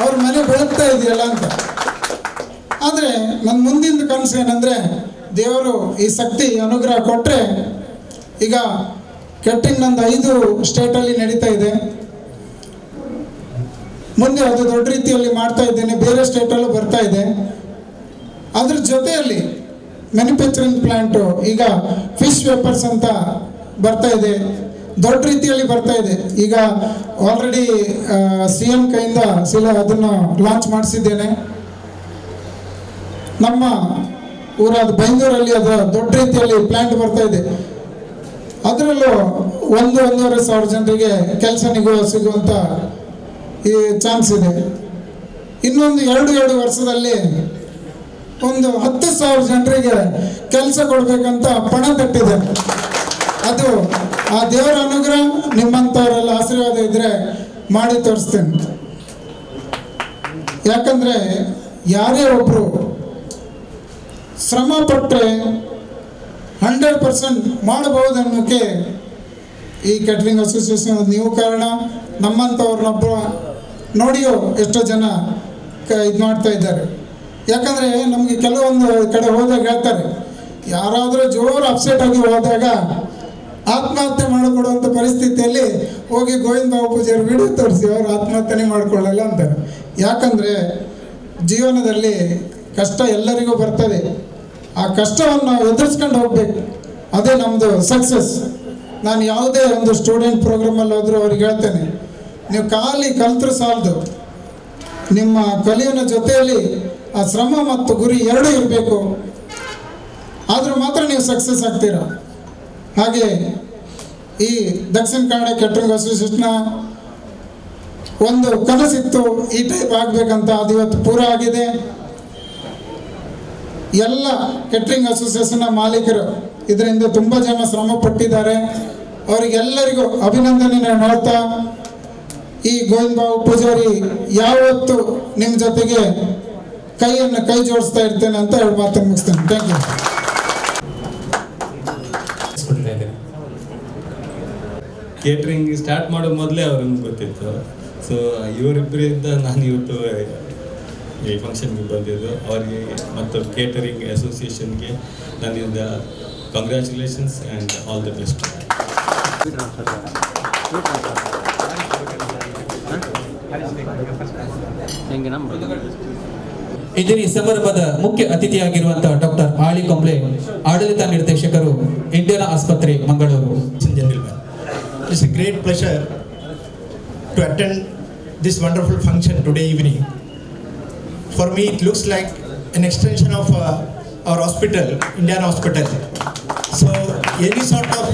ಅವ್ರ ಮನೆ ಬೆಳಗ್ತಾ ಇದೆಯಲ್ಲ ಅಂತ. ಆದರೆ ನನ್ನ ಮುಂದಿನ ಕನಸು ಏನಂದರೆ, ದೇವರು ಈ ಶಕ್ತಿ ಅನುಗ್ರಹ ಕೊಟ್ಟರೆ, ಈಗ ಕೆಟ್ರಿಂಗ್ ನಂದು 5 ಸ್ಟೇಟಲ್ಲಿ ನಡೀತಾ ಇದೆ. ಮುಂದೆ ಅದು ದೊಡ್ಡ ರೀತಿಯಲ್ಲಿ ಮಾಡ್ತಾ ಇದ್ದೇನೆ, ಬೇರೆ ಸ್ಟೇಟಲ್ಲೂ ಬರ್ತಾ ಇದೆ. ಅದ್ರ ಜೊತೆಯಲ್ಲಿ ಮ್ಯಾನುಫ್ಯಾಕ್ಚರಿಂಗ್ ಪ್ಲ್ಯಾಂಟು ಈಗ ಫಿಶ್ ವೇಪರ್ಸ್ ಅಂತ ಬರ್ತಾ ಇದೆ, ದೊಡ್ಡ ರೀತಿಯಲ್ಲಿ ಬರ್ತಾ ಇದೆ. ಈಗ ಆಲ್ರೆಡಿ CM ಕೈಯಿಂದ ಅದನ್ನು ಲಾಂಚ್ ಮಾಡಿಸಿದ್ದೇನೆ. ನಮ್ಮ ಊರಾದ ಬೈಂದೂರಲ್ಲಿ ಅದು ದೊಡ್ಡ ರೀತಿಯಲ್ಲಿ ಪ್ಲ್ಯಾಂಟ್ ಬರ್ತಾ ಇದೆ. ಅದರಲ್ಲೂ 1-1.5 ಸಾವಿರ ಜನರಿಗೆ ಕೆಲಸ ಸಿಗುವಂಥ ಈ ಚಾನ್ಸ್ ಇದೆ. ಇನ್ನೊಂದು 2 ವರ್ಷದಲ್ಲಿ ಒಂದು 10,000 ಜನರಿಗೆ ಕೆಲಸ ಕೊಡಬೇಕಂತ ಪಣ ತಟ್ಟಿದೆ. ಅದು ಆ ದೇವರ ಅನುಗ್ರಹ, ನಿಮ್ಮಂಥವರೆಲ್ಲ ಆಶೀರ್ವಾದ ಇದ್ದರೆ ಮಾಡಿ ತೋರಿಸ್ತೇನೆ. ಯಾಕಂದರೆ ಯಾರೇ ಒಬ್ಬರು ಶ್ರಮ ಪಟ್ಟರೆ 100% ಮಾಡಬಹುದು ಅನ್ನೋಕ್ಕೆ ಈ ಕ್ಯಾಟ್ರಿಂಗ್ ಅಸೋಸಿಯೇಷನ್ ನೀವು ಕಾರಣ. ನಮ್ಮಂಥವ್ರನ್ನೊಬ್ಬ ನೋಡಿಯೋ ಎಷ್ಟೋ ಜನ ಇದು ಮಾಡ್ತಾ ಇದ್ದಾರೆ. ಯಾಕಂದರೆ ನಮಗೆ ಕೆಲವೊಂದು ಕಡೆ ಹೋದಾಗ ಹೇಳ್ತಾರೆ, ಯಾರಾದರೂ ಜೋರು ಅಪ್ಸೆಟ್ ಆಗಿ ಹೋದಾಗ ಆತ್ಮಹತ್ಯೆ ಮಾಡಿಕೊಡುವಂಥ ಪರಿಸ್ಥಿತಿಯಲ್ಲಿ ಹೋಗಿ ಗೋವಿಂದ ಬಾಬು ಪೂಜಾರಿ ವಿಡಿಯೋ ತೋರಿಸಿ ಅವರು ಆತ್ಮಹತ್ಯೆ ಮಾಡಿಕೊಳ್ಳಲ್ಲ ಅಂತಾರೆ. ಯಾಕಂದರೆ ಜೀವನದಲ್ಲಿ ಕಷ್ಟ ಎಲ್ಲರಿಗೂ ಬರ್ತದೆ, ಆ ಕಷ್ಟವನ್ನು ಎದುರಿಸ್ಕೊಂಡು ಹೋಗ್ಬೇಕು, ಅದೇ ನಮ್ಮದು ಸಕ್ಸಸ್. ನಾನು ಯಾವುದೇ ಒಂದು ಸ್ಟೂಡೆಂಟ್ ಪ್ರೋಗ್ರಾಮಲ್ಲಿ ಹೋದರೂ ಅವ್ರಿಗೆ ಹೇಳ್ತೇನೆ, ನೀವು ಖಾಲಿ ಕಲ್ತರೂ ಸಾಲದು, ನಿಮ್ಮ ಕಲಿಯೋನ ಜೊತೆಯಲ್ಲಿ ಆ ಶ್ರಮ ಮತ್ತು ಗುರಿ ಎರಡೂ ಇರಬೇಕು, ಆದರೂ ಮಾತ್ರ ನೀವು ಸಕ್ಸಸ್ ಆಗ್ತೀರಾ. ಹಾಗೆ ಈ ದಕ್ಷಿಣ ಕನ್ನಡ ಕ್ಯಾಟ್ರಿಂಗ್ ಅಸೋಸಿಯೇಷನ್ನ ಒಂದು ಕನಸಿತ್ತು, ಈ ಟೈಪ್ ಆಗಬೇಕಂತ, ಅದು ಇವತ್ತು ಪೂರ ಆಗಿದೆ. ಎಲ್ಲ ಕ್ಯಾಟ್ರಿಂಗ್ ಅಸೋಸಿಯೇಷನ್ನ ಮಾಲೀಕರು ಇದರಿಂದ ತುಂಬ ಜನ ಶ್ರಮ ಪಟ್ಟಿದ್ದಾರೆ. ಅವರಿಗೆಲ್ಲರಿಗೂ ಅಭಿನಂದನೆ ಹೇಳ್ತಾ, ಈ ಗೋವಿಂದ ಬಾಬು ಪೂಜಾರಿ ಯಾವತ್ತು ನಿಮ್ಮ ಜೊತೆಗೆ ಕೈ ಜೋಡಿಸ್ತಾ ಇರ್ತೇನೆ ಅಂತ ಹೇಳಿ ಮಾತನ್ನು ಮುಗಿಸ್ತೇನೆ. Thank you. ಕೇಟ್ರಿಂಗ್ ಸ್ಟಾರ್ಟ್ ಮಾಡೋ ಮೊದಲೇ ಅವ್ರಿಗೆ ಗೊತ್ತಿತ್ತು. ಸೊ ಇವರಿಬ್ಬರಿಂದ ನಾನು ಇವತ್ತು ಈ ಫಂಕ್ಷನ್ಗೆ ಬಂದಿದ್ದು. ಅವರಿಗೆ ಮತ್ತು ಕೇಟರಿಂಗ್ ಅಸೋಸಿಯೇಷನ್ಗೆ ನನ್ನಿಂದ congratulations and all the best. ಇಂದಿನ ಸಮಾರಂಭದ ಮುಖ್ಯ ಅತಿಥಿಯಾಗಿರುವಂತಹ ಡಾಕ್ಟರ್ ಆಳಿ ಕೊಂಬ್ಳೆ, ಆಡಳಿತ ನಿರ್ದೇಶಕರು, ಇಂಡಿಯನ್ ಆಸ್ಪತ್ರೆ, Mangaluru. It's a great pleasure to attend this wonderful function today evening. For me, it looks like an extension of our hospital, Indian Hospital. So, any sort of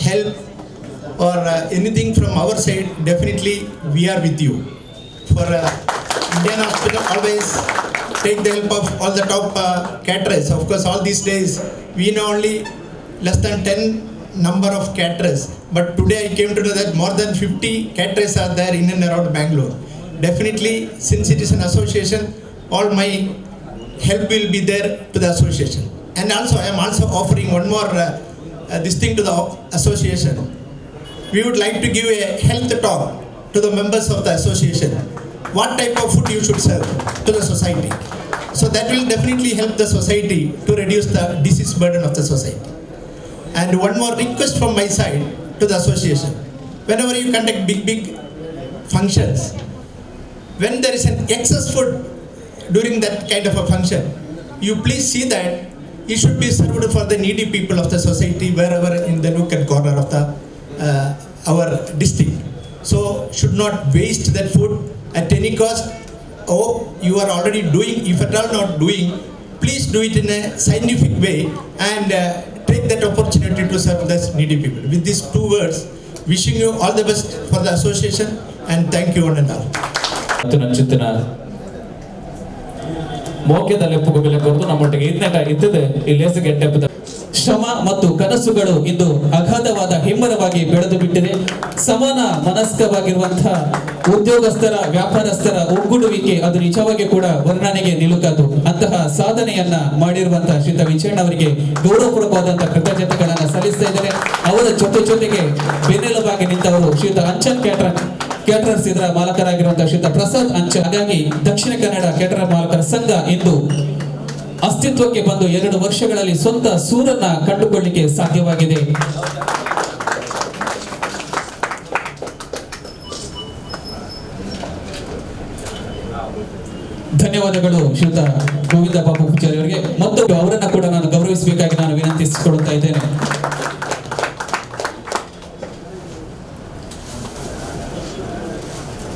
help or anything from our side, definitely we are with you. For Indian Hospital, always take the help of all the top caterers. Of course, all these days, we know only less than 10 number of caterers, but today I came to know that more than 50 caterers are there in and around Bangalore. Definitely, since it is an association, all my help will be there to the association. And also, I am also offering one more this thing to the association. We would like to give a health talk to the members of the association. What type of food you should serve to the society? So that will definitely help the society to reduce the disease burden of the society. And one more request from my side to the association. Whenever you conduct big functions, when there is an excess food during that kind of a function, you please see that it should be served for the needy people of the society wherever in the nook and corner of the our district. So should not waste that food at any cost. Oh, you are already doing, if at all not doing, please do it in a scientific way and take that opportunity to serve the needy people. With these 2 words, wishing you all the best for the association and thank you one and all. ನಚ್ಚುತ್ತಿನ ಮೋಕ್ಯದಲ್ಲಿ ಎಪ್ಪುಗು ಬೆಲೆ ಕೊಟ್ಟು ನಮ್ಮೊಟ್ಟಿಗೆ ಇದ್ದದೆ ಈ ಲೇಸಿಗೆ ಎಟ್ಟೆಪ್ಪದ ಶ್ರಮ ಮತ್ತು ಕನಸುಗಳು ಇಂದು ಅಗಾಧವಾದ ಹೆಮ್ಮರವಾಗಿ ಬೆಳೆದು ಬಿಟ್ಟಿದೆ. ಸಮಾನ ಮನಸ್ಕವಾಗಿರುವಂತಹ ಉದ್ಯೋಗಸ್ಥರ ವ್ಯಾಪಾರಸ್ಥರ ಒಗ್ಗೂಡುವಿಕೆ ಅದು ನಿಜವಾಗಿ ಕೂಡ ವರ್ಣನೆಗೆ ನಿಲುಕದು. ಅಂತಹ ಸಾಧನೆಯನ್ನ ಮಾಡಿರುವಂತಹ ಶ್ರೀಯುತ ವಿಜಯಣ್ಣ ಅವರಿಗೆ ಗೌರವಪೂರ್ವಕವಾದಂತಹ ಕೃತಜ್ಞತೆಗಳನ್ನ ಸಲ್ಲಿಸ್ತಾ ಇದ್ದಾರೆ. ಅವರ ಜೊತೆಗೆ ಬೆನ್ನೆಲುಬಾಗಿ ನಿಂತವರು ಶ್ರೀಯುತ ಅಂಚನ್ ಕೇಟರರ್ಸ್ ಇದರ ಮಾಲಕರಾಗಿರುವಂತಹ ಶ್ರೀಯುತ ಪ್ರಸಾದ್ ಅಂಚನ್. ಹಾಗಾಗಿ ದಕ್ಷಿಣ ಕನ್ನಡ ಕೇಟರರ್ ಮಾಲಕರ ಸಂಘ ಇಂದು ಅಸ್ತಿತ್ವಕ್ಕೆ ಬಂದು 2 ವರ್ಷಗಳಲ್ಲಿ ಸ್ವಂತ ಸೂರನ್ನ ಕಂಡುಕೊಳ್ಳಲಿಕ್ಕೆ ಸಾಧ್ಯವಾಗಿದೆ. ಧನ್ಯವಾದಗಳು ಶ್ರೀಯುತ ಗೋವಿಂದ ಬಾಬು ಪೂಜಾರಿ ಅವರಿಗೆ. ಮತ್ತು ಅವರನ್ನ ಕೂಡ ನಾನು ಗೌರವಿಸಬೇಕಾಗಿ ನಾನು ವಿನಂತಿಸಿಕೊಳ್ಳುತ್ತಾ ಇದ್ದೇನೆ.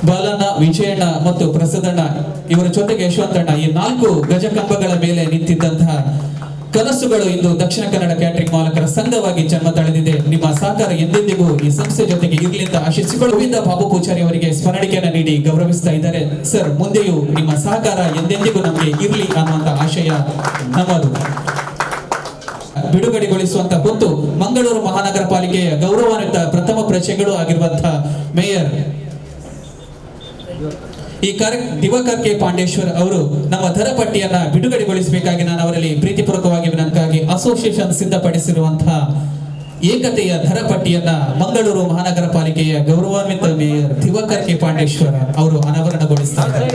ಬಾಲಣ್ಣ, ವಿಜಯಣ್ಣ ಮತ್ತು ಪ್ರಸಾದಣ್ಣ ಇವರ ಜೊತೆಗೆ ಯಶವಂತಣ್ಣ ಈ 4 ಗಜಕಂಬಗಳ ಮೇಲೆ ನಿಂತಿದ್ದಂತಹ ಕನಸುಗಳು ಇಂದು ದಕ್ಷಿಣ ಕನ್ನಡ ಕ್ಯಾಟರಿಂಗ್ ಮಾಲಕರ ಸಂಘವಾಗಿ ಜನ್ಮ ತಳೆದಿದೆ. ನಿಮ್ಮ ಸಹಕಾರ ಎಂದೆಂದಿಗೂ ಈ ಸಂಸ್ಥೆ ಜೊತೆಗೆ ಇರಲಿ ಅಂತ ಆಶಿಸಿಕೊಂಡು ಗೋವಿಂದ ಬಾಬು ಪೂಜಾರಿ ಅವರಿಗೆ ಸ್ಮರಣಿಕೆಯನ್ನು ನೀಡಿ ಗೌರವಿಸ್ತಾ ಇದ್ದಾರೆ. ಸರ್, ಮುಂದೆಯೂ ನಿಮ್ಮ ಸಹಕಾರ ಎಂದೆಂದಿಗೂ ನಮಗೆ ಇರಲಿ ಅನ್ನುವಂತ ಆಶಯ ನಮ್ಮದು. ಬಿಡುಗಡೆಗೊಳಿಸುವಂತ ಹೊತ್ತು ಮಂಗಳೂರು ಮಹಾನಗರ ಪಾಲಿಕೆಯ ಗೌರವಾನ್ವಿತ ಪ್ರಥಮ ಪ್ರಜೆಗಳು ಆಗಿರುವಂತಹ ಮೇಯರ್ ಈ ದಿವಾಕರ್ ಕೆ ಪಾಂಡೇಶ್ವರ್ ಅವರು ನಮ್ಮ ದರ ಪಟ್ಟಿಯನ್ನ ಬಿಡುಗಡೆಗೊಳಿಸಬೇಕಾಗಿ ನಾನು ಅವರಲ್ಲಿ ಪ್ರೀತಿಪೂರ್ವಕವಾಗಿ ವಿನಂತಿಗಾಗಿ ಅಸೋಸಿಯೇಷನ್ ಸಿದ್ಧಪಡಿಸಿರುವಂತಹ ಏಕತೆಯ ದರ ಪಟ್ಟಿಯನ್ನ ಮಂಗಳೂರು ಮಹಾನಗರ ಪಾಲಿಕೆಯ ಗೌರವಾನ್ವಿತ ಮೇಯರ್ ದಿವಾಕರ್ ಕೆ ಪಾಂಡೇಶ್ವರ್ ಅವರು ಅನಾವರಣಗೊಳಿಸ್ತಾ ಇದ್ದಾರೆ.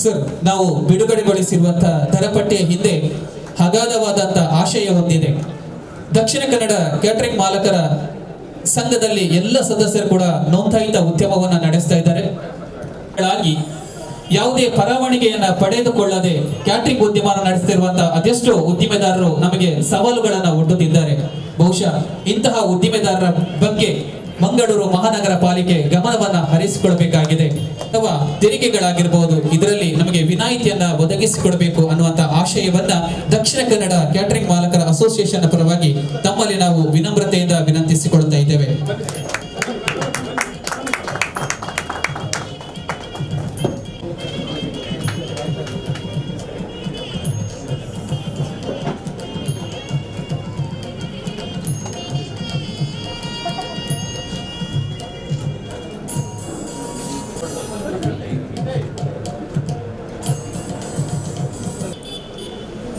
ಸರ್, ನಾವು ಬಿಡುಗಡೆಗೊಳಿಸಿರುವಂತಹ ದರಪಟ್ಟಿಯ ಹಿಂದೆ ಅಗಾಧವಾದಂತಹ ಆಶಯ ಹೊಂದಿದೆ. ದಕ್ಷಿಣ ಕನ್ನಡ ಕ್ಯಾಟರಿಂಗ್ ಮಾಲಕರ ಸಂಘದಲ್ಲಿ ಎಲ್ಲ ಸದಸ್ಯರು ಕೂಡ ನೋಂದಾಯಿತ ಉದ್ಯಮವನ್ನು ನಡೆಸ್ತಾ ಇದ್ದಾರೆ. ಯಾವುದೇ ಪರವಾನಗಿಯನ್ನ ಪಡೆದುಕೊಳ್ಳದೆ ಕ್ಯಾಟರಿಂಗ್ ಉದ್ಯಮ ನಡೆಸುತ್ತಿರುವಂತಹ ಅದೆಷ್ಟೋ ಉದ್ದಿಮೆದಾರರು ನಮಗೆ ಸವಾಲುಗಳನ್ನು ಒಡ್ಡುತ್ತಿದ್ದಾರೆ. ಬಹುಶಃ ಇಂತಹ ಉದ್ದಿಮೆದಾರರ ಬಗ್ಗೆ ಮಂಗಳೂರು ಮಹಾನಗರ ಪಾಲಿಕೆ ಗಮನವನ್ನ ಹರಿಸಿಕೊಳ್ಬೇಕಾಗಿದೆ. ಅಥವಾ ತೆರಿಗೆಗಳಾಗಿರಬಹುದು, ಇದರಲ್ಲಿ ನಮಗೆ ವಿನಾಯಿತಿಯನ್ನ ಒದಗಿಸಿಕೊಡಬೇಕು ಅನ್ನುವಂತ ಆಶಯವನ್ನ ದಕ್ಷಿಣ ಕನ್ನಡ ಕ್ಯಾಟರಿಂಗ್ ಮಾಲಕರ ಅಸೋಸಿಯೇಷನ್ ಪರವಾಗಿ ತಮ್ಮಲ್ಲಿ ನಾವು ವಿನಮ್ರತೆಯಿಂದ ವಿನಂತಿಸಿಕೊಳ್ತಾ ಇದ್ದೇವೆ.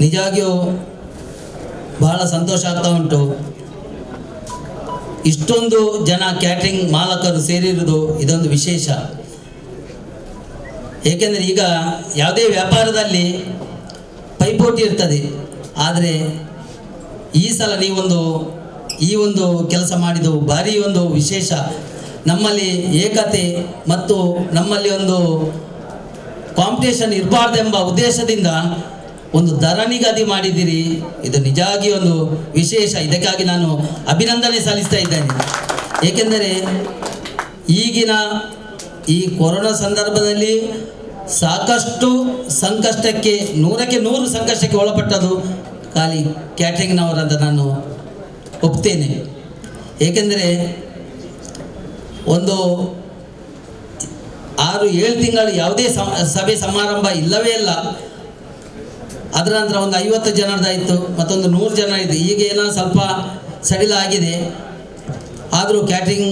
ನಿಜವಾಗಿಯೂ ಬಹಳ ಸಂತೋಷ ಆಗ್ತಾ ಉಂಟು. ಇಷ್ಟೊಂದು ಜನ ಕ್ಯಾಟ್ರಿಂಗ್ ಮಾಲಕರು ಸೇರಿರುವುದು ಇದೊಂದು ವಿಶೇಷ. ಏಕೆಂದರೆ ಈಗ ಯಾವುದೇ ವ್ಯಾಪಾರದಲ್ಲಿ ಪೈಪೋಟಿ ಇರ್ತದೆ, ಆದರೆ ಈ ಸಲ ಈ ಒಂದು ಕೆಲಸ ಮಾಡಿದ್ದು ಭಾರಿ ಒಂದು ವಿಶೇಷ. ನಮ್ಮಲ್ಲಿ ಏಕತೆ ಮತ್ತು ನಮ್ಮಲ್ಲಿ ಒಂದು ಕಾಂಪಿಟೇಷನ್ ಇರಬಾರ್ದೆಂಬ ಉದ್ದೇಶದಿಂದ ಒಂದು ದರ ನಿಗದಿ ಮಾಡಿದ್ದೀರಿ. ಇದು ನಿಜವಾಗಿ ಒಂದು ವಿಶೇಷ. ಇದಕ್ಕಾಗಿ ನಾನು ಅಭಿನಂದನೆ ಸಲ್ಲಿಸ್ತಾ ಇದ್ದೇನೆ. ಏಕೆಂದರೆ ಈಗಿನ ಈ ಕೊರೋನಾ ಸಂದರ್ಭದಲ್ಲಿ ಸಾಕಷ್ಟು ಸಂಕಷ್ಟಕ್ಕೆ 100ಕ್ಕೆ 100 ಸಂಕಷ್ಟಕ್ಕೆ ಒಳಪಟ್ಟದು ಖಾಲಿ ಕ್ಯಾಟ್ರಿಂಗ್ನವರಂತ ನಾನು ಒಪ್ತೇನೆ. ಏಕೆಂದರೆ ಒಂದು 6-7 ತಿಂಗಳು ಯಾವುದೇ ಸಭೆ ಸಮಾರಂಭ ಇಲ್ಲವೇ ಇಲ್ಲ. ಅದರ ನಂತರ ಒಂದು 50 ಜನರದಾಯಿತು, ಮತ್ತೊಂದು 100 ಜನ ಇದೆ. ಈಗ ಏನೋ ಸ್ವಲ್ಪ ಸಡಿಲ ಆಗಿದೆ. ಆದರೂ ಕ್ಯಾಟ್ರಿಂಗ್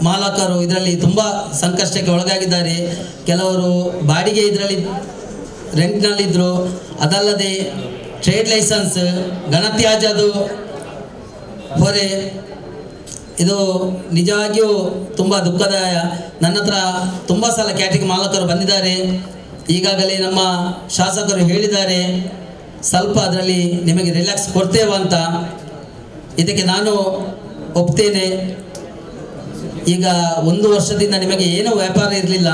ಮಾಲಕರು ಇದರಲ್ಲಿ ತುಂಬ ಸಂಕಷ್ಟಕ್ಕೆ ಒಳಗಾಗಿದ್ದಾರೆ. ಕೆಲವರು ಬಾಡಿಗೆ ಇದರಲ್ಲಿ ರೆಂಟ್ನಲ್ಲಿದ್ದರು. ಅದಲ್ಲದೆ ಟ್ರೇಡ್ ಲೈಸೆನ್ಸ್, ಘನತ್ಯಾಜ್ಯದು ಹೊರೆ, ಇದು ನಿಜವಾಗಿಯೂ ತುಂಬ ದುಃಖದಾಯ. ನನ್ನ ಹತ್ರ ತುಂಬ ಸಲ ಕ್ಯಾಟ್ರಿಂಗ್ ಮಾಲಕರು ಬಂದಿದ್ದಾರೆ. ಈಗಾಗಲೇ ನಮ್ಮ ಶಾಸಕರು ಹೇಳಿದ್ದಾರೆ, ಸ್ವಲ್ಪ ಅದರಲ್ಲಿ ನಿಮಗೆ ರಿಲ್ಯಾಕ್ಸ್ ಕೊಡ್ತೇವಂತ. ಇದಕ್ಕೆ ನಾನು ಒಪ್ತೇನೆ. ಈಗ 1 ವರ್ಷದಿಂದ ನಿಮಗೆ ಏನೂ ವ್ಯಾಪಾರ ಇರಲಿಲ್ಲ,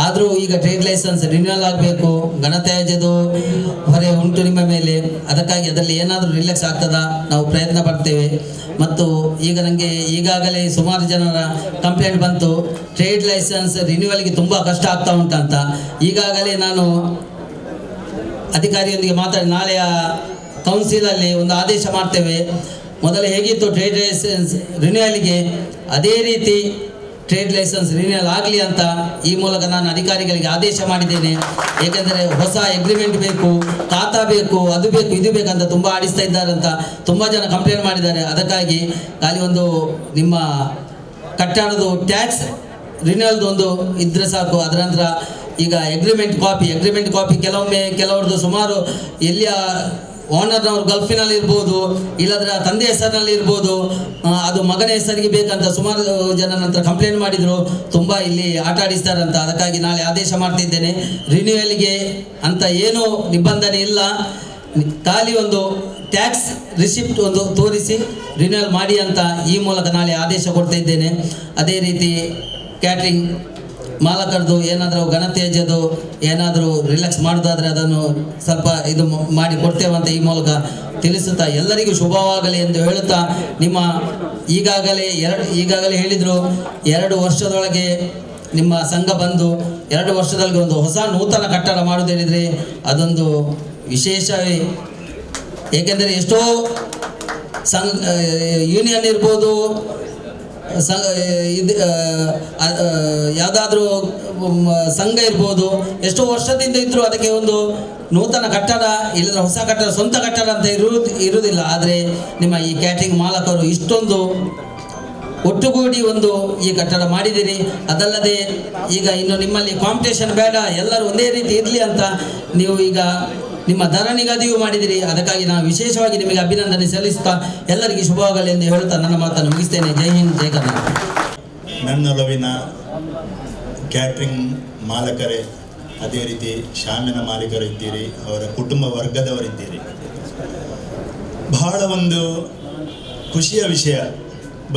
ಆದರೂ ಈಗ ಟ್ರೇಡ್ ಲೈಸೆನ್ಸ್ ರಿನ್ಯೂವಲ್ ಆಗಬೇಕು, ಘನತ್ಯಾಜ್ಯದ ಹೊರೆ ಉಂಟು ನಿಮ್ಮ ಮೇಲೆ, ಅದಕ್ಕಾಗಿ ಅದರಲ್ಲಿ ಏನಾದರೂ ರಿಲ್ಯಾಕ್ಸ್ ಆಗ್ತದಾ ನಾವು ಪ್ರಯತ್ನ ಪಡ್ತೇವೆ. ಮತ್ತು ಈಗ ನನಗೆ ಈಗಾಗಲೇ ಸುಮಾರು ಜನರ ಕಂಪ್ಲೇಂಟ್ ಬಂತು, ಟ್ರೇಡ್ ಲೈಸೆನ್ಸ್ ರಿನ್ಯೂವಲ್ಗೆ ತುಂಬ ಕಷ್ಟ ಆಗ್ತಾ ಉಂಟಂತ. ಈಗಾಗಲೇ ನಾನು ಅಧಿಕಾರಿಯೊಂದಿಗೆ ಮಾತಾಡಿ ನಾಳೆಯ ಕೌನ್ಸಿಲಲ್ಲಿ ಒಂದು ಆದೇಶ ಮಾಡ್ತೇವೆ. ಮೊದಲು ಹೇಗಿತ್ತು ಟ್ರೇಡ್ ಲೈಸೆನ್ಸ್ ರಿನ್ಯೂವಲ್ಗೆ, ಅದೇ ರೀತಿ ಟ್ರೇಡ್ ಲೈಸೆನ್ಸ್ ರಿನ್ಯೂವಲ್ ಆಗಲಿ ಅಂತ ಈ ಮೂಲಕ ನಾನು ಅಧಿಕಾರಿಗಳಿಗೆ ಆದೇಶ ಮಾಡಿದ್ದೇನೆ. ಏಕೆಂದರೆ ಹೊಸ ಎಗ್ರಿಮೆಂಟ್ ಬೇಕು, ಖಾತಾ ಬೇಕು, ಅದು ಬೇಕು ಇದು ಬೇಕಂತ ತುಂಬ ಆಡಿಸ್ತಾ ಇದ್ದಾರೆ ಅಂತ ತುಂಬ ಜನ ಕಂಪ್ಲೇಂಟ್ ಮಾಡಿದ್ದಾರೆ. ಅದಕ್ಕಾಗಿ ಖಾಲಿ ಒಂದು ನಿಮ್ಮ ಕಟ್ಟಡದ ಟ್ಯಾಕ್ಸ್ ರಿನ್ಯೂವಲ್ದು ಒಂದು ಇದ್ರೆ ಸಾಕು. ಅದರ ನಂತರ ಈಗ ಎಗ್ರಿಮೆಂಟ್ ಕಾಪಿ ಕೆಲವೊಮ್ಮೆ ಕೆಲವ್ರದ್ದು ಸುಮಾರು ಎಲ್ಲಿಯ ಓನರ್ನವರು ಗಲ್ಫಿನಲ್ಲಿ ಇರ್ಬೋದು, ಇಲ್ಲದ್ರೆ ತಂದೆ ಹೆಸರಿನಲ್ಲಿ ಇರ್ಬೋದು, ಅದು ಮಗನ ಹೆಸರಿಗೆ ಬೇಕಂತ ಸುಮಾರು ಜನ ನಂತರ ಕಂಪ್ಲೇಂಟ್ ಮಾಡಿದರು, ತುಂಬ ಇಲ್ಲಿ ಆಟ ಆಡಿಸ್ತಾರಂತ. ಅದಕ್ಕಾಗಿ ನಾಳೆ ಆದೇಶ ಮಾಡ್ತಿದ್ದೇನೆ, ರಿನ್ಯೂವಲ್ಗೆ ಅಂತ ಏನೂ ನಿಬಂಧನೆ ಇಲ್ಲ, ಖಾಲಿ ಒಂದು ಟ್ಯಾಕ್ಸ್ ರಿಸಿಪ್ಟ್ ಒಂದು ತೋರಿಸಿ ರಿನ್ಯೂವಲ್ ಮಾಡಿ ಅಂತ ಈ ಮೂಲಕ ನಾಳೆ ಆದೇಶ ಕೊಡ್ತಾ ಇದ್ದೇನೆ. ಅದೇ ರೀತಿ ಕ್ಯಾಟ್ರಿಂಗ್ ಮಾಲಕರದು ಏನಾದರೂ ಘನತ್ಯಾಜ್ಯದು ಏನಾದರೂ ರಿಲ್ಯಾಕ್ಸ್ ಮಾಡೋದಾದರೆ ಅದನ್ನು ಸ್ವಲ್ಪ ಇದು ಮಾಡಿ ಕೊಡ್ತೇವಂತ ಈ ಮೂಲಕ ತಿಳಿಸುತ್ತಾ ಎಲ್ಲರಿಗೂ ಶುಭವಾಗಲಿ ಎಂದು ಹೇಳುತ್ತಾ, ನಿಮ್ಮ ಈಗಾಗಲೇ ಹೇಳಿದರು 2 ವರ್ಷದೊಳಗೆ ನಿಮ್ಮ ಸಂಘ ಬಂದು 2 ವರ್ಷದೊಳಗೆ ಒಂದು ಹೊಸ ನೂತನ ಕಟ್ಟಡ ಮಾಡೋದೇಳಿದರೆ ಅದೊಂದು ವಿಶೇಷವೇ. ಏಕೆಂದರೆ ಎಷ್ಟೋ ಯೂನಿಯನ್ ಇರ್ಬೋದು, ಇದು ಯಾವುದಾದ್ರೂ ಸಂಘ ಇರ್ಬೋದು, ಎಷ್ಟೋ ವರ್ಷದಿಂದ ಇದ್ದರೂ ಅದಕ್ಕೆ ಒಂದು ನೂತನ ಕಟ್ಟಡ ಇಲ್ಲದ್ರೆ ಹೊಸ ಕಟ್ಟಡ ಸ್ವಂತ ಕಟ್ಟಡ ಅಂತ ಇರುವುದಿಲ್ಲ. ಆದರೆ ನಿಮ್ಮ ಈ ಕ್ಯಾಟ್ರಿಂಗ್ ಮಾಲಕರು ಇಷ್ಟೊಂದು ಒಟ್ಟುಗೂಡಿ ಒಂದು ಈ ಕಟ್ಟಡ ಮಾಡಿದ್ದೀರಿ. ಅದಲ್ಲದೆ ಈಗ ಇನ್ನು ನಿಮ್ಮಲ್ಲಿ ಕಾಂಪಿಟೇಷನ್ ಬೇಡ, ಎಲ್ಲರೂ ಒಂದೇ ರೀತಿ ಇರಲಿ ಅಂತ ನೀವು ಈಗ ನಿಮ್ಮ ದರ ನಿಗದಿಯೂ ಮಾಡಿದಿರಿ. ಅದಕ್ಕಾಗಿ ನಾನು ವಿಶೇಷವಾಗಿ ನಿಮಗೆ ಅಭಿನಂದನೆ ಸಲ್ಲಿಸುತ್ತಾ ಎಲ್ಲರಿಗೂ ಶುಭವಾಗಲಿ ಎಂದು ಹೇಳುತ್ತಾ ನನ್ನ ಮಾತನ್ನು ಮುಗಿಸ್ತೇನೆ. ಜೈ ಹಿಂದ್, ಜೈ ಕರ್ನಾಟಕ. ನನ್ನೊಲವಿನ ಕ್ಯಾಟ್ರಿಂಗ್ ಮಾಲಕರೇ, ಅದೇ ರೀತಿ ಶಾಮಿನ ಮಾಲೀಕರು ಇದ್ದೀರಿ, ಅವರ ಕುಟುಂಬ ವರ್ಗದವರಿದ್ದೀರಿ. ಬಹಳ ಒಂದು ಖುಷಿಯ ವಿಷಯ,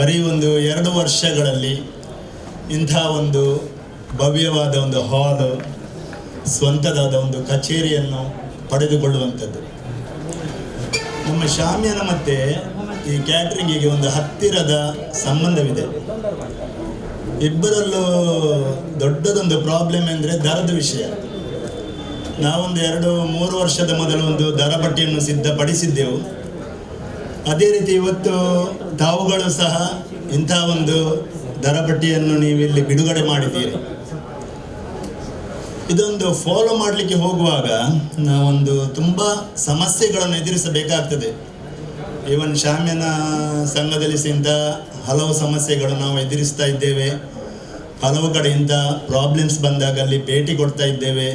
ಬರೀ ಒಂದು 2 ವರ್ಷಗಳಲ್ಲಿ ಇಂಥ ಒಂದು ಭವ್ಯವಾದ ಒಂದು ಹಾಲು, ಸ್ವಂತದಾದ ಒಂದು ಕಚೇರಿಯನ್ನು ಪಡೆದುಕೊಳ್ಳುವಂಥದ್ದು. ನಮ್ಮ ಶಾಮಿಯಾನ ಮತ್ತು ಈ ಕ್ಯಾಟ್ರಿಂಗಿಗೆ ಒಂದು ಹತ್ತಿರದ ಸಂಬಂಧವಿದೆ. ಇಬ್ಬರಲ್ಲೂ ದೊಡ್ಡದೊಂದು ಪ್ರಾಬ್ಲಮ್ ಅಂದರೆ ದರದ ವಿಷಯ. ನಾವೊಂದು 2-3 ವರ್ಷದ ಮೊದಲು ಒಂದು ದರ ಪಟ್ಟಿಯನ್ನು ಸಿದ್ಧಪಡಿಸಿದ್ದೆವು. ಅದೇ ರೀತಿ ಇವತ್ತು ತಾವುಗಳು ಸಹ ಇಂಥ ಒಂದು ದರ ಪಟ್ಟಿಯನ್ನು ನೀವಿಲ್ಲಿ ಬಿಡುಗಡೆ ಮಾಡಿದ್ದೀರಿ. ಇದೊಂದು ಫಾಲೋ ಮಾಡಲಿಕ್ಕೆ ಹೋಗುವಾಗ ನಾವೊಂದು ತುಂಬ ಸಮಸ್ಯೆಗಳನ್ನು ಎದುರಿಸಬೇಕಾಗ್ತದೆ. ಈವನ್ ಶಾಮಿಯಾನ ಸಂಘದಲ್ಲಿ ಇಂಥ ಹಲವು ಸಮಸ್ಯೆಗಳು ನಾವು ಎದುರಿಸ್ತಾ ಇದ್ದೇವೆ. ಹಲವು ಕಡೆಯಿಂದ ಪ್ರಾಬ್ಲಮ್ಸ್ ಬಂದಾಗ ಅಲ್ಲಿ ಭೇಟಿ ಕೊಡ್ತಾ ಇದ್ದೇವೆ.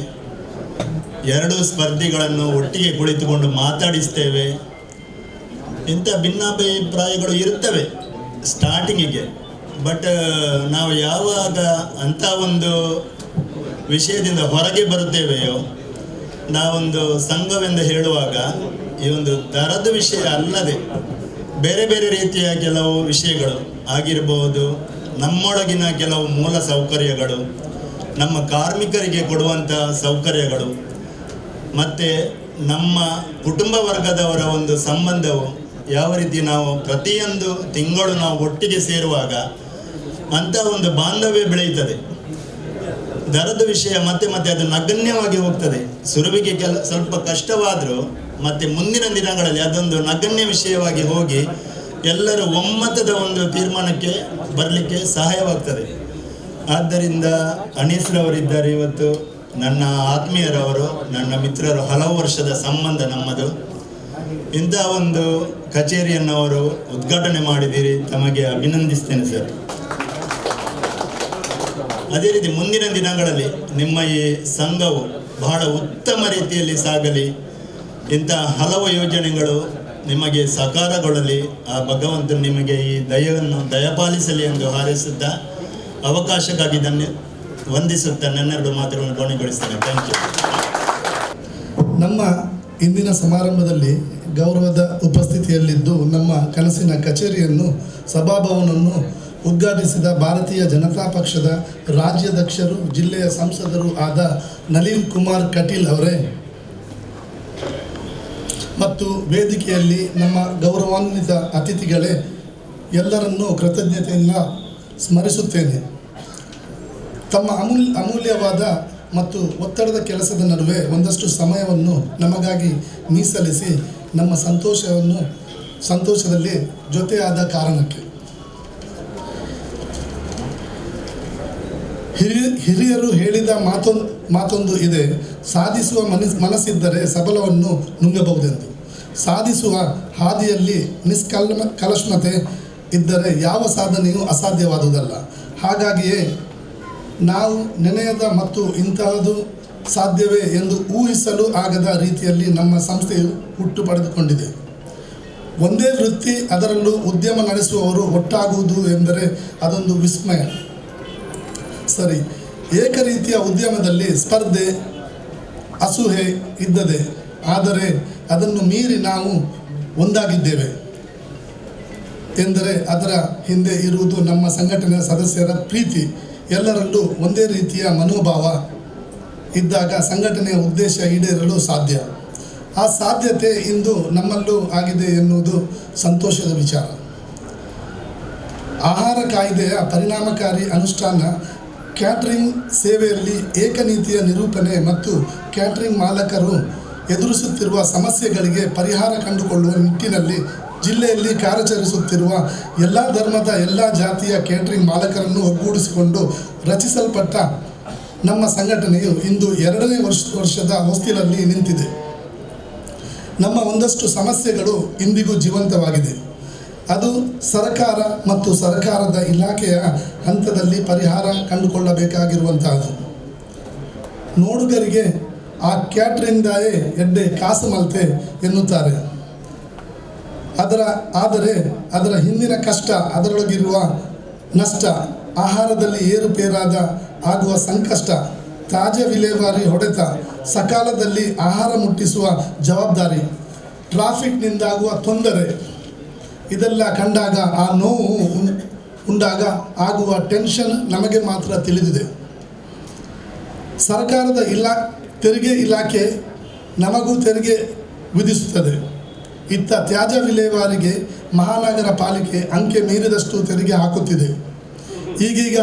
2 ಸ್ಪರ್ಧಿಗಳನ್ನು ಒಟ್ಟಿಗೆ ಕುಳಿತುಕೊಂಡು ಮಾತಾಡಿಸ್ತೇವೆ. ಇಂಥ ಭಿನ್ನಾಭಿಪ್ರಾಯಗಳು ಇರುತ್ತವೆ ಸ್ಟಾರ್ಟಿಂಗಿಗೆ. ಬಟ್ ನಾವು ಯಾವಾಗ ಅಂಥ ಒಂದು ವಿಷಯದಿಂದ ಹೊರಗೆ ಬರುತ್ತೇವೆಯೋ, ನಾವೊಂದು ಸಂಘವೆಂದು ಹೇಳುವಾಗ ಈ ಒಂದು ದರದ ವಿಷಯ ಅಲ್ಲದೆ ಬೇರೆ ಬೇರೆ ರೀತಿಯ ಕೆಲವು ವಿಷಯಗಳು ಆಗಿರಬಹುದು, ನಮ್ಮೊಳಗಿನ ಕೆಲವು ಮೂಲ ಸೌಕರ್ಯಗಳು, ನಮ್ಮ ಕಾರ್ಮಿಕರಿಗೆ ಕೊಡುವಂಥ ಸೌಕರ್ಯಗಳು, ಮತ್ತು ನಮ್ಮ ಕುಟುಂಬ ವರ್ಗದವರ ಒಂದು ಸಂಬಂಧವು ಯಾವ ರೀತಿ ನಾವು ಪ್ರತಿಯೊಂದು ತಿಂಗಳು ನಾವು ಒಟ್ಟಿಗೆ ಸೇರುವಾಗ ಅಂಥ ಒಂದು ಬಾಂಧವ್ಯ ಬೆಳೆಯುತ್ತದೆ. ದರದ ವಿಷಯ ಮತ್ತೆ ಅದು ನಗಣ್ಯವಾಗಿ ಹೋಗ್ತದೆ. ಸುರುವಿಗೆ ಸ್ವಲ್ಪ ಕಷ್ಟವಾದರೂ ಮತ್ತೆ ಮುಂದಿನ ದಿನಗಳಲ್ಲಿ ಅದೊಂದು ನಗಣ್ಯ ವಿಷಯವಾಗಿ ಹೋಗಿ ಎಲ್ಲರೂ ಒಮ್ಮತದ ಒಂದು ತೀರ್ಮಾನಕ್ಕೆ ಬರಲಿಕ್ಕೆ ಸಹಾಯವಾಗ್ತದೆ. ಆದ್ದರಿಂದ ಅನೀಸ್ರವರಿದ್ದಾರೆ ಇವತ್ತು, ನನ್ನ ಆತ್ಮೀಯರವರು, ನನ್ನ ಮಿತ್ರರು, ಹಲವು ವರ್ಷದ ಸಂಬಂಧ ನಮ್ಮದು. ಇಂಥ ಒಂದು ಕಚೇರಿಯನ್ನು ಅವರು ಉದ್ಘಾಟನೆ ಮಾಡಿದ್ದೀರಿ, ತಮಗೆ ಅಭಿನಂದಿಸ್ತೇನೆ ಸರ್. ಅದೇ ರೀತಿ ಮುಂದಿನ ದಿನಗಳಲ್ಲಿ ನಿಮ್ಮ ಈ ಸಂಘವು ಬಹಳ ಉತ್ತಮ ರೀತಿಯಲ್ಲಿ ಸಾಗಲಿ, ಇಂಥ ಹಲವು ಯೋಜನೆಗಳು ನಿಮಗೆ ಸಾಕಾರಗೊಳ್ಳಲಿ, ಆ ಭಗವಂತನು ನಿಮಗೆ ಈ ದಯಪಾಲಿಸಲಿ ಎಂದು ಹಾರೈಸುತ್ತಾ ಅವಕಾಶಕ್ಕಾಗಿ ವಂದಿಸುತ್ತಾ ನನ್ನೆರಡು ಮಾತುಗಳನ್ನು ಕೊನೆಗೊಳಿಸ್ತೇನೆ. Thank you. ನಮ್ಮ ಇಂದಿನ ಸಮಾರಂಭದಲ್ಲಿ ಗೌರವದ ಉಪಸ್ಥಿತಿಯಲ್ಲಿದ್ದು ನಮ್ಮ ಕನಸಿನ ಕಚೇರಿಯನ್ನು, ಸಭಾಭವನವನ್ನು ಉದ್ಘಾಟಿಸಿದ ಭಾರತೀಯ ಜನತಾ ಪಕ್ಷದ ರಾಜ್ಯಾಧ್ಯಕ್ಷರು ಜಿಲ್ಲೆಯ ಸಂಸದರು ಆದ ನಳಿನ್ ಕುಮಾರ್ ಕಟೀಲ್ ಅವರೇ ಮತ್ತು ವೇದಿಕೆಯಲ್ಲಿ ನಮ್ಮ ಗೌರವಾನ್ವಿತ ಅತಿಥಿಗಳೇ, ಎಲ್ಲರನ್ನೂ ಕೃತಜ್ಞತೆಯಿಂದ ಸ್ಮರಿಸುತ್ತೇನೆ. ತಮ್ಮ ಅಮೂಲ್ಯವಾದ ಮತ್ತು ಒತ್ತಡದ ಕೆಲಸದ ನಡುವೆ ಒಂದಷ್ಟು ಸಮಯವನ್ನು ನಮಗಾಗಿ ಮೀಸಲಿಸಿ ನಮ್ಮ ಸಂತೋಷದಲ್ಲಿ ಜೊತೆಯಾದ ಕಾರಣಕ್ಕೆ ಹಿರಿಯರು ಹೇಳಿದ ಮಾತೊಂದು ಇದೆ, ಸಾಧಿಸುವ ಮನಸ್ಸಿದ್ದರೆ ಸಬಲವನ್ನು ನುಂಗಬಹುದೆಂದು. ಸಾಧಿಸುವ ಹಾದಿಯಲ್ಲಿ ಕಲುಷ್ಮತೆ ಇದ್ದರೆ ಯಾವ ಸಾಧನೆಯೂ ಅಸಾಧ್ಯವಾದುದಲ್ಲ. ಹಾಗಾಗಿಯೇ ನಾವು ನೆನೆಯದ ಮತ್ತು ಇಂತಹದು ಸಾಧ್ಯವೇ ಎಂದು ಊಹಿಸಲು ಆಗದ ರೀತಿಯಲ್ಲಿ ನಮ್ಮ ಸಂಸ್ಥೆಯು ಹುಟ್ಟು ಪಡೆದುಕೊಂಡಿದೆ. ಒಂದೇ ವೃತ್ತಿ, ಅದರಲ್ಲೂ ಉದ್ಯಮ ನಡೆಸುವವರು ಒಟ್ಟಾಗುವುದು ಎಂದರೆ ಅದೊಂದು ವಿಸ್ಮಯ. ಸರಿ, ಏಕ ರೀತಿಯ ಉದ್ಯಮದಲ್ಲಿ ಸ್ಪರ್ಧೆ, ಅಸೂಹೆ ಇದ್ದದೆ, ಆದರೆ ಅದನ್ನು ಮೀರಿ ನಾವು ಒಂದಾಗಿದ್ದೇವೆ ಎಂದರೆ ಅದರ ಹಿಂದೆ ಇರುವುದು ನಮ್ಮ ಸಂಘಟನೆಯ ಸದಸ್ಯರ ಪ್ರೀತಿ. ಎಲ್ಲರಲ್ಲೂ ಒಂದೇ ರೀತಿಯ ಮನೋಭಾವ ಇದ್ದಾಗ ಸಂಘಟನೆಯ ಉದ್ದೇಶ ಈಡೇರಲು ಸಾಧ್ಯ. ಆ ಸಾಧ್ಯತೆ ಇಂದು ನಮ್ಮಲ್ಲೂ ಆಗಿದೆ ಎನ್ನುವುದು ಸಂತೋಷದ ವಿಚಾರ. ಆಹಾರ ಕಾಯ್ದೆಯ ಪರಿಣಾಮಕಾರಿ ಅನುಷ್ಠಾನ, ಕ್ಯಾಟರಿಂಗ್ ಸೇವೆಯಲ್ಲಿ ಏಕನೀತಿಯ ನಿರೂಪಣೆ ಮತ್ತು ಕ್ಯಾಟರಿಂಗ್ ಮಾಲಕರು ಎದುರಿಸುತ್ತಿರುವ ಸಮಸ್ಯೆಗಳಿಗೆ ಪರಿಹಾರ ಕಂಡುಕೊಳ್ಳುವ ನಿಟ್ಟಿನಲ್ಲಿ ಜಿಲ್ಲೆಯಲ್ಲಿ ಕಾರ್ಯಾಚರಿಸುತ್ತಿರುವ ಎಲ್ಲ ಧರ್ಮದ ಎಲ್ಲ ಜಾತಿಯ ಕ್ಯಾಟರಿಂಗ್ ಮಾಲಕರನ್ನು ಒಗ್ಗೂಡಿಸಿಕೊಂಡು ರಚಿಸಲ್ಪಟ್ಟ ನಮ್ಮ ಸಂಘಟನೆಯು ಇಂದು 2ನೇ ವರ್ಷದ ಹೊಸ್ತಿಲಲ್ಲಿ ನಿಂತಿದೆ. ನಮ್ಮ ಒಂದಷ್ಟು ಸಮಸ್ಯೆಗಳು ಇಂದಿಗೂ ಜೀವಂತವಾಗಿದೆ. ಅದು ಸರ್ಕಾರ ಮತ್ತು ಸರ್ಕಾರದ ಇಲಾಖೆಯ ಹಂತದಲ್ಲಿ ಪರಿಹಾರ ಕಂಡುಕೊಳ್ಳಬೇಕಾಗಿರುವಂತಹದ್ದು. ನೋಡುಗರಿಗೆ ಆ ಕ್ಯಾಟ್ರಿಂಗ್ದಾಯೇ ಎಡ್ಡೆ ಕಾಸು ಮಲ್ತೆ ಎನ್ನುತ್ತಾರೆ. ಆದರೆ ಅದರ ಹಿಂದಿನ ಕಷ್ಟ, ಅದರೊಳಗಿರುವ ನಷ್ಟ, ಆಹಾರದಲ್ಲಿ ಏರುಪೇರಾದ ಆಗುವ ಸಂಕಷ್ಟ, ತಾಜಾ ವಿಲೇವಾರಿ ಹೊಡೆತ, ಸಕಾಲದಲ್ಲಿ ಆಹಾರ ಮುಟ್ಟಿಸುವ ಜವಾಬ್ದಾರಿ, ಟ್ರಾಫಿಕ್ನಿಂದಾಗುವ ತೊಂದರೆ, ಇದೆಲ್ಲ ಕಂಡಾಗ ಆ ನೋವು ಉಂಡಾಗ ಆಗುವ ಟೆನ್ಷನ್ ನಮಗೆ ಮಾತ್ರ ತಿಳಿದಿದೆ. ಸರ್ಕಾರದ ತೆರಿಗೆ ಇಲಾಖೆ ನಮಗೂ ತೆರಿಗೆ ವಿಧಿಸುತ್ತದೆ. ಇತ್ತ ತ್ಯಾಜ್ಯ ವಿಲೇವಾರಿಗೆ ಮಹಾನಗರ ಪಾಲಿಕೆ ಅಂಕೆ ಮೀರಿದಷ್ಟು ತೆರಿಗೆ ಹಾಕುತ್ತಿದೆ. ಈಗೀಗ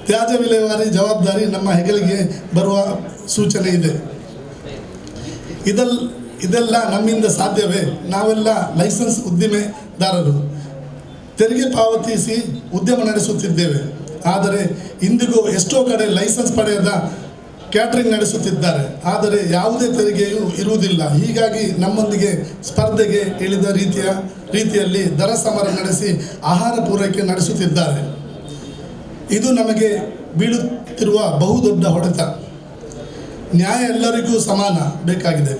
ತ್ಯಾಜ್ಯ ವಿಲೇವಾರಿ ಜವಾಬ್ದಾರಿ ನಮ್ಮ ಹೆಗಲಿಗೆ ಬರುವ ಸೂಚನೆ ಇದೆ. ಇದೆಲ್ಲ ನಮ್ಮಿಂದ ಸಾಧ್ಯವೇ? ನಾವೆಲ್ಲ ಲೈಸೆನ್ಸ್ ಉದ್ದಿಮೆದಾರರು, ತೆರಿಗೆ ಪಾವತಿಸಿ ಉದ್ಯಮ ನಡೆಸುತ್ತಿದ್ದೇವೆ. ಆದರೆ ಇಂದಿಗೂ ಎಷ್ಟೋ ಕಡೆ ಲೈಸೆನ್ಸ್ ಪಡೆಯದ ಕ್ಯಾಟ್ರಿಂಗ್ ನಡೆಸುತ್ತಿದ್ದಾರೆ. ಆದರೆ ಯಾವುದೇ ತೆರಿಗೆಯೂ ಇರುವುದಿಲ್ಲ. ಹೀಗಾಗಿ ನಮ್ಮೊಂದಿಗೆ ಸ್ಪರ್ಧೆಗೆ ಇಳಿದ ರೀತಿಯಲ್ಲಿ ದರ ಸಮರ ನಡೆಸಿ ಆಹಾರ ಪೂರೈಕೆ ನಡೆಸುತ್ತಿದ್ದಾರೆ. ಇದು ನಮಗೆ ಬೀಳುತ್ತಿರುವ ಬಹುದೊಡ್ಡ ಹೊಡೆತ. ನ್ಯಾಯ ಎಲ್ಲರಿಗೂ ಸಮಾನ ಬೇಕಾಗಿದೆ.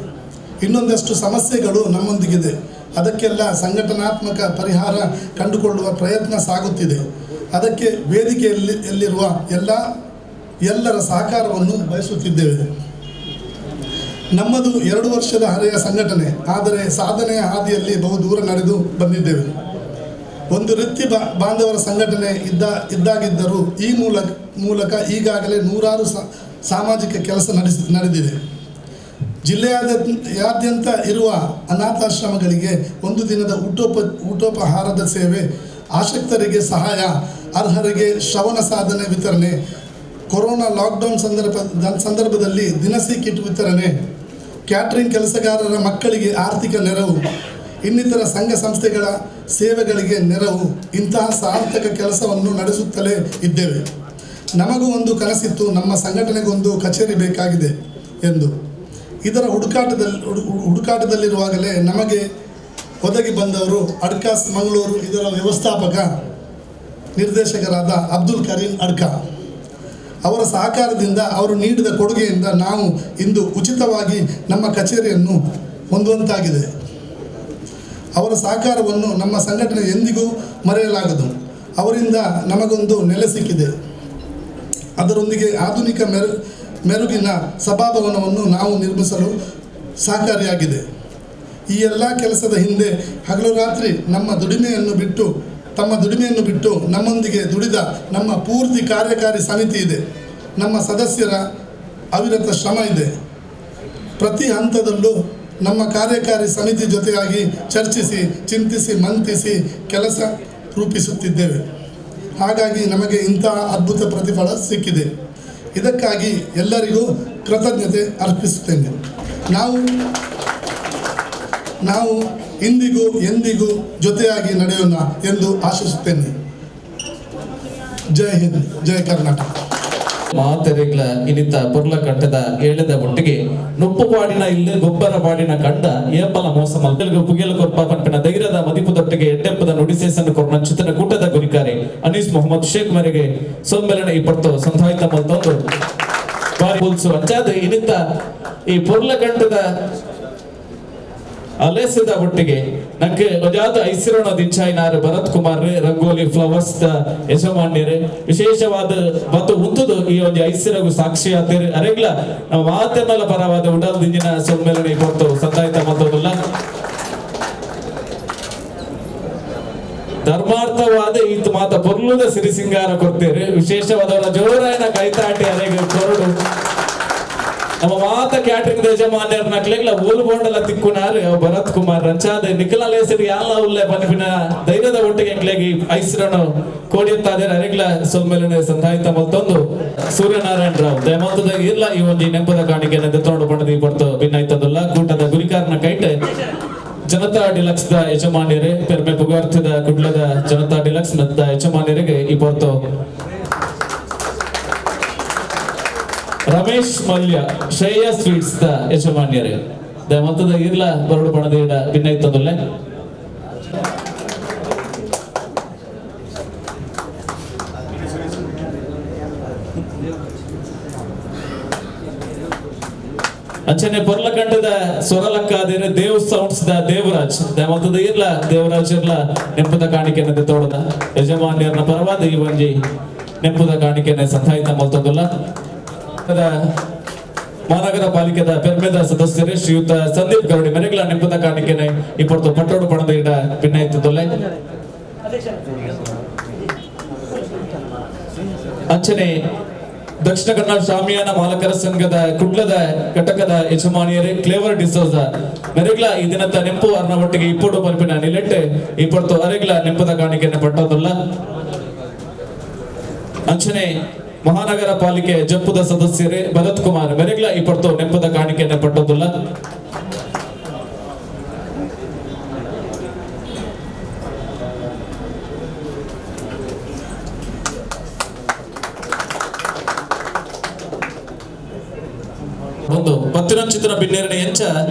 ಇನ್ನೊಂದಷ್ಟು ಸಮಸ್ಯೆಗಳು ನಮ್ಮೊಂದಿಗಿದೆ. ಅದಕ್ಕೆಲ್ಲ ಸಂಘಟನಾತ್ಮಕ ಪರಿಹಾರ ಕಂಡುಕೊಳ್ಳುವ ಪ್ರಯತ್ನ ಸಾಗುತ್ತಿದೆ. ಅದಕ್ಕೆ ವೇದಿಕೆಯಲ್ಲಿರುವ ಎಲ್ಲರ ಸಹಕಾರವನ್ನು ಬಯಸುತ್ತಿದ್ದೇವೆ. ನಮ್ಮದು 2 ವರ್ಷದ ಹಳೆಯ ಸಂಘಟನೆ. ಆದರೆ ಸಾಧನೆಯ ಹಾದಿಯಲ್ಲಿ ಬಹುದೂರ ನಡೆದು ಬಂದಿದ್ದೇವೆ. ಒಂದು ವೃತ್ತಿ ಬಾಂಧವರ ಸಂಘಟನೆ ಇದ್ದಾಗಿದ್ದರೂ ಈ ಮೂಲಕ ಈಗಾಗಲೇ 100 ಸಾಮಾಜಿಕ ಕೆಲಸ ನಡೆದಿದೆ. ಜಿಲ್ಲೆಯಾದ್ಯಂತ ಇರುವ ಅನಾಥಾಶ್ರಮಗಳಿಗೆ ಒಂದು ದಿನದ ಊಟೋಪಹಾರದ ಸೇವೆ, ಆಸಕ್ತರಿಗೆ ಸಹಾಯ, ಅರ್ಹರಿಗೆ ಶ್ರವಣ ಸಾಧನೆ ವಿತರಣೆ, ಕೊರೋನಾ ಲಾಕ್ಡೌನ್ ಸಂದರ್ಭದಲ್ಲಿ ದಿನಸಿ ಕಿಟ್ ವಿತರಣೆ, ಕ್ಯಾಟ್ರಿಂಗ್ ಕೆಲಸಗಾರರ ಮಕ್ಕಳಿಗೆ ಆರ್ಥಿಕ ನೆರವು, ಇನ್ನಿತರ ಸಂಘ ಸಂಸ್ಥೆಗಳ ಸೇವೆಗಳಿಗೆ ನೆರವು, ಇಂತಹ ಸಾರ್ಥಕ ಕೆಲಸವನ್ನು ನಡೆಸುತ್ತಲೇ ಇದ್ದೇವೆ. ನಮಗೂ ಒಂದು ಕನಸಿತ್ತು, ನಮ್ಮ ಸಂಘಟನೆಗೊಂದು ಕಚೇರಿ ಬೇಕಾಗಿದೆ ಎಂದು. ಇದರ ಹುಡುಕಾಟದಲ್ಲಿರುವಾಗಲೇ ನಮಗೆ ಒದಗಿ ಬಂದವರು ಅಡ್ಕಾಸ್ ಮಂಗಳೂರು, ಇದರ ವ್ಯವಸ್ಥಾಪಕ ನಿರ್ದೇಶಕರಾದ ಅಬ್ದುಲ್ ಕರೀಂ ಅಡ್ಕಾ. ಅವರ ಸಹಕಾರದಿಂದ, ಅವರು ನೀಡಿದ ಕೊಡುಗೆಯಿಂದ ನಾವು ಇಂದು ಉಚಿತವಾಗಿ ನಮ್ಮ ಕಚೇರಿಯನ್ನು ಹೊಂದುವಂತಾಗಿದೆ. ಅವರ ಸಹಕಾರವನ್ನು ನಮ್ಮ ಸಂಘಟನೆ ಎಂದಿಗೂ ಮರೆಯಲಾಗದು. ಅವರಿಂದ ನಮಗೊಂದು ನೆಲೆ ಸಿಕ್ಕಿದೆ. ಅದರೊಂದಿಗೆ ಆಧುನಿಕ ಮೆರುಗಿನ ಸಭಾಭವನವನ್ನು ನಾವು ನಿರ್ಮಿಸಲು ಸಹಕಾರಿಯಾಗಿದೆ. ಈ ಎಲ್ಲ ಕೆಲಸದ ಹಿಂದೆ ಹಗಲು ರಾತ್ರಿ ನಮ್ಮ ದುಡಿಮೆಯನ್ನು ಬಿಟ್ಟು ತಮ್ಮ ದುಡಿಮೆಯನ್ನು ಬಿಟ್ಟು ನಮ್ಮೊಂದಿಗೆ ದುಡಿದ ನಮ್ಮ ಪೂರ್ತಿ ಕಾರ್ಯಕಾರಿ ಸಮಿತಿ ಇದೆ. ನಮ್ಮ ಸದಸ್ಯರ ಅವಿರತ ಶ್ರಮ ಇದೆ. ಪ್ರತಿ ಹಂತದಲ್ಲೂ ನಮ್ಮ ಕಾರ್ಯಕಾರಿ ಸಮಿತಿ ಜೊತೆಯಾಗಿ ಚರ್ಚಿಸಿ, ಚಿಂತಿಸಿ, ಮಂತಿಸಿ ಕೆಲಸ ರೂಪಿಸುತ್ತಿದ್ದೇವೆ. ಹಾಗಾಗಿ ನಮಗೆ ಇಂತಹ ಅದ್ಭುತ ಪ್ರತಿಫಲ ಸಿಕ್ಕಿದೆ. ಇದಕ್ಕಾಗಿ ಎಲ್ಲರಿಗೂ ಕೃತಜ್ಞತೆ ಅರ್ಪಿಸುತ್ತೇನೆ. ನಾವು ಇಂದಿಗೂ ಎಂದಿಗೂ ಜೊತೆಯಾಗಿ ನಡೆಯೋಣ ಎಂದು ಆಶಿಸುತ್ತೇನೆ. ಜೈ ಹಿಂದ್, ಜೈ ಕರ್ನಾಟಕ. ಮಾತೆರೆಗ್ಲ ಇನಿತ ಪುರ್ಲ ಕಟ್ಟದ ಏಳದ ಒಟ್ಟಿಗೆ ನೊಪ್ಪು ಪಾಡಿನ ಇಲ್ಲಿ ಗೊಬ್ಬರ ಪಾಡಿನ ಕಂಡ ಏಪಲ ಮೋಸ ಮಲ್ಕಲ್ಗು ಪುಗಿಯಲು ಕೊರ್ಪ ಪಂಪಿನ ಧೈರ್ಯದ ಮದಿಪುದೊಟ್ಟಿಗೆ ಎಡ್ಡೆಪ್ಪದ ನುಡಿಸೇಸನ್ನು ಕೊರ್ನ ಚಿತ್ರನ ಕೂಟದ ಗುರಿಕಾರೆ ಅನೀಸ್ ಮೊಹಮ್ಮದ್ ಶೇಖ್ ಮೇರೆಗೆ ಸೊಮ್ಮೆಲನ ಇಪ್ಪತ್ತು ಸಂಧಾಯಿತ ಮಲ್ತೊಂದು ಬಾರಿ ಪುಲ್ಸು ಅಂಚಾದ ಇನಿತ ಈ ಪುರ್ಲ ಕಂಠದ ಅಲೆಸದ ಒಟ್ಟಿಗೆ ನಂಗೆ ಒಜಾದ ಐಸಿರೋಣ ದಿಂಚಾಯಿನಾರು ಭರತ್ ಕುಮಾರ್ ರಂಗೋಲಿ ಫ್ಲವರ್ಸ್ ದ ಯಜಮಾನ್ಯರೇ ವಿಶೇಷವಾದ ಮತ್ತು ಉಂತುದು ಈ ಒಂದು ಐಸಿರಗು ಸಾಕ್ಷಿ ಆತೇರಿ ಅರೆಗ್ಲ ನಾವು ಮಾತೆನ್ನಲ ಪರವಾದ ಉಡಲ್ ದಿಂಜಿನ ಸಮ್ಮೇಳನ ಕೊಟ್ಟು ಸಂದಾಯಿತ ಮತ್ತೊಂದಲ್ಲ ಧರ್ಮಾರ್ಥವಾದ ಈತ ಮಾತ ಪೊರ್ಲುದ ಸಿರಿ ಸಿಂಗಾರ ಕೊಡ್ತೇವೆ ವಿಶೇಷವಾದವರ ಜೋರಾಯನ ಕೈತಾಟಿ ಅರೆಗೆ ಕೊರಡು ನಮ್ಮ ಮಾತ ಕ್ಯಾಟ್ರಿಂಗ್ ಯಜಮಾನ್ಯರ ನಕ್ಲೆಗ್ಲ ಊರು ಬೋಂಡಲ ತಿಕ್ಕುನಾರು ಭರತ್ ಕುಮಾರ್ ರಂಚಾದ ನಿಖಲ ಲೇಸರಿ ಯಾಲ ಉಲ್ಲೆ ಬನ್ಪಿನ ಧೈರ್ಯದ ಒಟ್ಟಿಗೆ ಎಂಗ್ಲೆಗಿ ಐಸ್ರನು ಕೋಡಿಯುತ್ತಾದೆ ಅರೆಗ್ಲ ಸೊಲ್ಮೇಲನೆ ಸಂಧಾಯಿತ ಮತ್ತೊಂದು ಸೂರ್ಯನಾರಾಯಣ ರಾವ್ ದಯಮಂತದ ಇರ್ಲ ಈ ಒಂದು ನೆಂಪದ ಕಾಣಿಕೆ ನೆತ್ತೊಂಡು ಪಡೆದು ಬರ್ತು ಭಿನ್ನೈತದಲ್ಲ ಕೂಟದ ಗುರಿಕಾರನ ಕೈಟೆ ಜನತಾ ಡಿಲಕ್ಸ್ ದ ಯಜಮಾನ್ಯರೇ ಪೆರ್ಮೆ ಪುಗಾರ್ಥದ ಕುಡ್ಲದ ಜನತಾ ಡಿಲಕ್ಸ್ ದ ಯಜಮಾನ್ಯರಿಗೆ ಈ ಬರ್ತು ರಮೇಶ್ ಮಲ್ಯ ಶ್ರೇಯ ಸ್ವೀಟ್ಸ್ ದ ಯಜಮಾನ್ಯರೇ ದಯಮಂತದ ಇರ್ಲ ಬರಡು ಪಣದ ಇಡ ಭಿನ್ನೈತದಲ್ಲೇ ಅಂಚನೆ ಪೊರ್ಲಕಂಡದ ಸ್ವರಲಕ್ಕಾದೇನೆ ದೇವ್ ಸೌಂಡ್ಸ್ ದ ದೇವರಾಜ್ ದಯಮಂತದ ಇರ್ಲ ದೇವರಾಜ್ ಇರ್ಲ ನೆಂಪದ ಕಾಣಿಕೆನ ತೋಡದ ಯಜಮಾನ್ಯರನ್ನ ಪರವಾದ ಈ ಒಂಜಿ ನೆಂಪದ ಕಾಣಿಕೆನ ಸಂಧಾಯಿತ ಮಲ್ತೊಂದಲ್ಲ ಮಹಾನಗರ ಪಾಲಿಕೆದ ಪೆರ್ಮೆದ ಸದಸ್ಯರೇ ಶ್ರೀಯುತ ಸಂದೀಪ್ ಗೌಡಿ ಮೆರೆಗ್ಲ ನೆಂಪದ ಕಾಣಿಕೆನೆ ಇಪ್ಪತ್ತು ಪಟ್ಟೋಡು ಪಣದ ಇಡ ಭಿನ್ನೈತದಲ್ಲೇ ಅಂಚನೆ ದಕ್ಷಿಣ ಕನ್ನಡ ಶಾಮಿಯಾನ ಮಾಲಕರ ಸಂಘದ ಕುಡ್ಲದ ಘಟಕದ ಯಜಮಾನಿಯರೇ ಕ್ಲೇವರ್ ಡಿಸೋಜ ಮೆರೆಗ್ಲ ಈ ದಿನದ ನೆಂಪು ಅರ್ನ ಒಟ್ಟಿಗೆ ಇಪ್ಪಡು ಪಲ್ಪಿನ ನಿಲೆಟ್ಟೆ ಇಪ್ಪತ್ತು ಅರೆಗ್ಲ ನೆಂಪದ ಕಾಣಿಕೆಯನ್ನು ಪಟ್ಟೋದಲ್ಲ ಅಂಚನೆ ಮಹಾನಗರ ಪಾಲಿಕೆ ಜಪ್ಪುದ ಸದಸ್ಯರೇ ಭರತ್ ಕುಮಾರ್ ಮೆರೆಗ್ಲ ಇಪ್ಪತ್ತು ನೆಂಪದ ಕಾಣಿಕೆಯನ್ನು ಪಟ್ಟೋದಲ್ಲ ಒಂದು ಪತ್ತಿನ ಚಿತ್ರ ಭಿನ್ನೇರನೆ ಎಂಚ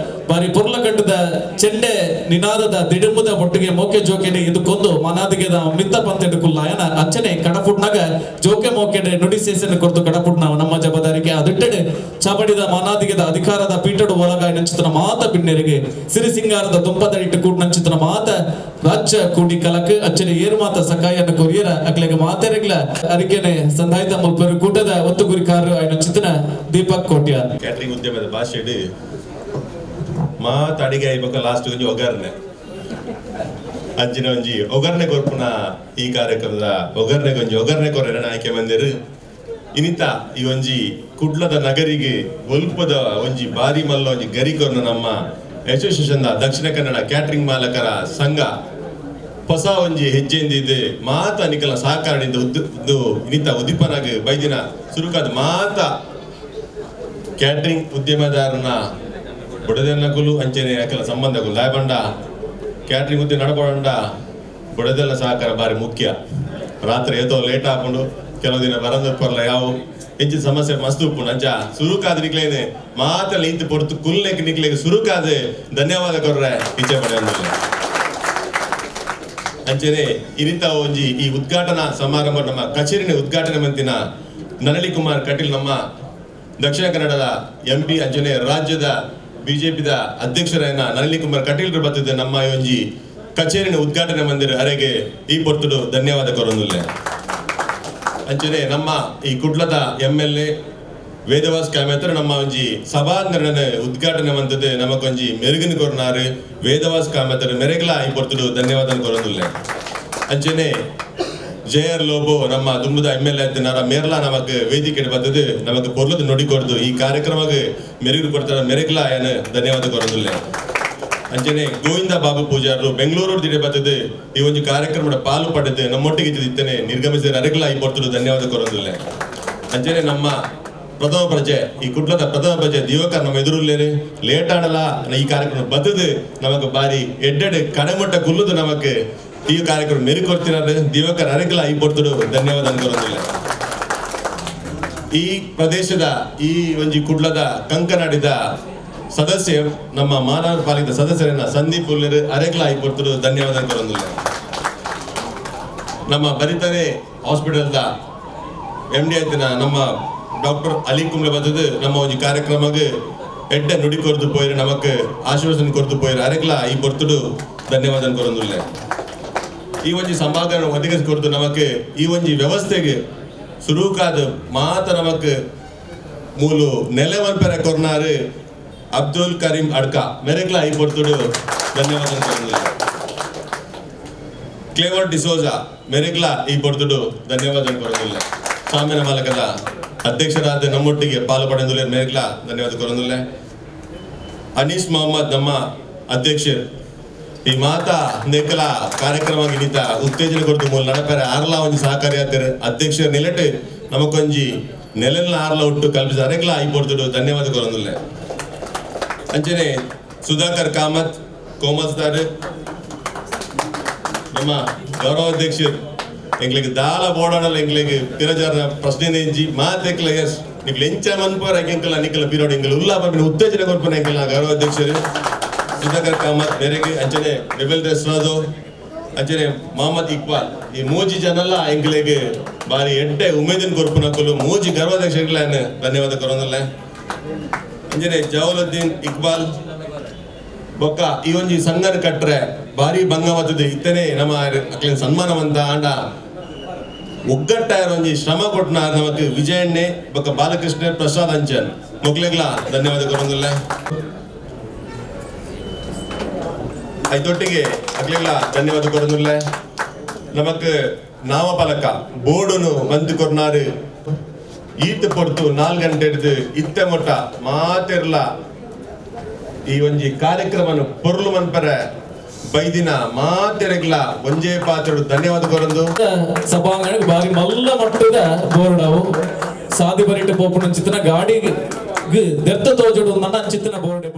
ಬಾರಿ ಪೊರ್ಲಕಂಡದ ಚೆಂಡೆ ನಿನಾದದ ದಿಡುಮುದ ಒಟ್ಟಿಗೆ ಮೋಕೆ ಜೋಕೆಡೆ ಇದಕ್ಕೊಂದು ಮನಾದಿಗೆದ ಮಿತ್ತ ಪಂತೆಡು ಕುಲ್ಲಾಯನ ಅಂಚನೆ ಕಡಪುಟ್ನಾಗ ಜೋಕೆ ಮೋಕೆಡೆ ನುಡಿಸೇಸನ್ನು ಕೊರ್ತು ಕಡಪುಟ್ನ ನಮ್ಮ ಜಬದಾರಿಗೆ ಅದಿಟ್ಟೆಡೆ ಚಾಪಡಿದ ಮನಾದಿಗೆದ ಅಧಿಕಾರದ ಪೀಠಡು ಒಳಗಾಯ ನಂಚಿತನ ಮಾತ ಭಿನ್ನೆರಿಗೆ ಸಿರಿ ಸಿಂಗಾರದ ದುಂಪದ ಇಟ್ಟು ಕೂಡ ನಂಚಿತನ ಮಾತ ರಾಜ್ಯ ಕೂಡಿ ಕಲಕ್ ಅಚ್ಚನೆ ಏರು ಮಾತ ಸಕಾಯನ ಕೊರಿಯರ ಅಕ್ಲೆಗೆ ಮಾತೆರೆಗ್ಲ ಅರಿಕೆನೆ ಸಂಧಾಯಿತ ಮುಲ್ಪರು ಕೂಟದ ಒತ್ತು ಗುರಿಕಾರರು ಆಯ್ನ ಚಿತನ ದೀಪಕ್ ಕೋಟ್ಯಾರ್ ಕ್ಯಾಟರಿಂಗ್ ಉದ್ಯಮದ ಭಾಷೆಡು ಮಾತ ಅಡಿಗೆ ಆಯ್ಬೇಕು ಲಾಸ್ಟ್ ಒಂಜಿ ಒಗ್ಗರಣೆ ಅಂಚಿನ ಒಂಜಿ ಒಗ್ಗರಣೆ ಕೊರ್ಪುನ ಈ ಕಾರ್ಯಕ್ರಮದ ಒಗ್ಗರಣೆ ಕೊರೆ ಆಯ್ಕೆ ಬಂದಿರು ಇನಿತ ಈ ಒಂಜಿ ಕುಡ್ಲದ ನಗರಿಗೆ ಒಲ್ಪದ ಒಂಜಿ ಬಾರಿ ಮಲ್ಲ ಒಂಜಿ ಗರಿಕೊರ್ನ ನಮ್ಮ ಅಸೋಸಿಯೇಷನ್ ದಕ್ಷಿಣ ಕನ್ನಡ ಕ್ಯಾಟರಿಂಗ್ ಮಾಲಕರ ಸಂಘ ಹೊಸ ಒಂಜಿ ಹೆಜ್ಜೆಯಿಂದ ಮಾತ ನಿಕಲ ಸಹಕಾರದಿಂದ ಇನಿತ ಉದ್ದೀಪನಾಗ ಬೈದಿನ ಸುರುಕಾದ ಮಾತ ಕ್ಯಾಟರಿಂಗ್ ಉದ್ಯಮದಾರನ ಬುಡದೆನ್ನಕುಲು ಅಂಚನೆ ಕೆಲ ಸಂಬಂಧಗಳು ದಾಯಬಂಡ ಕ್ಯಾಟರಿಂಗ್ ಉದ್ಯಮ ನಡಬಂಡ ಬುಡದೆಲ್ಲ ಸಹಕಾರ ಬಾರಿ ಮುಖ್ಯ ರಾತ್ರಿ ಏತೋ ಲೇಟ್ ಹಾಕೊಂಡು ಕೆಲವು ದಿನ ಬರಂದ ಪರ್ಲ ಯಾವ ಹೆಚ್ಚಿನ ಸಮಸ್ಯೆ ಮಸ್ತ್ ಉಪ್ಪು ನಂಜ ಸುರುಕಾದ ನಿಕ್ಲೇನೆ ಮಾತಲ್ಲಿ ಇಂತ ಪೊರ್ತು ಕುಲ್ಲೆಕ್ ನಿಕ್ಲೆಗೆ ಸುರುಕಾದ ಧನ್ಯವಾದ ಕೊರ್ರೆ ಇಚ್ಛೆ ಪಡೆ ಅಂಚನೆ ಇನಿತ ಒಂಜಿ ಈ ಉದ್ಘಾಟನಾ ಸಮಾರಂಭ ನಮ್ಮ ಕಚೇರಿನ ಉದ್ಘಾಟನೆ ಮಂತಿನ ನರಳಿ ಕುಮಾರ್ ಕಟೀಲ್ ನಮ್ಮ ದಕ್ಷಿಣ ಕನ್ನಡದ MP ಅಂಚನೆ ರಾಜ್ಯದ ಬಿಜೆಪಿದ ಅಧ್ಯಕ್ಷರಾಯನ ನರಳಿ ಕುಮಾರ್ ಕಟೀಲ್ ಬರ್ತದೆ ನಮ್ಮ ಒಂಜಿ ಕಚೇರಿನ ಉದ್ಘಾಟನೆ ಮಂದಿರ ಅರೆಗೆ ಈ ಪೊರ್ತುಡು ಧನ್ಯವಾದ ಕೊರೊಂದುಲ್ಲೆ ಅಂಚನೆ ನಮ್ಮ ಈ ಕುಡ್ಲದ MLA ವೇದವಾಸ್ ಕಾಮೇತ್ರ ನಮ್ಮ ಒಂಜಿ ಸಭಾಂಗಣನ ಉದ್ಘಾಟನೆ ಮಂತದೆ ನಮಕೊಂಜಿ ಮೆರುಗಿನ ಕೊರ್ನಾರು ವೇದವಾಸ್ ಕಾಮೇತ್ರ ಮೆರೆಗ್ಲ ಈ ಪೊರ್ತುಡು ಧನ್ಯವಾದ ಕೊರೊಂದುಲ್ಲೆ ಅಂಚನೆ ಜೆಆರ್ ಲೋಬೋ ನಮ್ಮ ದುಂಬದ MLA ಆಯ್ತಿನಾರ ಮೇರ್ಲಾ ನಮಕ್ ವೇದಿಕೆ ಬರ್ತದೆ ನಮಕ್ ಪೊರ್ಲದ ನೋಡಿಕೊಡ್ದು ಈ ಕಾರ್ಯಕ್ರಮಕ್ಕೆ ಮೆರುಗು ಕೊಡ್ತಾರ ಮೆರಗ್ಲಾ ಏನು ಧನ್ಯವಾದ ಕೊರದಿಲ್ಲ ಅಂಚನೆ ಗೋವಿಂದ ಬಾಬು ಪೂಜಾರರು ಬೆಂಗಳೂರು ದಿಡೆ ಬರ್ತದೆ ಈ ಒಂದು ಕಾರ್ಯಕ್ರಮದ ಪಾಲು ಪಡೆದು ನಮ್ಮೊಟ್ಟಿಗೆ ಇದ್ದೇನೆ ನಿರ್ಗಮಿಸಿದ ಅರೆಗ್ಲಾ ಈ ಪೊರ್ತರು ಧನ್ಯವಾದ ಕೊರದಿಲ್ಲ ಅಂಚನೆ ನಮ್ಮ ಪ್ರಥಮ ಪ್ರಜೆ ಈ ಕುಟ್ಲದ ಪ್ರಥಮ ಪ್ರಜೆ ದಿವಕ ನಮ್ಮ ಎದುರುಲ್ಲೇನೆ ಲೇಟ್ ಆಡಲ್ಲ ಈ ಕಾರ್ಯಕ್ರಮ ಬರ್ತದೆ ನಮಕ್ ಬಾರಿ ಎಡ್ಡೆಡ್ ಕಡೆಮಟ್ಟ ಕುಲ್ಲುದು ನಮಕ್ ಈ ಕಾರ್ಯಕ್ರಮ ಮೆರು ಕೊಡ್ತಿದ್ದಾರೆ ದಿವಕರ ಅರೆಗ್ಲಾ ಈ ಪೊರ್ತರು ಧನ್ಯವಾದ ಕೊರದಿಲ್ಲ ಈ ಪ್ರದೇಶದ ಈ ಒಂಜಿ ಕುಡ್ಲದ ಕಂಕನಾಡಿದ ಸದಸ್ಯ ನಮ್ಮ ಮಾನವ ಪಾಲಿಕೆ ಸದಸ್ಯರನ್ನ ಸಂದೀಪ್ ಉಲ್ಲೇರ್ ಅರೆಗ್ಲಾ ಈ ಪೊರ್ತರು ಧನ್ಯವಾದ ಕೊರದಿಲ್ಲ ನಮ್ಮ ಬರಿತಾರೆ ಹಾಸ್ಪಿಟಲ್ದ MD ಆಯ್ತಿನ ನಮ್ಮ ಡಾಕ್ಟರ್ ಅಲಿ ಕುಂಬ್ಳೆ ಬರ್ತದೆ ನಮ್ಮ ಒಂದು ಕಾರ್ಯಕ್ರಮಕ್ಕೆ ಎಡ್ಡೆ ನುಡಿ ಕೊರ್ದು ಪೋಯ್ರೆ ನಮಕ್ ಆಶ್ವಾಸನೆ ಕೊರ್ದು ಪೋಯ್ರೆ ಅರೆಗ್ಲಾ ಈ ಪೊರ್ತುಡು ಧನ್ಯವಾದ ಕೊರದಿಲ್ಲ ಈ ಒಂಜಿ ಸಮಾಗಮ ಒದಗಿಸಿ ಕೊಡ್ತು ನಮಕ್ ಈ ಒಂಜಿ ವ್ಯವಸ್ಥೆಗೆ ಸುರೂಕಾದ ಮಾತ ನಮಕ್ ಮೂಲು ನೆಲೆವನ್ಪೆರ ಕೊರ್ನಾರು ಅಬ್ದುಲ್ ಕರೀಂ ಅಡ್ಕ ಮೆರೆಗ್ಲಾ ಈ ಪೊರ್ತುಡು ಧನ್ಯವಾದ ಕೊರದಿಲ್ಲ ಕ್ಲೇವರ್ ಡಿಸೋಜಾ ಮೆರೆಗ್ಲಾ ಈ ಪೊರ್ತುಡು ಧನ್ಯವಾದ ಕೊರದಿಲ್ಲ ಸಾಮಾನ್ಯ ಮಾಲಕದ ಅಧ್ಯಕ್ಷರಾದ ನಮ್ಮೊಟ್ಟಿಗೆ ಪಾಲು ಪಡೆದುಲ್ಲ ಮೆರೆಗ್ಲಾ ಧನ್ಯವಾದ ಕೊರದಿಲ್ಲ ಅನೀಸ್ ಮೊಹಮ್ಮದ್ ನಮ್ಮ ಅಧ್ಯಕ್ಷರು ಈ ಮಾತಾ ನೆಕ್ಕಲ ಕಾರ್ಯಕ್ರಮ ಗಿನಿತ ಉತ್ತೇಜನ ಕೊಡ್ತು ಮೂಲ ನಡಪೆರ ಆರ್ಲಾ ಒಂಜಿ ಸಹಕಾರಿ ಆಗ್ತಾರೆ ಅಧ್ಯಕ್ಷರ ನೆಲೆಟ್ ನಮಕೊಂಜಿ ನೆಲೆಲ್ಲ ಆರ್ಲ ಒಟ್ಟು ಕಲ್ಪಿಸಿದ ಅರೆಗ್ಲಾ ಈ ಪೊರ್ತುಡು ಧನ್ಯವಾದ ಕೊರದಿಲ್ಲ ಅಂಚನೆ ಸುಧಾಕರ್ ಕಾಮತ್ ಕೋಮಸ್ದಾರ್ ನಮ್ಮ ಗೌರವಾಧ್ಯಕ್ಷರು ಎಂಗ್ಲಿಗೆ ದಾಳ ಬೋಡಾಡಲ್ಲ ಎಂಗ್ಲಿಗೆ ಪಿರಜಾರ ಪ್ರಶ್ನೆ ನೆಂಜಿ ಮಾತೆಕ್ಲ ಎಸ್ ನಿಕ್ಲ ಎಂಚ ಮನ್ಪರ ಎಂಕಲ ನಿಕ್ಕಲ ಪಿರೋಡ್ ಎಂಕಲ ಉಲ್ಲಾ ಬರ್ಬಿನ ಉತ್ತೇಜನ ಕೊಡ್ಪನ ಎಂಕಲ ಗೌರವಾಧ್ಯಕ್ಷರು ಸುಧಾಕರ್ ಕಾಮತ್ ಬೇರೆಗೆ ಅಂಚನೆ ರೆಬೆಲ್ ರೆಸ್ರಾದೋ ಅಂಚನೆ ಮೊಹಮ್ಮದ್ ಇಕ್ಬಾಲ್ ಈ ಮೂಜಿ ಜನಲ್ಲ ಎಂಗ್ಲಿಗೆ ಬಾರಿ ಎಡ್ಡೆ ಉಮೇದಿನ ಕೊರ್ಪುನ ಕೊಲು ಮೂಜಿ ಗರ್ವಾಧ್ಯಕ್ಷಗಳನ್ನ ಧನ್ಯವಾದ ಕೊರೊಂದಲ್ಲ ಅಂಜನೆ ಜವಾಲುದ್ದೀನ್ ಇಕ್ಬಾಲ್ ಬೊಕ್ಕ ಈ ಒಂಜಿ ಸಂಘನ ಕಟ್ರೆ ಬಾರಿ ಭಂಗವಾದದ್ದು ಇತ್ತನೆ ನಮ್ಮ ಅಕ್ಲಿನ ಸನ್ಮಾನವಂತ ಆಂಡ ಒಗ್ಗಟ್ಟಾರ ಒಂಜಿ ಶ್ರಮ ಕೊಟ್ನ ನಮಕ್ ವಿಜಯಣ್ಣೆ ಬೊಕ್ಕ ಬಾಲಕೃಷ್ಣ ಪ್ರಸಾದ್ ಅಂಚನ್ ಮೊಗ್ಲೆಗ್ಲಾ ಧನ್ಯವಾದ ಕೊರೊಂದಲ್ಲ ಐದೊಟ್ಟಿಗೆ ಅಕ್ಲೆಗ್ಲಾ ಧನ್ಯವಾದ ಕೊರೊಂದಲ್ಲ ನಮಕ್ ನಾಮಫಲಕ ಬೋರ್ಡುನು ಮಂತ್ ಕೊರ್ನಾರು ಈತ್ ಕೊಡ್ತು 4 ಗಂಟೆ ಹಿಡಿದು ಇತ್ತೆ ಮೊಟ್ಟ ಮಾತಿರ್ಲ ಈ ಒಂಜಿ ಕಾರ್ಯಕ್ರಮನು ಪೊರ್ಲು ಮನ್ಪರ ಬೈದಿನ ಮಾತೆರೆಗ್ಲ ಒಂಜೇ ಪಾತ್ರೆಡು ಧನ್ಯವಾದ ಕೊರಂದು ಸಭಾಂಗಣ ಬಾರಿ ಮಲ್ಲ ಮಟ್ಟದ ಬೋರ್ಡವು ಸಾದಿ ಬರಿಟ ಪೋಪುನ ಚಿತ್ತನ ಗಾಡಿ ದೆರ್ತ ತೋಜಡು ನನ್ನ ಚಿತ್ತನ ಬೋರ್ಡ್